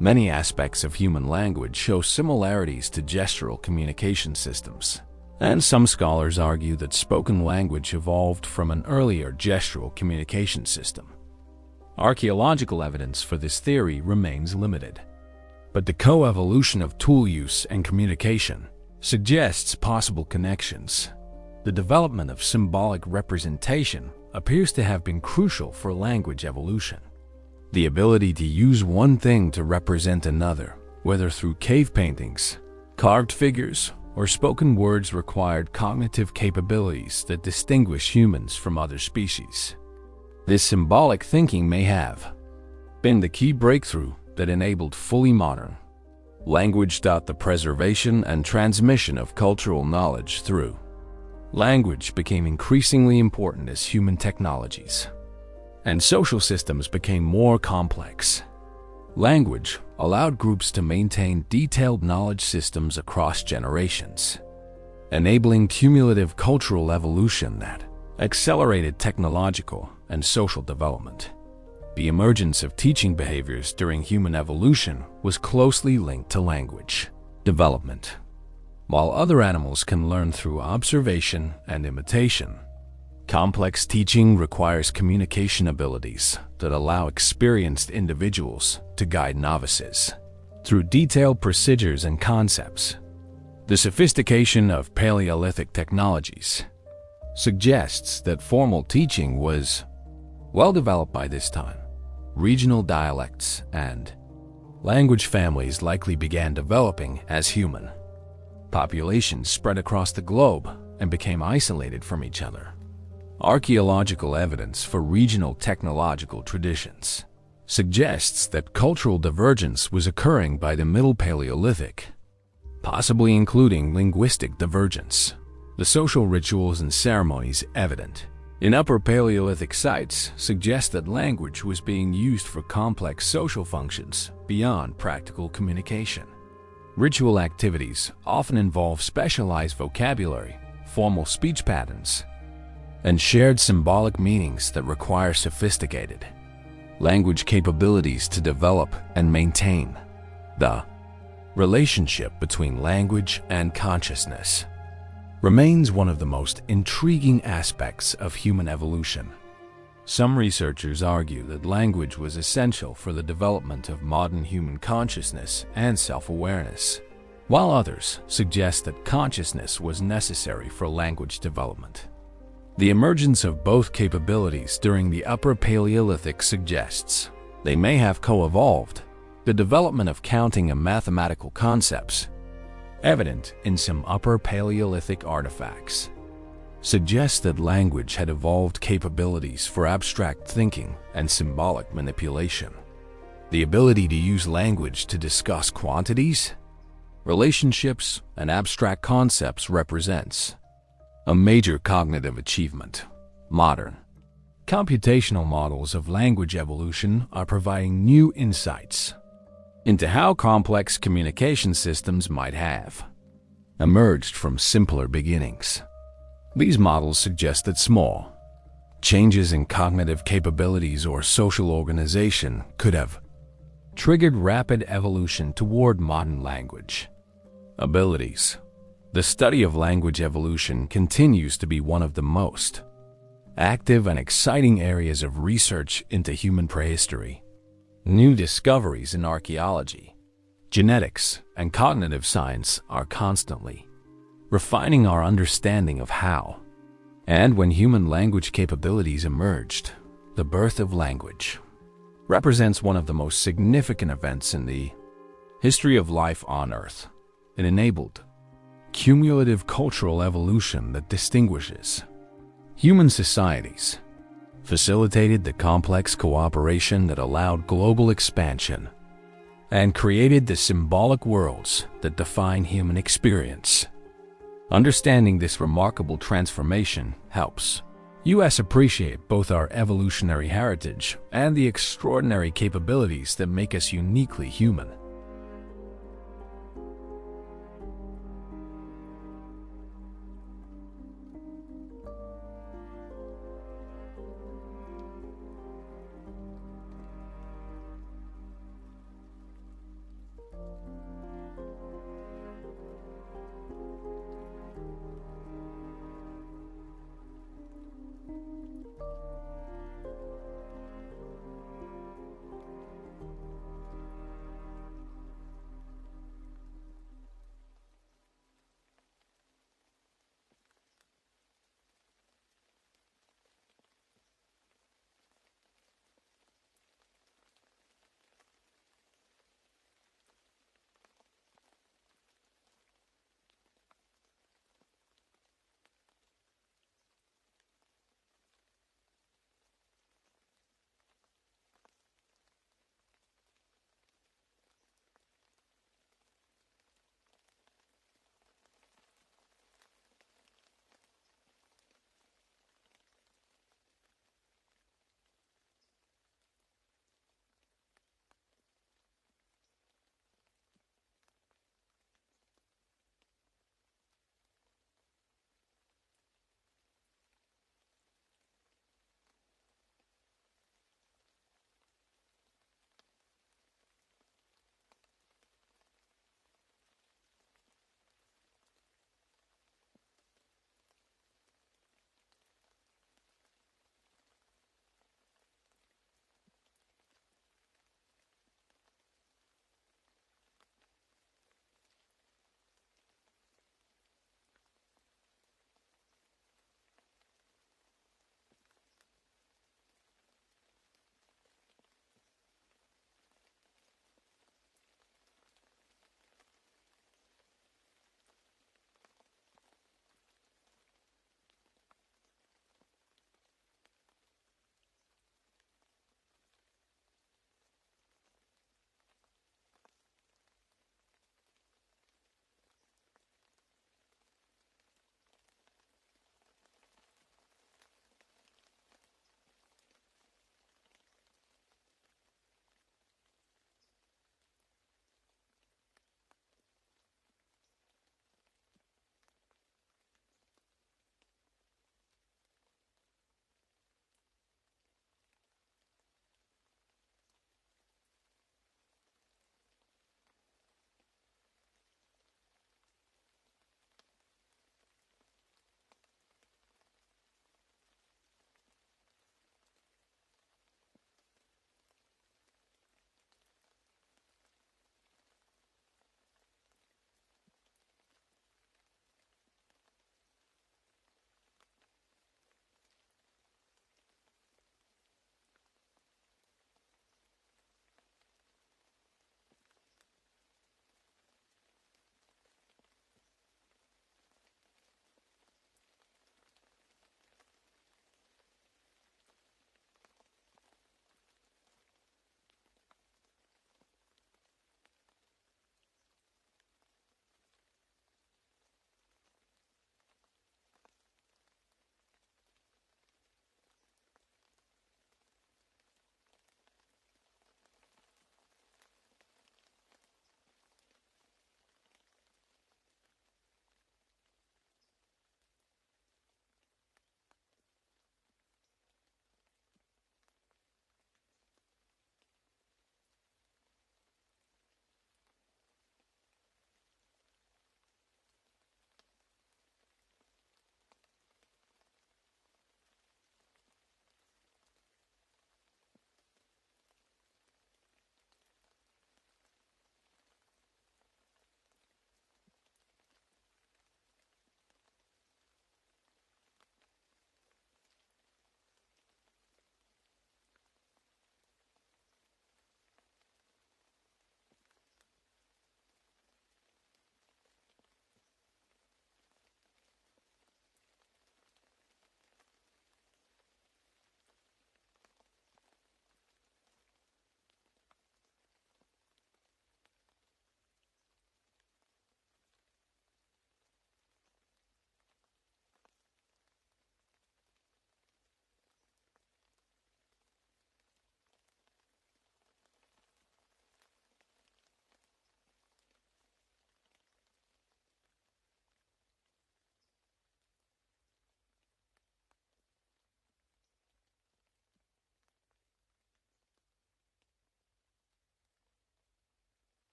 Speaker 1: Many aspects of human language show similarities to gestural communication systems, and some scholars argue that spoken language evolved from an earlier gestural communication system. Archaeological evidence for this theory remains limited, but the coevolution of tool use and communication suggests possible connections. The development of symbolic representation appears to have been crucial for language evolution. The ability to use one thing to represent another, whether through cave paintings, carved figures, or spoken words, required cognitive capabilities that distinguish humans from other species. This symbolic thinking may have been the key breakthrough that enabled fully modern language. The preservation and transmission of cultural knowledge through language became increasingly important as human technologies and social systems became more complex. Language allowed groups to maintain detailed knowledge systems across generations, enabling cumulative cultural evolution that accelerated technological and social development. The emergence of teaching behaviors during human evolution was closely linked to language development. While other animals can learn through observation and imitation, complex teaching requires communication abilities that allow experienced individuals to guide novices through detailed procedures and concepts. The sophistication of Paleolithic technologies suggests that formal teaching was well developed by this time. Regional dialects and language families likely began developing as human populations spread across the globe and became isolated from each other. Archaeological evidence for regional technological traditions suggests that cultural divergence was occurring by the Middle Paleolithic, possibly including linguistic divergence. The social rituals and ceremonies evident in Upper Paleolithic sites suggest that language was being used for complex social functions beyond practical communication. Ritual activities often involve specialized vocabulary, formal speech patterns, and shared symbolic meanings that require sophisticated language capabilities to develop and maintain. The relationship between language and consciousness remains one of the most intriguing aspects of human evolution. Some researchers argue that language was essential for the development of modern human consciousness and self-awareness, while others suggest that consciousness was necessary for language development. The emergence of both capabilities during the Upper Paleolithic suggests they may have co-evolved. The development of counting and mathematical concepts, evident in some Upper Paleolithic artifacts, suggests that language had evolved capabilities for abstract thinking and symbolic manipulation. The ability to use language to discuss quantities, relationships, and abstract concepts represents a major cognitive achievement. Modern computational models of language evolution are providing new insights into how complex communication systems might have emerged from simpler beginnings. These models suggest that small changes in cognitive capabilities or social organization could have triggered rapid evolution toward modern language abilities. The study of language evolution continues to be one of the most active and exciting areas of research into human prehistory. New discoveries in archaeology, genetics, and cognitive science are constantly refining our understanding of how and when human language capabilities emerged. The birth of language represents one of the most significant events in the history of life on Earth. It enabled cumulative cultural evolution that distinguishes human societies, facilitated the complex cooperation that allowed global expansion, and created the symbolic worlds that define human experience. Understanding this remarkable transformation helps us appreciate both our evolutionary heritage and the extraordinary capabilities that make us uniquely human.